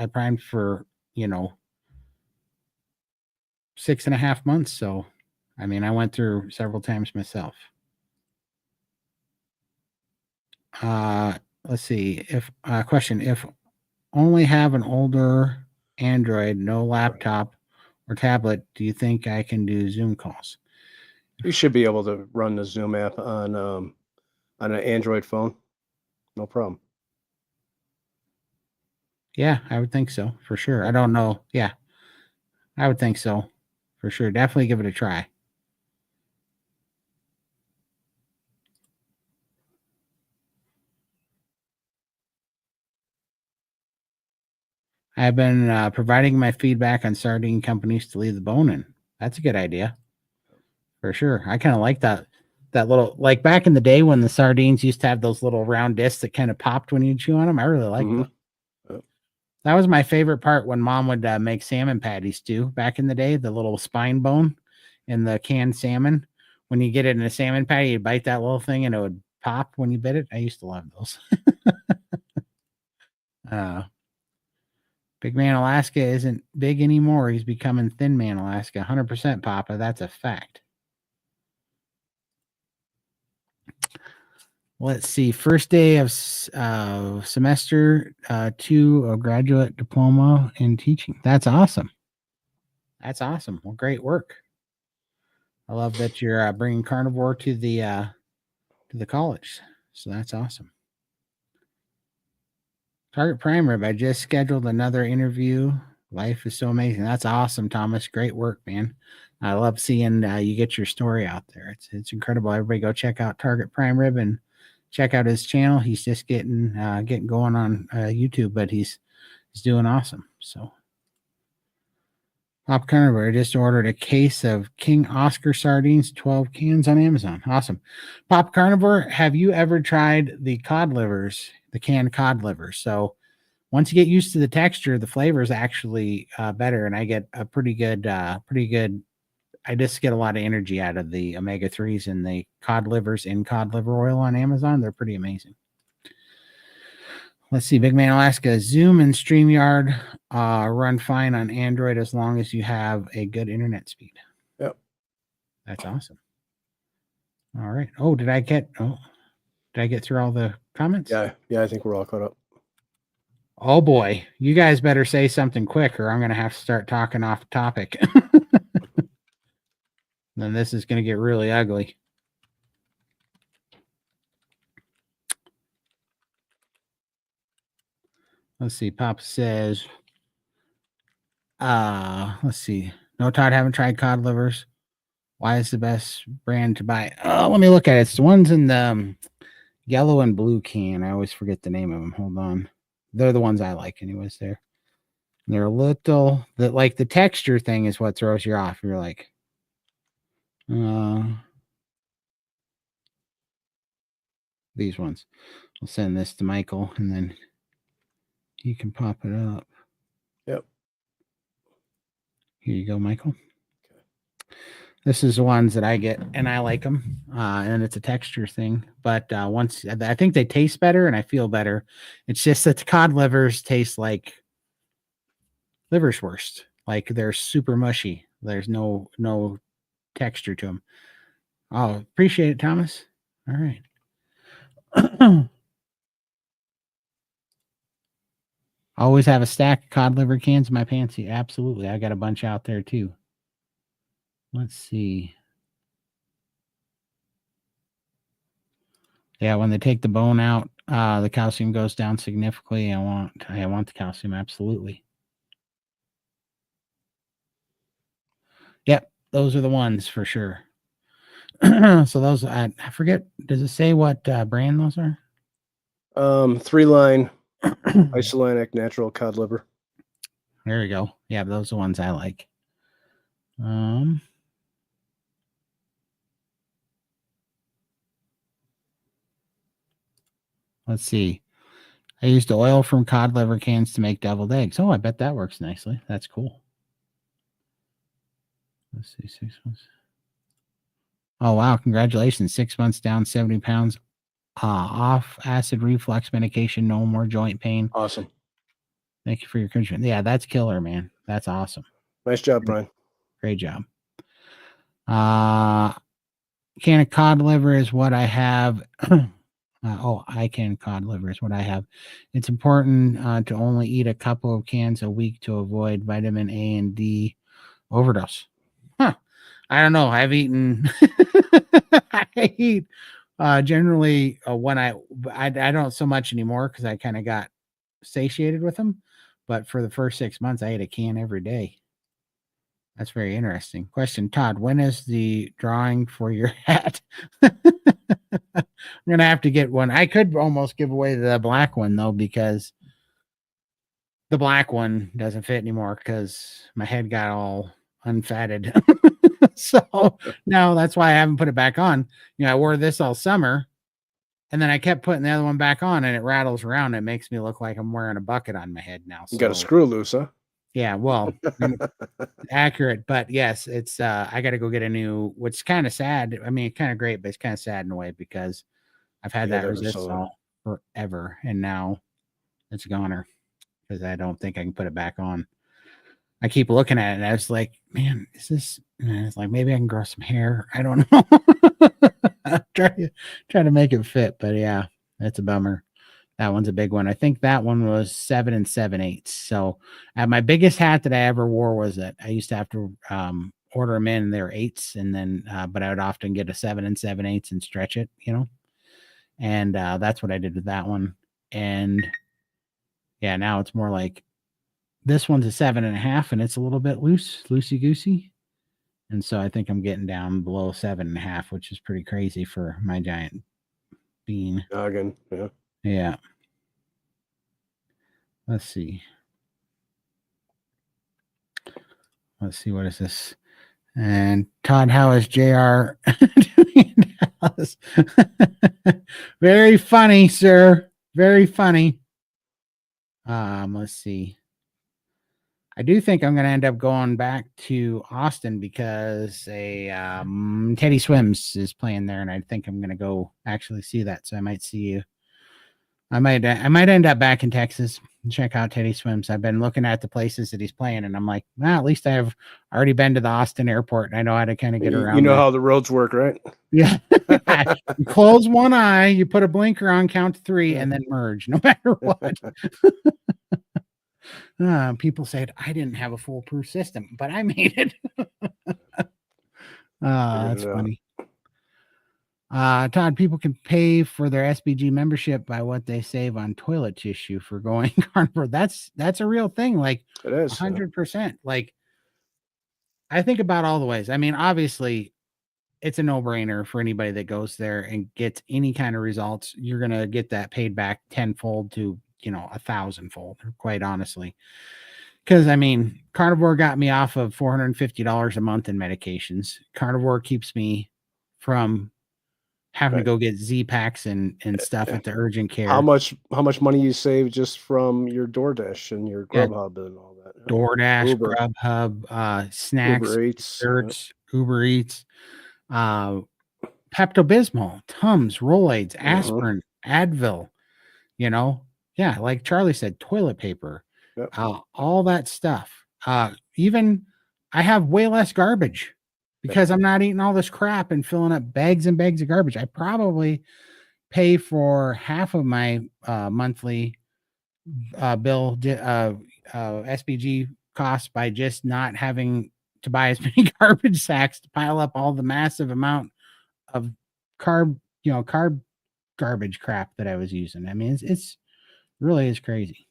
primed for 6.5 months. So, I mean, I went through several times myself. Let's see. Question: if only have an older Android, no laptop or tablet, do you think I can do Zoom calls? You should be able to run the Zoom app on an Android phone. No problem. Yeah, I would think so, for sure. I don't know. Yeah, I would think so, for sure. Definitely give it a try. I've been providing my feedback on sardine companies to leave the bone in. That's a good idea, for sure. I kind of like that little, like back in the day when the sardines used to have those little round discs that kind of popped when you chew on them. I really liked them. That was my favorite part when Mom would make salmon patties too. Back in the day, the little spine bone in the canned salmon. When you get it in a salmon patty, you bite that little thing and it would pop when you bit it. I used to love those. Big Man Alaska isn't big anymore. He's becoming Thin Man Alaska. 100% Papa. That's a fact. Let's see. First day of semester 2 of graduate diploma in teaching. That's awesome. That's awesome. Well, great work. I love that you're bringing Carnivore to the college. So that's awesome. Target Prime Rib. I just scheduled another interview. Life is so amazing. That's awesome, Thomas. Great work, man. I love seeing you get your story out there. It's incredible. Everybody go check out Target Prime Rib and check out his channel. He's just getting going on YouTube, but he's doing awesome. So Pop Carnivore, I just ordered a case of King Oscar sardines, 12 cans on Amazon. Awesome. Pop Carnivore, have you ever tried the cod livers, the canned cod livers? So once you get used to the texture, the flavor is actually better, and I get a pretty good. I just get a lot of energy out of the omega-3s and the cod livers in cod liver oil on Amazon. They're pretty amazing. Let's see. Big Man Alaska. Zoom and StreamYard run fine on Android as long as you have a good internet speed. Yep. That's awesome. All right. Oh, did I get through all the comments? Yeah, I think we're all caught up. Oh boy, you guys better say something quick or I'm going to have to start talking off topic. Then this is going to get really ugly. Let's see. Pop says, let's see. No, Todd, haven't tried cod livers. Why is the best brand to buy? Oh, let me look at it. It's the ones in the yellow and blue can. I always forget the name of them. Hold on. They're the ones I like anyways. They're a little, like the texture thing is what throws you off. You're like, these ones. I'll send this to Michael and then he can pop it up. Yep. Here you go, Michael. This is the ones that I get and I like them. And it's a texture thing, but once I think they taste better and I feel better. It's just that the cod livers taste like liverwurst. Like they're super mushy. There's no texture to them. Oh, appreciate it, Thomas. All right. Always have a stack of cod liver cans in my pantry. Absolutely. I got a bunch out there too. Let's see. Yeah, when they take the bone out, the calcium goes down significantly. I want the calcium, absolutely. Yep, those are the ones for sure. So those, I forget, does it say what brand those are? 3-line isolanic natural cod liver. There you go. Yeah, those are the ones I like. Let's see. I used oil from cod liver cans to make deviled eggs. Oh, I bet that works nicely. That's cool. Let's see, 6 months. Oh, wow. Congratulations. 6 months down, 70 pounds. Off acid reflux medication, no more joint pain. Awesome. Thank you for your encouragement. Yeah, that's killer, man. That's awesome. Nice job, Brian. Great job. Can of cod liver is what I have. Cod liver is what I have. It's important to only eat a couple of cans a week to avoid vitamin A and D overdose. Huh. I don't know. I've eaten. I eat generally when I don't so much anymore because I kind of got satiated with them. But for the first 6 months, I ate a can every day. That's very interesting. Question, Todd, when is the drawing for your hat? I'm going to have to get one. I could almost give away the black one, though, because the black one doesn't fit anymore because my head got all unfatted. So now that's why I haven't put it back on. You know, I wore this all summer and then I kept putting the other one back on and it rattles around. It makes me look like I'm wearing a bucket on my head now. So, you got a screw loose, huh? Yeah, well, accurate, but yes, it's I got to go get a new, which is kind of sad. I mean, kind of great, but it's kind of sad in a way because I've had that resistance all forever and now it's a goner because I don't think I can put it back on. I keep looking at it and I was like, man, is this? And it's like, maybe I can grow some hair. I don't know. try to make it fit, but yeah, that's a bummer. That one's a big one. I think that one was 7 7/8. So my biggest hat that I ever wore was that I used to have to order them in. They were 8s, and then but I would often get a 7 7/8 and stretch it, and that's what I did with that one. And yeah, now it's more like this one's a 7.5, and it's a little bit loosey goosey. And so I think I'm getting down below 7.5, which is pretty crazy for my giant bean. Noggin, yeah. Yeah. Let's see. What is this? And Todd, how is JR doing in Dallas? Very funny, sir. Very funny. Let's see. I do think I'm going to end up going back to Austin because Teddy Swims is playing there, and I think I'm going to go actually see that. So I might see you. I might end up back in Texas and check out Teddy Swims. I've been looking at the places that he's playing, and I'm like, well, at least I've already been to the Austin airport, and I know how to kind of get around. You know how the roads work, right? Yeah. You close one eye, you put a blinker on, count to 3, and then merge, no matter what. People said I didn't have a foolproof system, but I made it. That's funny. Todd, people can pay for their SBG membership by what they save on toilet tissue for going carnivore. That's a real thing. Like it is 100%. Like I think about all the ways. I mean, obviously it's a no-brainer for anybody that goes there and gets any kind of results. You're going to get that paid back tenfold to, 1,000-fold, quite honestly. Because, I mean, Carnivore got me off of $450 a month in medications. Carnivore keeps me from having to go get Z-Packs and stuff at the urgent care. How much money you save just from your DoorDash and your Grubhub and all that? DoorDash, Uber. Grubhub, snacks, Uber Eats, desserts, Uber Eats, Pepto-Bismol, Tums, Rolaids, aspirin, Advil, yeah, like Charlie said, toilet paper, all that stuff. Even I have way less garbage because I'm not eating all this crap and filling up bags and bags of garbage. I probably pay for half of my monthly bill SPG costs by just not having to buy as many garbage sacks to pile up all the massive amount of carb garbage crap that I was using. I mean, it's really is crazy.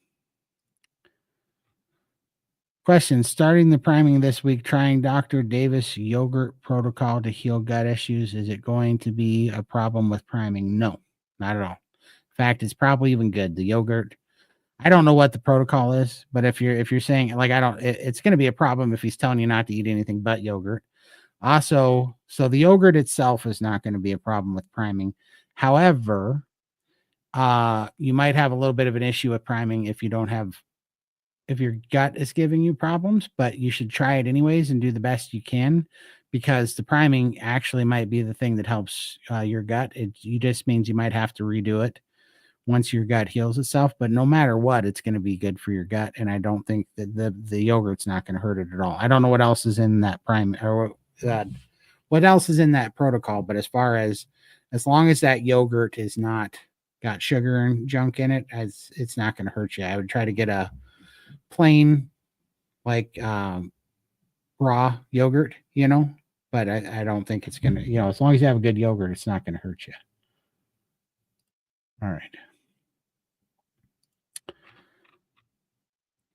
Question: starting the priming this week, trying Dr. Davis yogurt protocol to heal gut issues. Is it going to be a problem with priming? No, not at all. In fact, it's probably even good. The yogurt, I don't know what the protocol is, but if you're saying like it's going to be a problem if he's telling you not to eat anything but yogurt. Also, so the yogurt itself is not going to be a problem with priming. However, you might have a little bit of an issue with priming if your gut is giving you problems, but you should try it anyways and do the best you can, because the priming actually might be the thing that helps your gut. It just means you might have to redo it once your gut heals itself, but no matter what, it's going to be good for your gut. And I don't think that the yogurt's not going to hurt it at all. I don't know what else is in that prime or what else is in that protocol, but as long as that yogurt is not got sugar and junk in it, it's not going to hurt you. I would try to get a plain like raw yogurt, but I don't think it's going to, as long as you have a good yogurt, it's not going to hurt you. All right.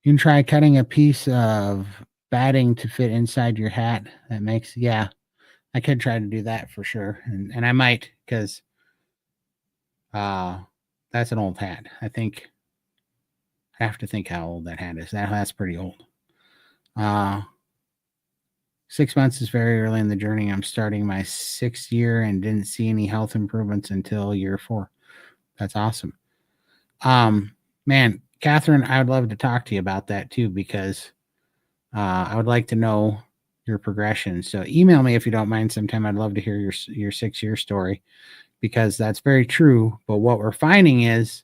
You can try cutting a piece of batting to fit inside your hat. I could try to do that for sure. And I might, because that's an old hat. I have to think how old that hat is. That's pretty old. 6 months is very early in the journey. I'm starting my 6th year and didn't see any health improvements until year 4. That's awesome. Man, Catherine, I would love to talk to you about that too, because I would like to know your progression. So email me if you don't mind sometime. I'd love to hear your 6-year story, because that's very true. But what we're finding is,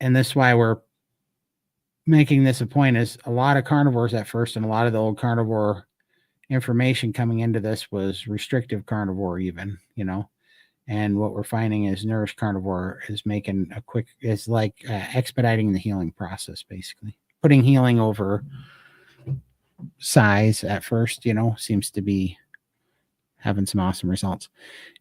and this is why we're making this a point is a lot of carnivores at first, and a lot of the old carnivore information coming into this was restrictive carnivore, even, and what we're finding is nourished carnivore is making is like expediting the healing process, basically putting healing over size at first, seems to be having some awesome results.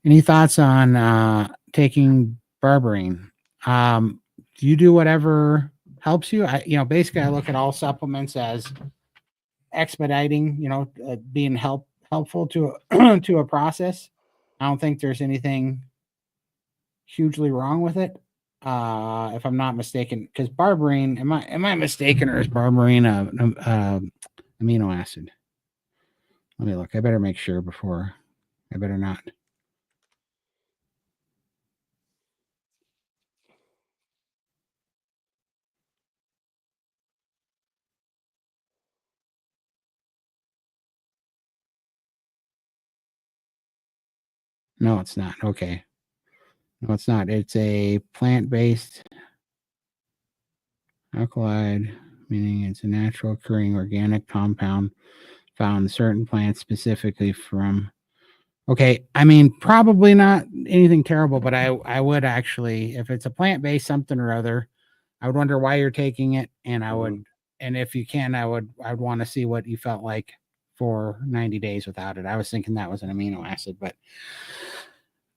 Any thoughts on taking berberine? Do you do whatever helps you? Basically I look at all supplements as expediting, being helpful to to a process. I don't think there's anything hugely wrong with it. If I'm not mistaken, because berberine, am I mistaken, or is berberine a amino acid? Let me look. I better make sure before. I better not. No, it's not. Okay. No, it's not. It's a plant-based alkaloid, meaning it's a natural occurring organic compound found in certain plants specifically from. Okay, I mean, probably not anything terrible, but I would actually, if it's a plant-based something or other, I would wonder why you're taking it, and I would, and if you can, I'd want to see what you felt like for 90 days without it. I was thinking that was an amino acid, but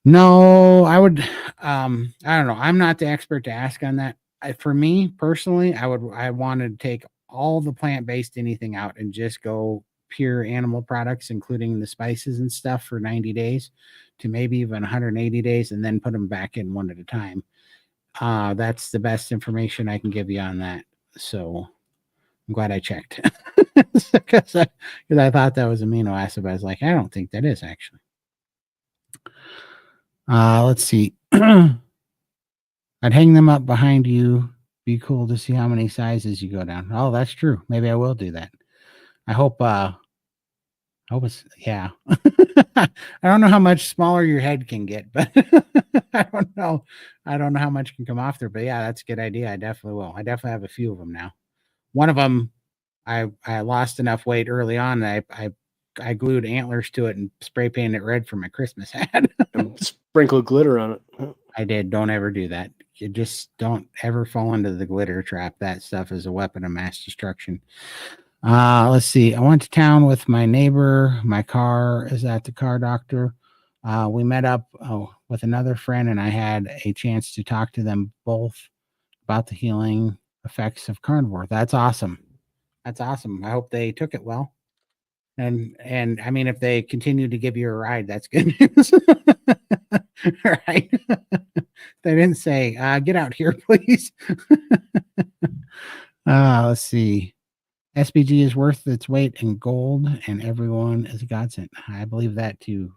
no, I would, I don't know. I'm not the expert to ask on that. For me personally, I wanted to take all the plant-based anything out and just go pure animal products, including the spices and stuff, for 90 days to maybe even 180 days, and then put them back in one at a time. That's the best information I can give you on that. So I'm glad I checked because I thought that was amino acid, but I was like, I don't think that is actually. Let's see. I'd hang them up behind you. Be cool to see how many sizes you go down. Oh, that's true. Maybe I will do that. I hope it's, yeah. I don't know how much smaller your head can get, but I don't know. I don't know how much can come off there, but yeah, that's a good idea. I definitely will. I definitely have a few of them now. One of them, I lost enough weight early on that I glued antlers to it and spray painted it red for my Christmas hat. And sprinkle glitter on it. I did. Don't ever do that. You just don't ever fall into the glitter trap. That stuff is a weapon of mass destruction. Let's see. I went to town with my neighbor. My car is at the car doctor. We met up with another friend, and I had a chance to talk to them both about the healing effects of carnivore. That's awesome. That's awesome. I hope they took it well. And I mean, if they continue to give you a ride, that's good news. Right? They didn't say, get out here, please. Let's see. SBG is worth its weight in gold, and everyone is a godsend. I believe that too,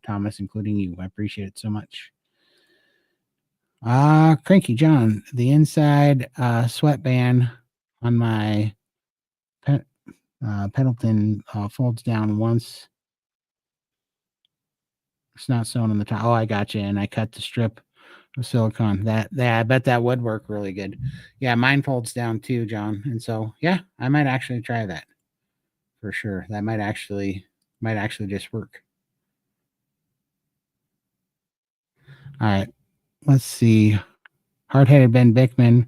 Thomas, including you. I appreciate it so much. Cranky John, the inside sweatband on my Pendleton folds down once. It's not sewn on the top. Oh, I got you. And I cut the strip of silicone. I bet that would work really good. Yeah, mine folds down too, John. And so, yeah, I might actually try that for sure. That might actually just work. All right, let's see. Hard-headed Ben Bickman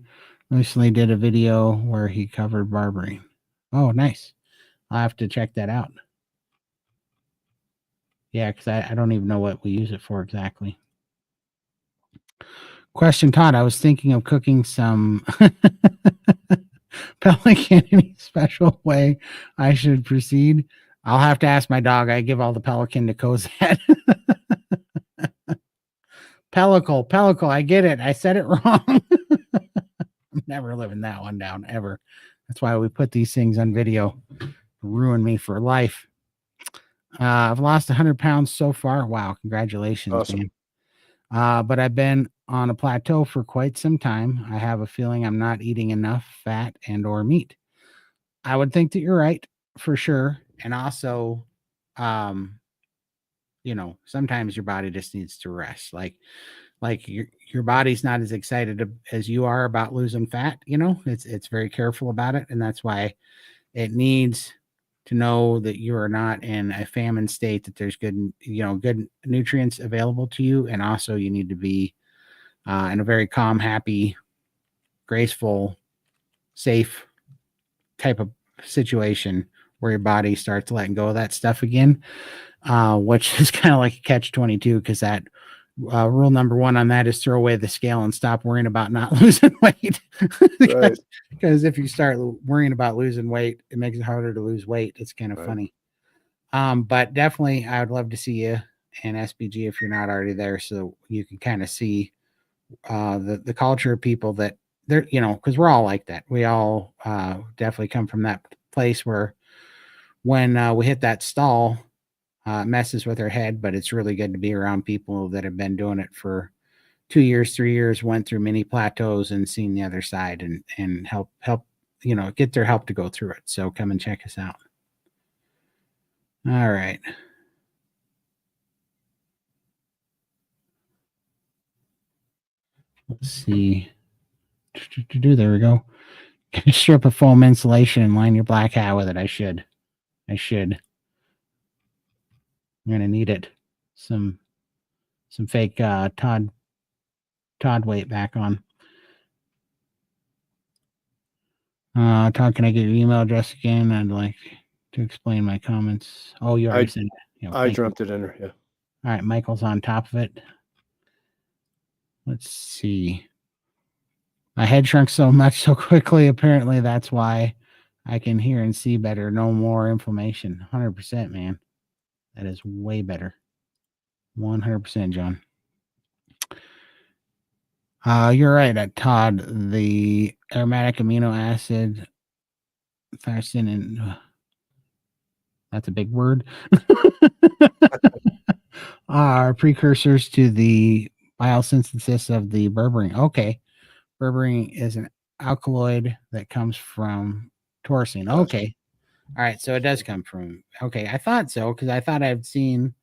recently did a video where he covered berberine. Oh, nice. I'll have to check that out. Yeah, because I don't even know what we use it for exactly. Question, Todd. I was thinking of cooking some pelican any special way I should proceed. I'll have to ask my dog. I give all the pelican to Cozad. Pellicle. I get it. I said it wrong. I'm never living that one down ever. That's why we put these things on video. Ruin me for life. I've lost 100 pounds so far. Wow, congratulations, Awesome. man. But I've been on a plateau for quite some time. I have a feeling I'm not eating enough fat and or meat. I would think that you're right for sure. And also, sometimes your body just needs to rest. Like your body's not as excited as you are about losing fat. It's very careful about it, and that's why it needs to know that you are not in a famine state, that there's good nutrients available to you, and also you need to be in a very calm, happy, graceful, safe type of situation where your body starts letting go of that stuff again, which is kind of like a catch-22, because that rule number 1 on that is throw away the scale and stop worrying about not losing weight. Right. Because if you start worrying about losing weight, it makes it harder to lose weight. It's kind of funny. But definitely, I would love to see you in SBG if you're not already there, so you can kind of see the culture of people that they're, because we're all like that. We all definitely come from that place where when we hit that stall, it messes with our head, but it's really good to be around people that have been doing it for 2 years, 3 years, went through many plateaus and seen the other side, and help, get their help to go through it. So come and check us out. All right. Let's see. There we go. Strip of foam insulation and line your black hat with it. I should. I'm gonna need it. Some fake Todd weight back on. Todd, can I get your email address again? I'd like to explain my comments. Oh, you already said that. I dropped it in there. Yeah. All right, Michael's on top of it. Let's see. My head shrunk so much so quickly. Apparently, that's why I can hear and see better. No more inflammation. 100%, man. That is way better. 100%, John. You're right, Todd. The aromatic amino acid, thyrosin, and that's a big word, are precursors to the biosynthesis of the berberine. Okay. Berberine is an alkaloid that comes from taurosin. Okay. All right. So it does come from, okay. I thought so, because I thought I'd seen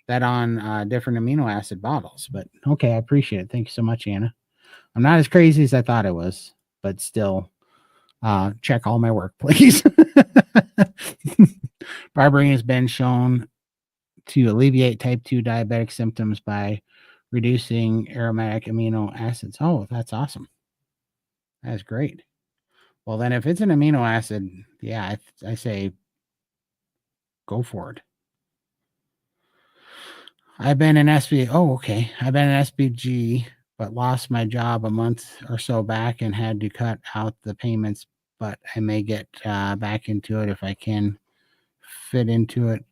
that on different amino acid bottles, but okay. I appreciate it. Thank you so much, Anna. I'm not as crazy as I thought I was, but still check all my work, please. Berberine has been shown to alleviate type 2 diabetic symptoms by reducing aromatic amino acids. Oh, that's awesome. That's great. Well, then if it's an amino acid, yeah, I say go for it. I've been in SB. Oh, okay. I've been in SBG, but lost my job a month or so back and had to cut out the payments, but I may get back into it if I can fit into it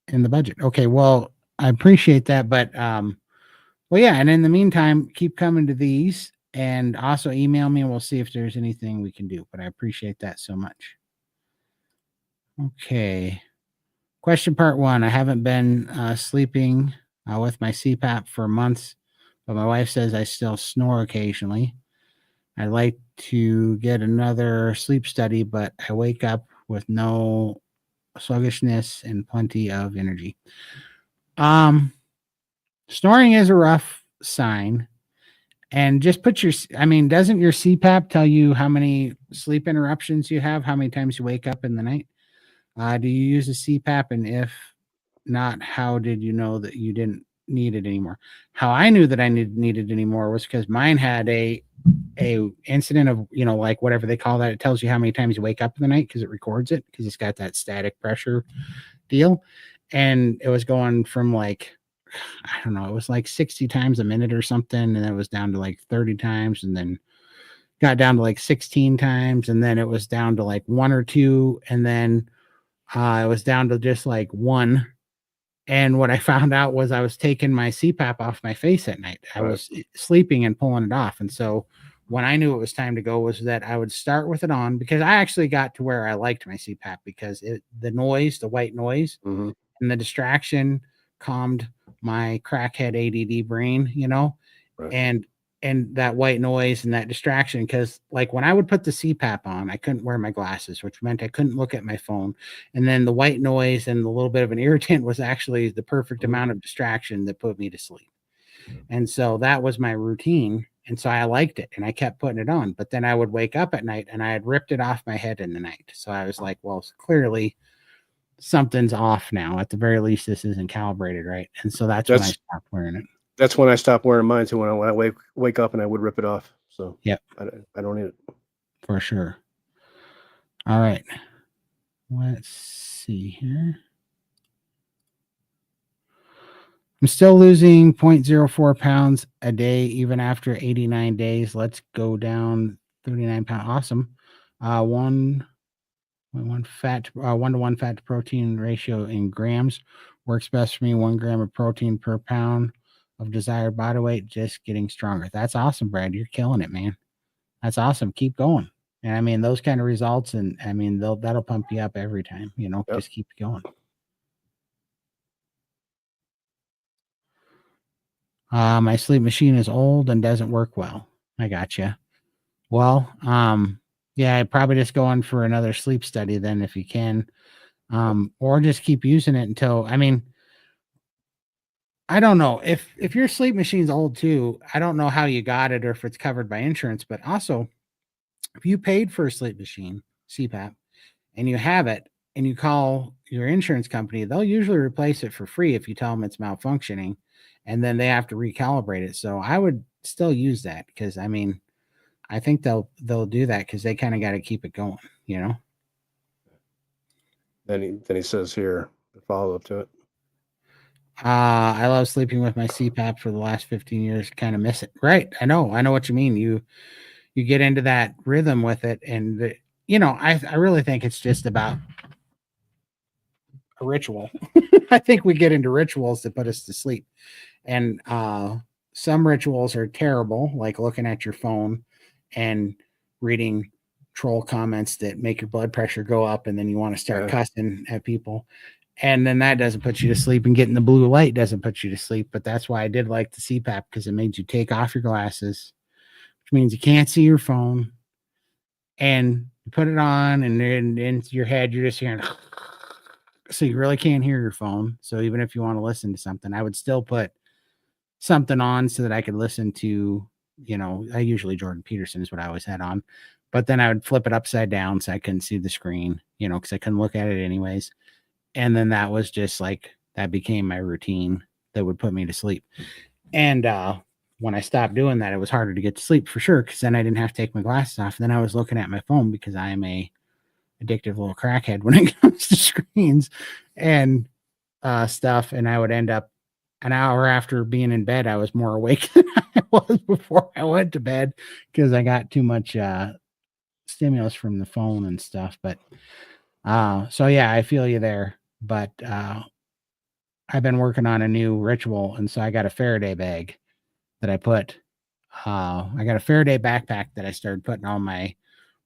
in the budget. Okay. Well, I appreciate that, but well, yeah. And in the meantime, keep coming to these. And also email me and we'll see if there's anything we can do. But I appreciate that so much. Okay. Question part 1. I haven't been sleeping with my CPAP for months, but my wife says I still snore occasionally. I'd like to get another sleep study, but I wake up with no sluggishness and plenty of energy. Snoring is a rough sign. And just doesn't your CPAP tell you how many sleep interruptions you have, how many times you wake up in the night? Do you use a CPAP? And if not, how did you know that you didn't need it anymore? How I knew that I needed it anymore was because mine had a incident of, like whatever they call that. It tells you how many times you wake up in the night because it records it, because it's got that static pressure deal. And it was going from like, I don't know, it was like 60 times a minute or something. And then it was down to like 30 times, and then got down to like 16 times. And then it was down to like 1 or 2. And then it was down to just like 1. And what I found out was I was taking my CPAP off my face at night. I was sleeping and pulling it off. And so when I knew it was time to go was that I would start with it on, because I actually got to where I liked my CPAP, because the noise, the white noise, and the distraction calmed my crackhead ADD brain, and and that white noise and that distraction. Because like when I would put the CPAP on, I couldn't wear my glasses, which meant I couldn't look at my phone. And then the white noise and the little bit of an irritant was actually the perfect amount of distraction that put me to sleep. And so that was my routine. And so I liked it and I kept putting it on. But then I would wake up at night and I had ripped it off my head in the night. So I was like, well, clearly something's off now. At the very least, this isn't calibrated right. And so that's when I stopped wearing it. That's when I stopped wearing mine too. When I wake up and I would rip it off. So yep, I don't need it for sure. All right, let's see here. I'm still losing 0.04 pounds a day, even after 89 days. Let's go down 39 pounds. Awesome. 1 to 1 fat to protein ratio in grams works best for me. 1 gram of protein per pound of desired body weight. Just getting stronger. That's awesome, Brad. You're killing it, man. That's awesome. Keep going. And I mean, those kind of results, and I mean, that'll pump you up every time. You know, just keep going. My sleep machine is old and doesn't work well. I got you. Well, yeah, I'd probably just go on for another sleep study then if you can, or just keep using it until, I mean, I don't know if your sleep machine's old too. I don't know how you got it or if it's covered by insurance, but also if you paid for a sleep machine, CPAP, and you have it and you call your insurance company, they'll usually replace it for free if you tell them it's malfunctioning, and then they have to recalibrate it. So I would still use that because I mean, I think they'll do that because they kind of got to keep it going, you know. Then he says here the follow up to it. I love sleeping with my CPAP for the last 15 years. Kind of miss it, right? I know what you mean. You get into that rhythm with it, and you know, I really think it's just about a ritual. I think we get into rituals that put us to sleep. And some rituals are terrible, like looking at your phone and reading troll comments that make your blood pressure go up, and then you want to start cussing at people. And then that doesn't put you to sleep, and getting the blue light doesn't put you to sleep. But that's why I did like the CPAP, because it made you take off your glasses, which means you can't see your phone. And you put it on, and then into your head, you're just hearing, so you really can't hear your phone. So even if you want to listen to something, I would still put something on so that I could listen to, you know, I usually Jordan Peterson is what I always had on, but then I would flip it upside down so I couldn't see the screen, you know, because I couldn't look at it anyways. And then that was just like, that became my routine that would put me to sleep. And when I stopped doing that, it was harder to get to sleep for sure, because then I didn't have to take my glasses off. And then I was looking at my phone, because I am a addictive little crackhead when it comes to screens and stuff. And I would end up an hour after being in bed, I was more awake than I was before I went to bed, because I got too much stimulus from the phone and stuff. But so yeah, I feel you there. But I've been working on a new ritual, and so I got a Faraday bag that I put. I got a Faraday backpack that I started putting all my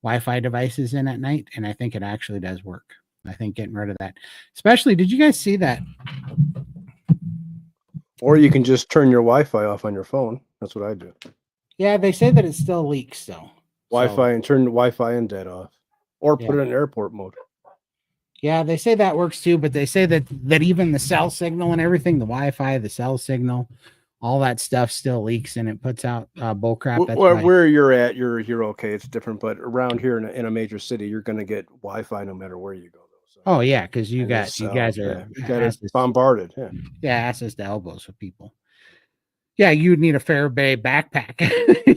Wi-Fi devices in at night, and I think it actually does work. I think getting rid of that, especially, did you guys see that? Or you can just turn your Wi-Fi off on your phone. That's what I do. Yeah, they say that it still leaks though. Wi-Fi, and turn the Wi-Fi and dead off, or put it in airport mode. Yeah, they say that works too, but they say that even the cell signal and everything, the Wi-Fi, the cell signal, all that stuff still leaks, and it puts out bull crap. That's where you're at, you're okay. It's different, but around here in a major city, you're going to get Wi-Fi no matter where you go. So. Oh yeah, because you guys are bombarded. Yeah, access to elbows with people. Yeah, you'd need a Faraday backpack.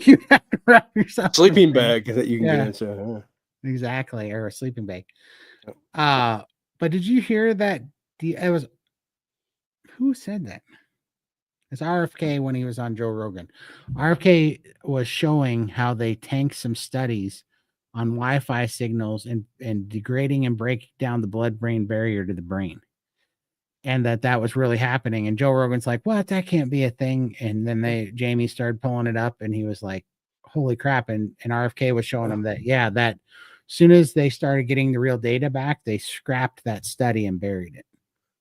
You have to wrap yourself sleeping bag that you can get into. Exactly, or a sleeping bag. But did you hear that? It was, who said that? It's RFK when he was on Joe Rogan. RFK was showing how they tanked some studies on Wi-Fi signals and degrading and breaking down the blood-brain barrier to the brain. And that was really happening. And Joe Rogan's like, what? That can't be a thing. And then Jamie started pulling it up, and he was like, holy crap. And RFK was showing him that, yeah, that as soon as they started getting the real data back, they scrapped that study and buried it.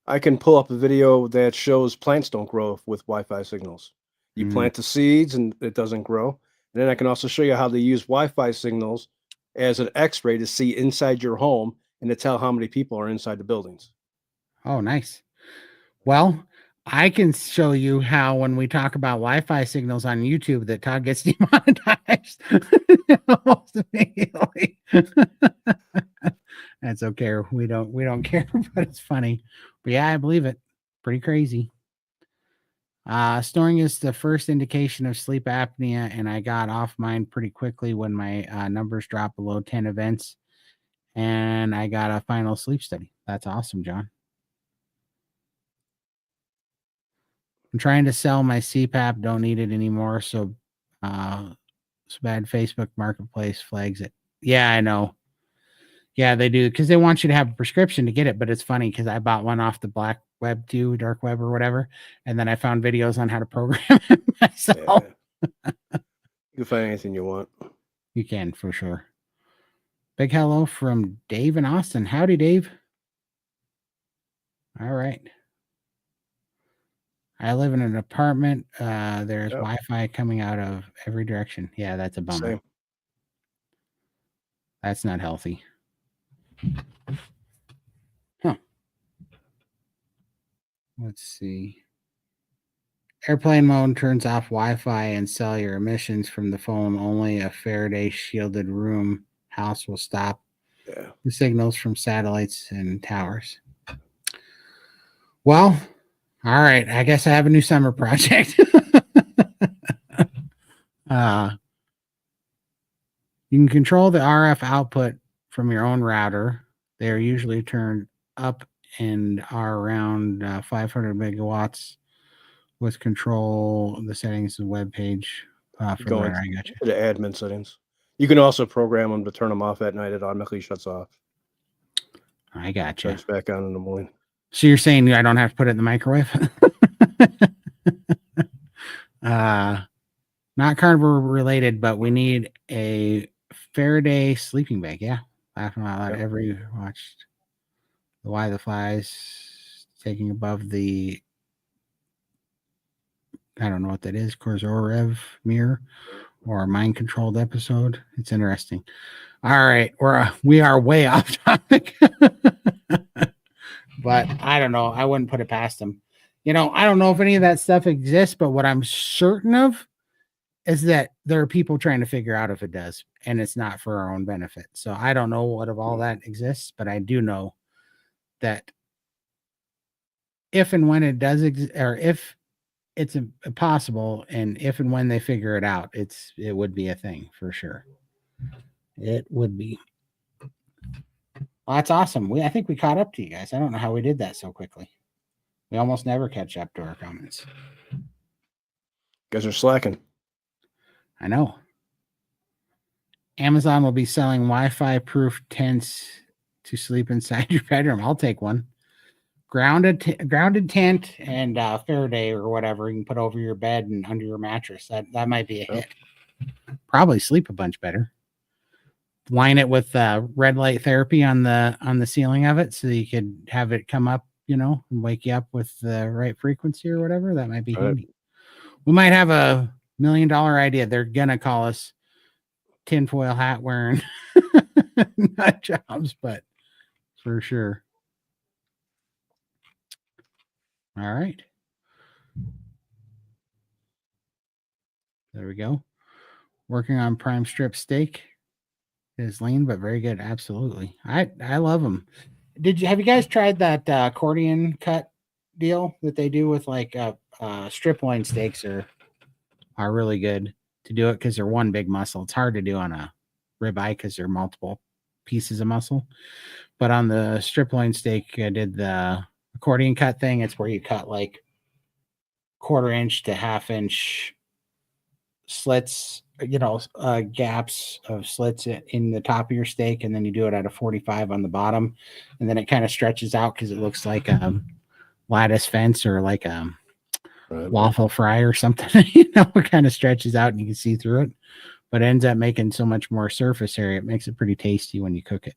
I can pull up a video that shows plants don't grow with Wi-Fi signals. You plant the seeds and it doesn't grow. And then I can also show you how they use Wi-Fi signals as an X-ray to see inside your home and to tell how many people are inside the buildings. Oh, nice. Well, I can show you how when we talk about Wi-Fi signals on YouTube that Todd gets demonetized almost immediately. That's okay. We don't care, but it's funny. But yeah, I believe it. Pretty crazy. Snoring is the first indication of sleep apnea, and I got off mine pretty quickly when my numbers dropped below 10 events, and I got a final sleep study. That's awesome, John. I'm trying to sell my CPAP, don't need it anymore, so bad Facebook Marketplace flags it. Yeah, I know. Yeah, they do, because they want you to have a prescription to get it, but it's funny because I bought one off the black web too, dark web or whatever, and then I found videos on how to program it myself. Yeah. You can find anything you want. You can, for sure. Big hello from Dave in Austin. Howdy, Dave. All right. I live in an apartment. There's Wi-Fi coming out of every direction. Yeah, that's a bummer. Same. That's not healthy. Huh. Let's see. Airplane mode turns off Wi-Fi and cellular emissions from the phone. Only a Faraday shielded room house will stop the signals from satellites and towers. Well, all right. I guess I have a new summer project. You can control the RF output from your own router. They are usually turned up and are around 500 megawatts with control the settings of the web page. For Going I got you. To the admin settings. You can also program them to turn them off at night. It automatically shuts off. I got you. Turns back on in the morning. So you're saying I don't have to put it in the microwave? Not carnivore related, but we need a Faraday sleeping bag. Yeah. Laughing out loud. Every watched the Why the Flies taking above the, I don't know what that is, Korzorev mirror or mind controlled episode. It's interesting. All right. We are way off topic. But I don't know. I wouldn't put it past them. I don't know if any of that stuff exists, but what I'm certain of is that there are people trying to figure out if it does, and it's not for our own benefit. So I don't know what of all that exists, but I do know that if and when it does exist, or if it's possible, and if and when they figure it out, it would be a thing for sure. It would be. Well, that's awesome. I think we caught up to you guys. I don't know how we did that so quickly. We almost never catch up to our comments. You guys are slacking. I know. Amazon will be selling Wi-Fi proof tents to sleep inside your bedroom. I'll take one. Grounded tent and Faraday or whatever you can put over your bed and under your mattress. That might be a hit. Probably sleep a bunch better. Line it with red light therapy on the ceiling of it, so you could have it come up, and wake you up with the right frequency or whatever. That might be handy. We might have a $1 million idea. They're gonna call us tinfoil hat wearing nut jobs, but for sure. All right. There we go. Working on prime strip steak. Is lean, but very good. Absolutely. I love them. Have you guys tried that accordion cut deal that they do with like strip loin steaks are really good to do it because they're one big muscle. It's hard to do on a ribeye because they're multiple pieces of muscle. But on the strip loin steak, I did the accordion cut thing. It's where you cut like 1/4 inch to 1/2 inch slits, gaps of slits in the top of your steak, and then you do it at a 45 on the bottom, and then it kind of stretches out because it looks like a lattice fence or like a waffle fry or something. It kind of stretches out and you can see through it, but it ends up making so much more surface area. It makes it pretty tasty when you cook it.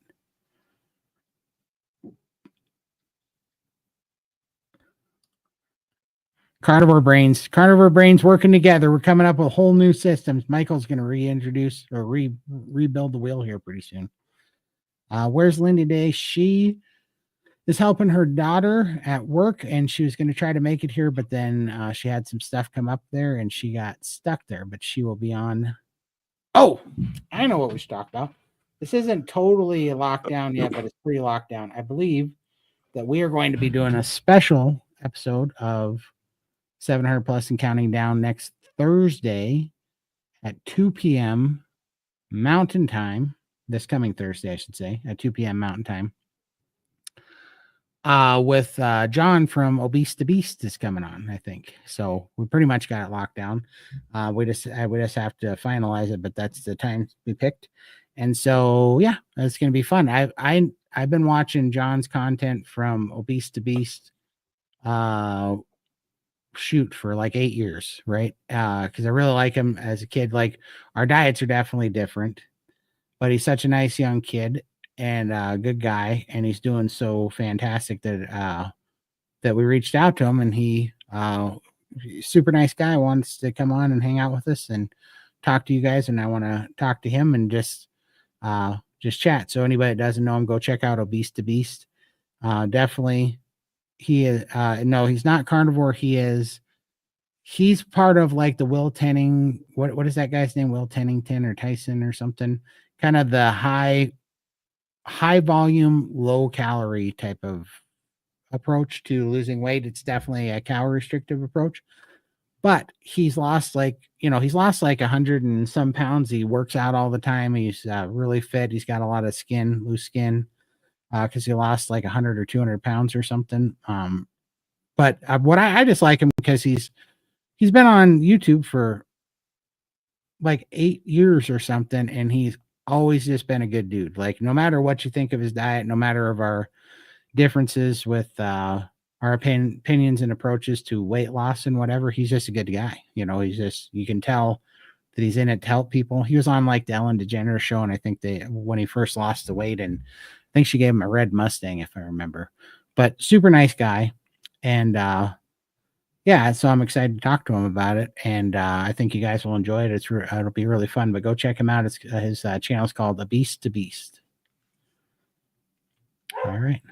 Carnivore brains working together. We're coming up with whole new systems. Michael's going to reintroduce or rebuild the wheel here pretty soon. Where's Lindy today? She is helping her daughter at work, and she was going to try to make it here, but then she had some stuff come up there and she got stuck there, but she will be on. Oh, I know what we should talk about. This isn't totally a lockdown yet, but it's pre-lockdown. I believe that we are going to be doing a special episode of 700 plus and counting down next Thursday at 2 p.m. Mountain Time. This coming Thursday, I should say, at 2 p.m. Mountain Time. With John from Obese to Beast is coming on, I think. So we pretty much got it locked down. We just have to finalize it, but that's the time we picked. And so yeah, it's gonna be fun. I've been watching John's content from Obese to Beast shoot for like 8 years, right? Because I really like him as a kid. Like our diets are definitely different, but he's such a nice young kid and a good guy, and he's doing so fantastic that that we reached out to him, and he super nice guy, wants to come on and hang out with us and talk to you guys, and I want to talk to him and just chat. So anybody that doesn't know him, go check out Obese to Beast. Definitely he is no, he's not carnivore. He's part of like the Will Tenning, what is that guy's name? Will Tennington or Tyson or something, kind of the high volume, low calorie type of approach to losing weight. It's definitely a calorie restrictive approach, but he's lost like 100 and some pounds. He works out all the time. He's really fit. He's got a lot of skin, loose skin, because he lost like 100 or 200 pounds or something. But what I just like him because he's been on YouTube for like 8 years or something, and he's always just been a good dude. Like no matter what you think of his diet, no matter of our differences with our opinions and approaches to weight loss and whatever, he's just a good guy. He's just, you can tell that he's in it to help people. He was on like the Ellen DeGeneres show, and I think when he first lost the weight, and I think she gave him a red Mustang, if I remember. But super nice guy, and yeah, so I'm excited to talk to him about it, and I think you guys will enjoy it. It'll be really fun. But go check him out. His channel is called Obese to Beast. All right.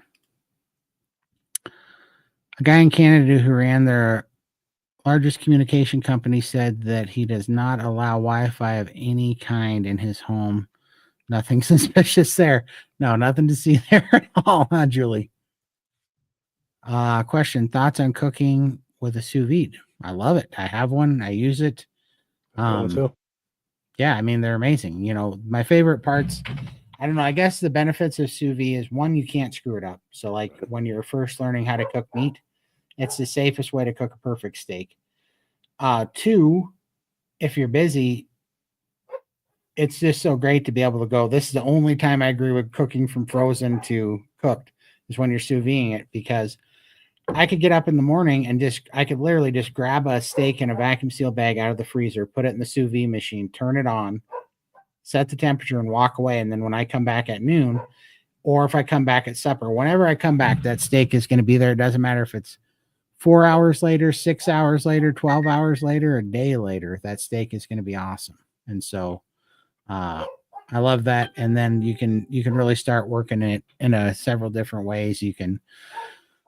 A guy in Canada who ran their largest communication company said that he does not allow Wi-Fi of any kind in his home. Nothing suspicious there. No, nothing to see there at all, huh, Julie? Question: thoughts on cooking with a sous vide? I love it. I have one. I use it. Yeah, I mean, they're amazing. My favorite parts, I don't know, I guess the benefits of sous vide is, one, you can't screw it up. So like when you're first learning how to cook meat, it's the safest way to cook a perfect steak. Two, if you're busy, it's just so great to be able to go. This is the only time I agree with cooking from frozen to cooked, is when you're sous videing it, because I could get up in the morning and I could literally just grab a steak in a vacuum seal bag out of the freezer, put it in the sous vide machine, turn it on, set the temperature, and walk away. And then when I come back at noon, or if I come back at supper, whenever I come back, that steak is going to be there. It doesn't matter if it's 4 hours later, 6 hours later, 12 hours later, a day later, that steak is going to be awesome. And so I love that. And then you can really start working it in several different ways. You can,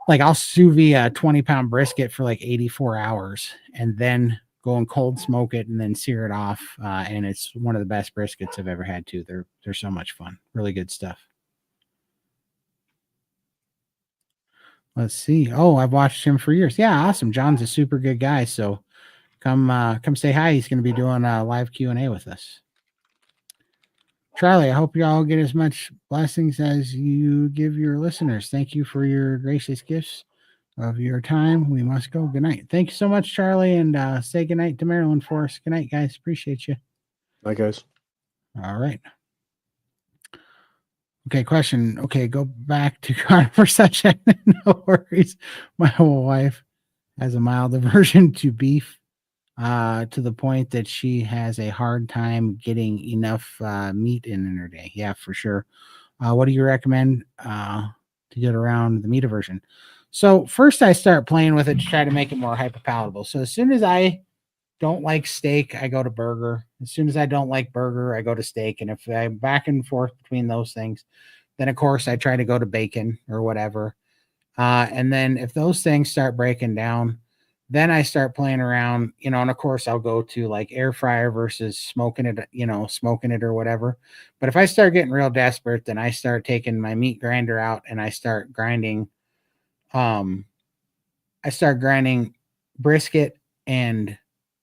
like, I'll sous vide a 20-pound brisket for like 84 hours and then go and cold smoke it and then sear it off. And it's one of the best briskets I've ever had too. They're so much fun. Really good stuff. Let's see. Oh, I've watched him for years. Yeah, awesome. John's a super good guy. So come say hi. He's going to be doing a live Q&A with us. Charlie, I hope you all get as much blessings as you give your listeners. Thank you for your gracious gifts of your time. We must go. Good night. Thank you so much, Charlie, and say good night to Marilyn for us. Good night, guys. Appreciate you. Bye, guys. All right. Okay, question. Okay, go back to Carnivore session. No worries. My whole wife has a mild aversion to beef, to the point that she has a hard time getting enough meat in her day. Yeah, for sure. What do you recommend to get around the meat aversion? So first I start playing with it to try to make it more hyperpalatable. So as soon as I don't like steak, I go to burger. As soon as I don't like burger, I go to steak. And if I'm back and forth between those things, then of course I try to go to bacon or whatever. And then if those things start breaking down, then I start playing around, and of course I'll go to like air fryer versus smoking it or whatever. But if I start getting real desperate, then I start taking my meat grinder out and I start grinding. I start grinding brisket and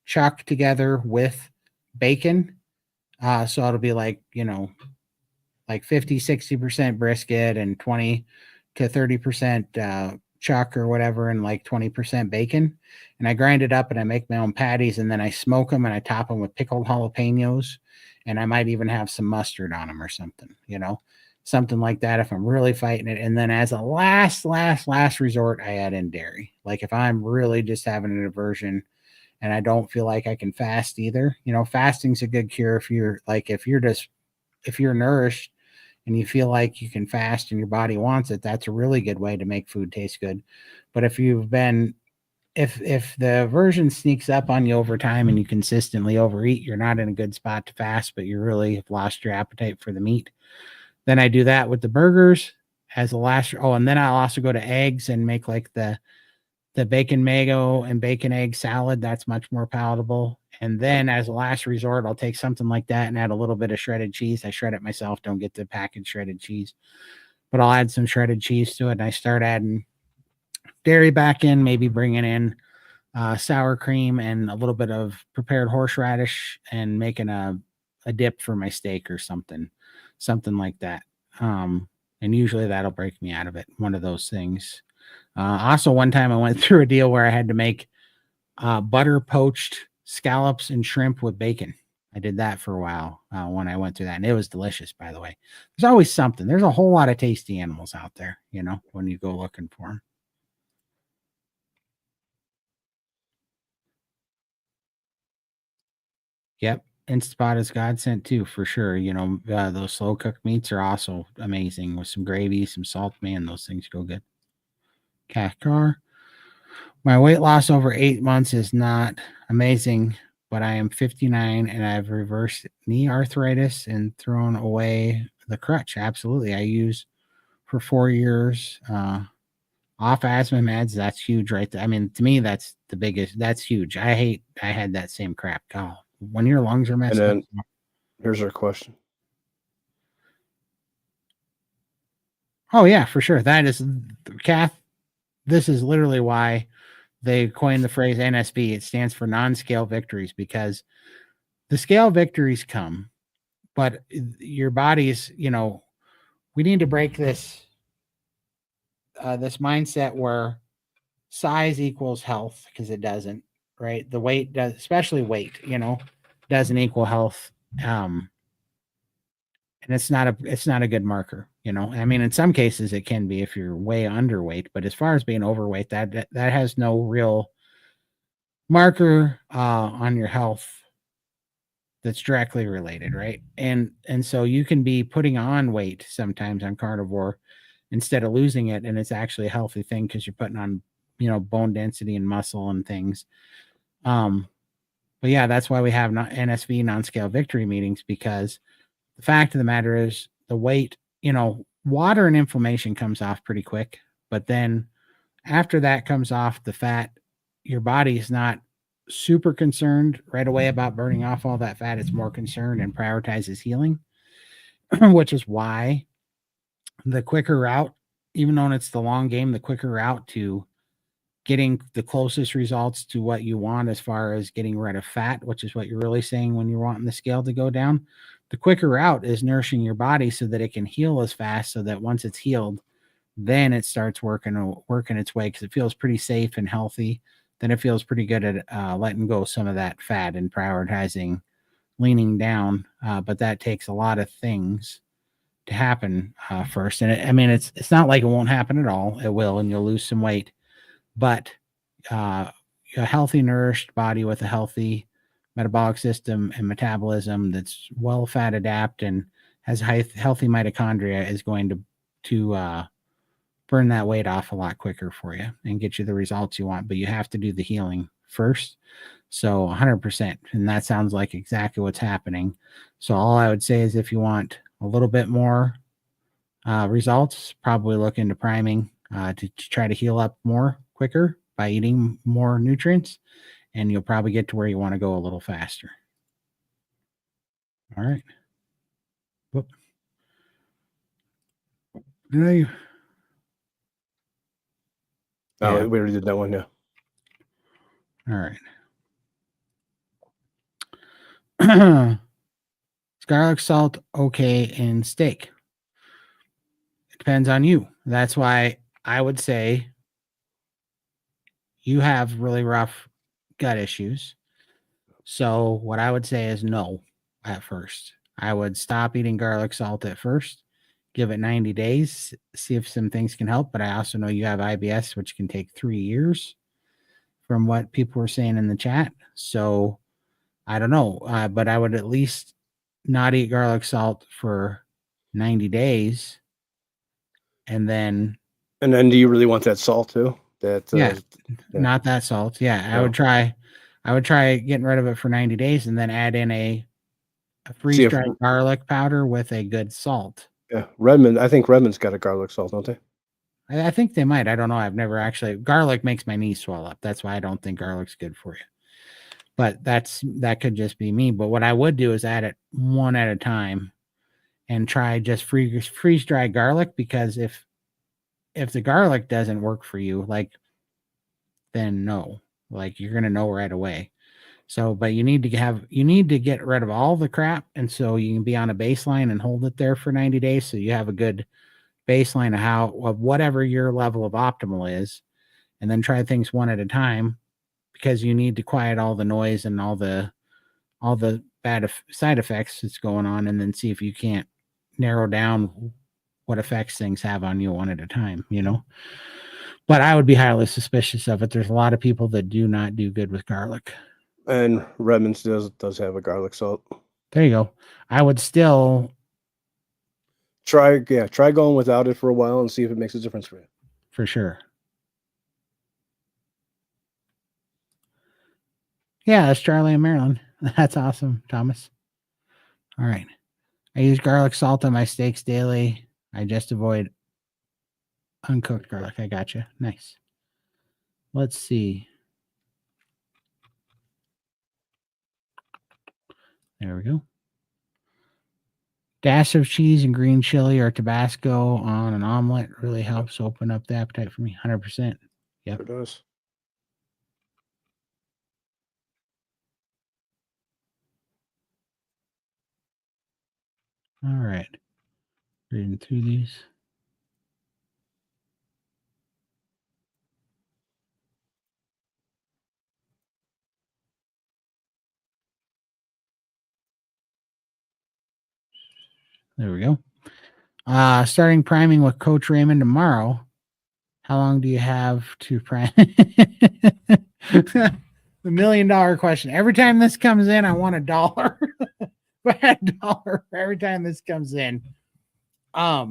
chuck together with bacon. So it'll be like, like 50, 60% brisket and 20 to 30% chuck or whatever, and like 20% bacon. And I grind it up and I make my own patties, and then I smoke them and I top them with pickled jalapenos. And I might even have some mustard on them or something, something like that if I'm really fighting it. And then as a last resort, I add in dairy. Like if I'm really just having an aversion and I don't feel like I can fast either, fasting's a good cure if you're nourished and you feel like you can fast and your body wants it. That's a really good way to make food taste good. But if the aversion sneaks up on you over time and you consistently overeat, you're not in a good spot to fast, but you really have lost your appetite for the meat. Then I do that with the burgers as a last. Oh, and then I'll also go to eggs and make like the bacon mayo and bacon egg salad. That's much more palatable. And then as a last resort, I'll take something like that and add a little bit of shredded cheese. I shred it myself. Don't get the packaged shredded cheese, but I'll add some shredded cheese to it. And I start adding dairy back in, maybe bringing in sour cream and a little bit of prepared horseradish and making a dip for my steak or something like that. And usually that'll break me out of it. One of those things. Also, one time I went through a deal where I had to make butter poached scallops and shrimp with bacon. I did that for a while when I went through that, and it was delicious, by the way. There's always something. There's a whole lot of tasty animals out there, when you go looking for them. Yep. Instapot is godsend too, for sure. Those slow cooked meats are also amazing with some gravy, some salt. Man, those things go good. Car. My weight loss over 8 months is not amazing, but I am 59 and I've reversed knee arthritis and thrown away the crutch. Absolutely. I use for 4 years off asthma meds. That's huge right there. I mean, to me, that's the biggest. That's huge. I had that same crap. Oh, when your lungs are messed up. Here's our question. Oh, yeah, for sure. That is, Kath, this is literally why they coined the phrase NSV. It stands for non-scale victories, because the scale victories come, but your body's, we need to break this mindset where size equals health, because it doesn't, right? The weight does, especially weight, doesn't equal health. And it's not a good marker, I mean, in some cases it can be if you're way underweight, but as far as being overweight, that has no real marker on your health that's directly related, right? And so you can be putting on weight sometimes on carnivore instead of losing it, and it's actually a healthy thing because you're putting on bone density and muscle and things. But yeah, that's why we have NSV, non-scale victory meetings, because the fact of the matter is the weight, water and inflammation comes off pretty quick, but then after that comes off the fat, your body is not super concerned right away about burning off all that fat. It's more concerned and prioritizes healing, which is why the quicker route, even though it's the long game, the quicker route to getting the closest results to what you want as far as getting rid of fat, which is what you're really saying when you're wanting the scale to go down, the quicker route is nourishing your body so that it can heal as fast, so that once it's healed, then it starts working its way, because it feels pretty safe and healthy. Then it feels pretty good at letting go some of that fat and prioritizing leaning down. But that takes a lot of things to happen first. And it's not like it won't happen at all. It will, and you'll lose some weight. But a healthy, nourished body with a healthy metabolic system and metabolism that's well fat adapt and has healthy mitochondria is going to burn that weight off a lot quicker for you and get you the results you want. But you have to do the healing first. So 100%. And that sounds like exactly what's happening. So all I would say is if you want a little bit more results, probably look into priming to try to heal up more quicker by eating more nutrients. And you'll probably get to where you want to go a little faster. All right. Whoop. We already did that one, yeah. All right. Is garlic salt okay in steak? It depends on you. That's why I would say you have really rough gut issues. So what I would say is no at first. I would stop eating garlic salt at first, give it 90 days, see if some things can help. But I also know you have IBS, which can take 3 years from what people were saying in the chat. So I don't know, but I would at least not eat garlic salt for 90 days. And then do you really want that salt too? Not that salt. Yeah. No. I would try getting rid of it for 90 days and then add in a freeze-dried garlic powder with a good salt. Yeah. I think Redmond's got a garlic salt, don't they? I think they might. I don't know. I've never actually. Garlic makes my knees swell up. That's why I don't think garlic's good for you. But that could just be me. But what I would do is add it one at a time and try just freeze-dried garlic, because if the garlic doesn't work for you, then no. You're going to know right away. So, but you need to get rid of all the crap. And so you can be on a baseline and hold it there for 90 days. So you have a good baseline of whatever your level of optimal is, and then try things one at a time, because you need to quiet all the noise and all the bad side effects that's going on, and then see if you can't narrow down what effects things have on you one at a time, But I would be highly suspicious of it. There's a lot of people that do not do good with garlic. And Redmond's does have a garlic salt. There you go. I would still try going without it for a while and see if it makes a difference for you. For sure. Yeah, that's Charlie in Maryland. That's awesome, Thomas. All right. I use garlic salt on my steaks daily. I just avoid uncooked garlic. I gotcha. Nice. Let's see. There we go. Dash of cheese and green chili or Tabasco on an omelet really helps open up the appetite for me. 100%. Yep. It does. All right. Reading through these. There we go. Starting priming with Coach Raymond tomorrow. How long do you have to prime? The $1 million question. Every time this comes in, I want $1. $1 every time this comes in. Yeah,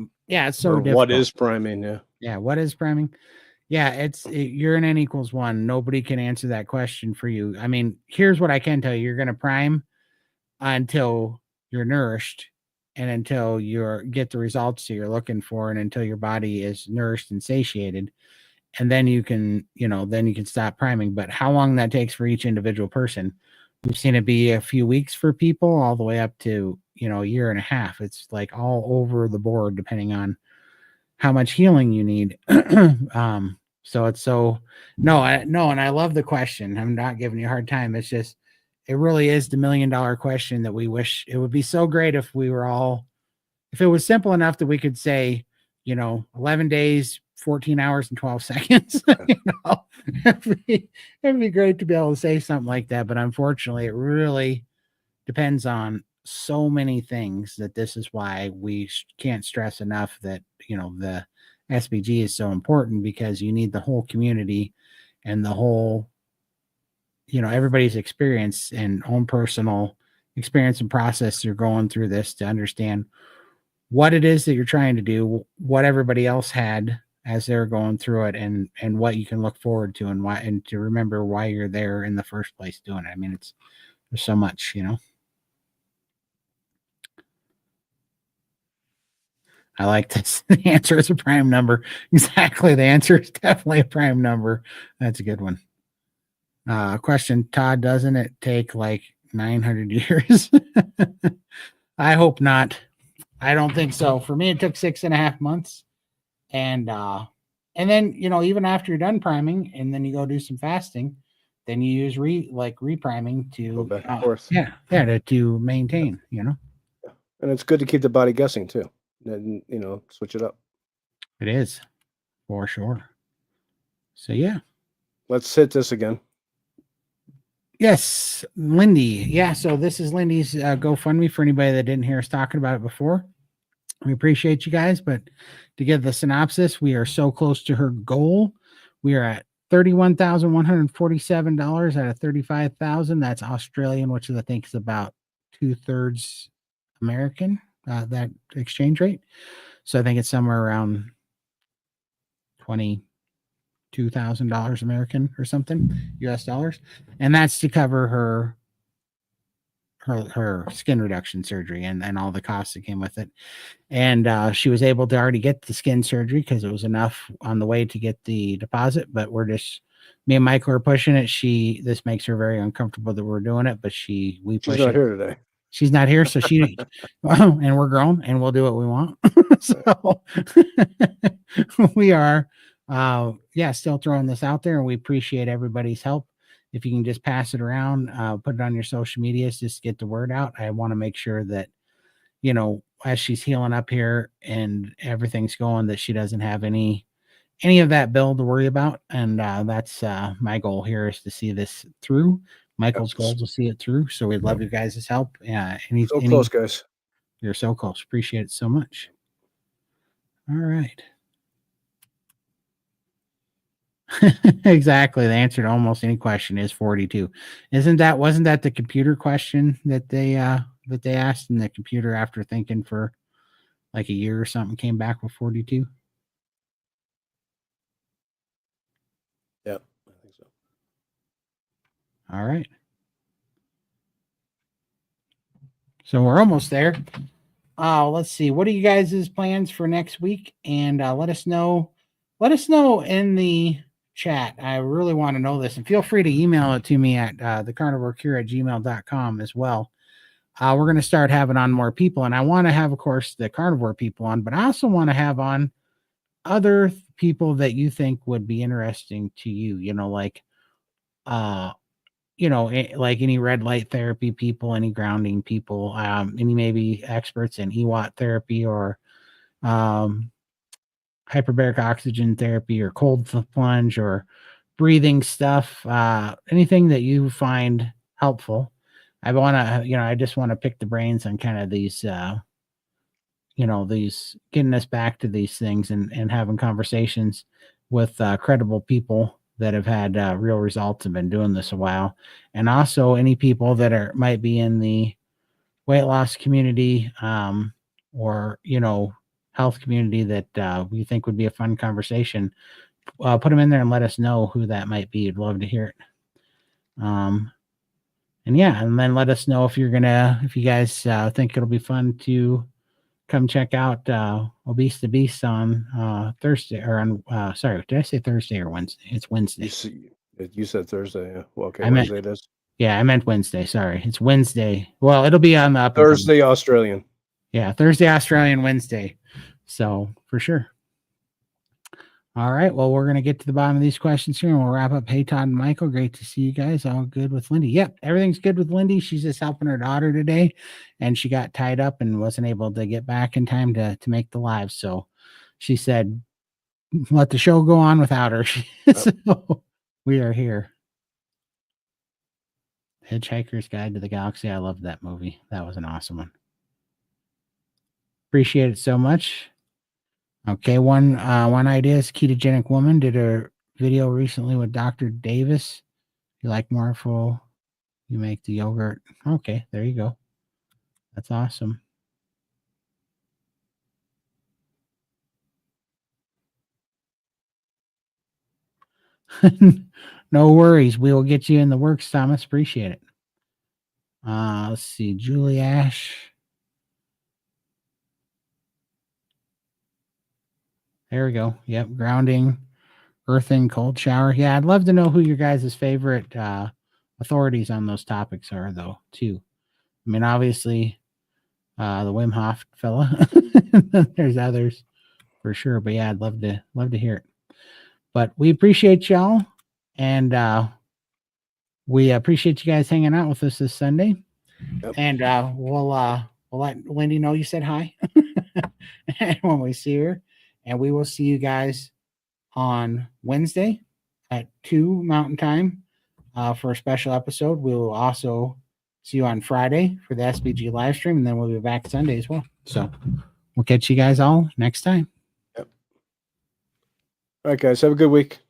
it's so difficult. What is priming? Yeah, what is priming? Yeah, you're an N equals 1. Nobody can answer that question for you. I mean, here's what I can tell you. You're going to prime until you're nourished, and until you get the results that you're looking for, and until your body is nourished and satiated. And then you can stop priming. But how long that takes for each individual person, we've seen it be a few weeks for people, all the way up to, a year and a half. It's all over the board, depending on how much healing you need. So it's no, and I love the question. I'm not giving you a hard time. It's just, it really is the $1 million question that we wish it would be so great if it was simple enough that we could say, 11 days, 14 hours and 12 seconds. It'd be great to be able to say something like that. But unfortunately, it really depends on so many things that this is why we can't stress enough that, the SBG is so important, because you need the whole community and the whole, everybody's experience and own personal experience and process they're going through this to understand what it is that you're trying to do, what everybody else had as they're going through it, and what you can look forward to, and why, and to remember why you're there in the first place doing it. I mean, there's so much, you know. I like this. The answer is a prime number. Exactly. The answer is definitely a prime number. That's a good one. Question, Todd, doesn't it take like 900 years? I hope not. I don't think so. For me, it took 6.5 months. And then, you know, even after you're done priming and then you go do some fasting, then you use repriming to Go back and forth. to maintain, you know. And it's good to keep the body guessing too. And you know, switch it up. It is, for sure. So yeah. Let's hit this again. Yes, Lindy. Yeah, so this is Lindy's GoFundMe for anybody that didn't hear us talking about it before. We appreciate you guys, but to give the synopsis, we are so close to her goal. We are at $31,147 out of 35,000. That's Australian, which I think is about 2/3 American, that exchange rate. So I think it's somewhere around $22,000 American or something, US dollars. And that's to cover her skin reduction surgery and all the costs that came with it. And she was able to already get the skin surgery because it was enough on the way to get the deposit. But me and Michael are pushing it. This makes her very uncomfortable that we're doing it, but we push it. She's not here today. She's not here, so and we're grown and we'll do what we want. So we are, still throwing this out there, and we appreciate everybody's help. If you can just pass it around, put it on your social medias, just get the word out. I want to make sure that, you know, as she's healing up here and everything's going, that she doesn't have any of that bill to worry about. And that's my goal here, is to see this through. Michael's goal is to see it through. So we'd love you guys' help. Close, guys. You're so close. Appreciate it so much. All right. Exactly. The answer to almost any question is 42. Wasn't that the computer question that they asked, and the computer, after thinking for like a year or something, came back with 42? Yep, I think so. All right. So we're almost there. Let's see. What are you guys' plans for next week? And let us know. Let us know in the chat. I really want to know this. And feel free to email it to me at thecarnivorecure@gmail.com as well. We're going to start having on more people. And I want to have, of course, the carnivore people on, but I also want to have on other people that you think would be interesting to you, you know, like, like any red light therapy people, any grounding people, any maybe experts in EWAT therapy, or hyperbaric oxygen therapy, or cold plunge, or breathing stuff, anything that you find helpful. I just want to pick the brains on kind of these, these, getting us back to these things, and having conversations with credible people that have had real results and been doing this a while. And also any people that might be in the weight loss community, or, health community that we think would be a fun conversation. Put them in there and let us know who that might be. I'd love to hear it. And then let us know if you guys think it'll be fun to come check out Obese the Beast on Thursday, or on sorry, did I say Thursday or Wednesday? It's Wednesday. You said Thursday. Yeah. Well, okay, Wednesday it is. Yeah, I meant Wednesday. Sorry, it's Wednesday. Well, it'll be on the up Thursday Australian. Yeah, Thursday Australian, Wednesday. So for sure. All right. Well, we're going to get to the bottom of these questions here, and we'll wrap up. Hey, Todd and Michael, great to see you guys. All good with Lindy? Yep, everything's good with Lindy. She's just helping her daughter today, and she got tied up and wasn't able to get back in time to make the live. So she said, let the show go on without her. So we are here. Hitchhiker's Guide to the Galaxy. I loved that movie. That was an awesome one. Appreciate it so much. Okay, one idea is Ketogenic Woman did a video recently with Dr. Davis. You like Marful, you make the yogurt. Okay, there you go. That's awesome. No worries. We will get you in the works, Thomas. Appreciate it. Let's see. Julie Ash. There we go. Yep. Grounding, earthing, cold shower. Yeah, I'd love to know who your guys' favorite authorities on those topics are, though, too. I mean, obviously, the Wim Hof fella. There's others for sure. But yeah, I'd love to hear it. But we appreciate y'all. And we appreciate you guys hanging out with us this Sunday. Yep. And we'll let Lindy know you said hi when we see her. And we will see you guys on Wednesday at 2 Mountain Time for a special episode. We will also see you on Friday for the SBG live stream, and then we'll be back Sunday as well. So we'll catch you guys all next time. Yep. All right, guys. Have a good week.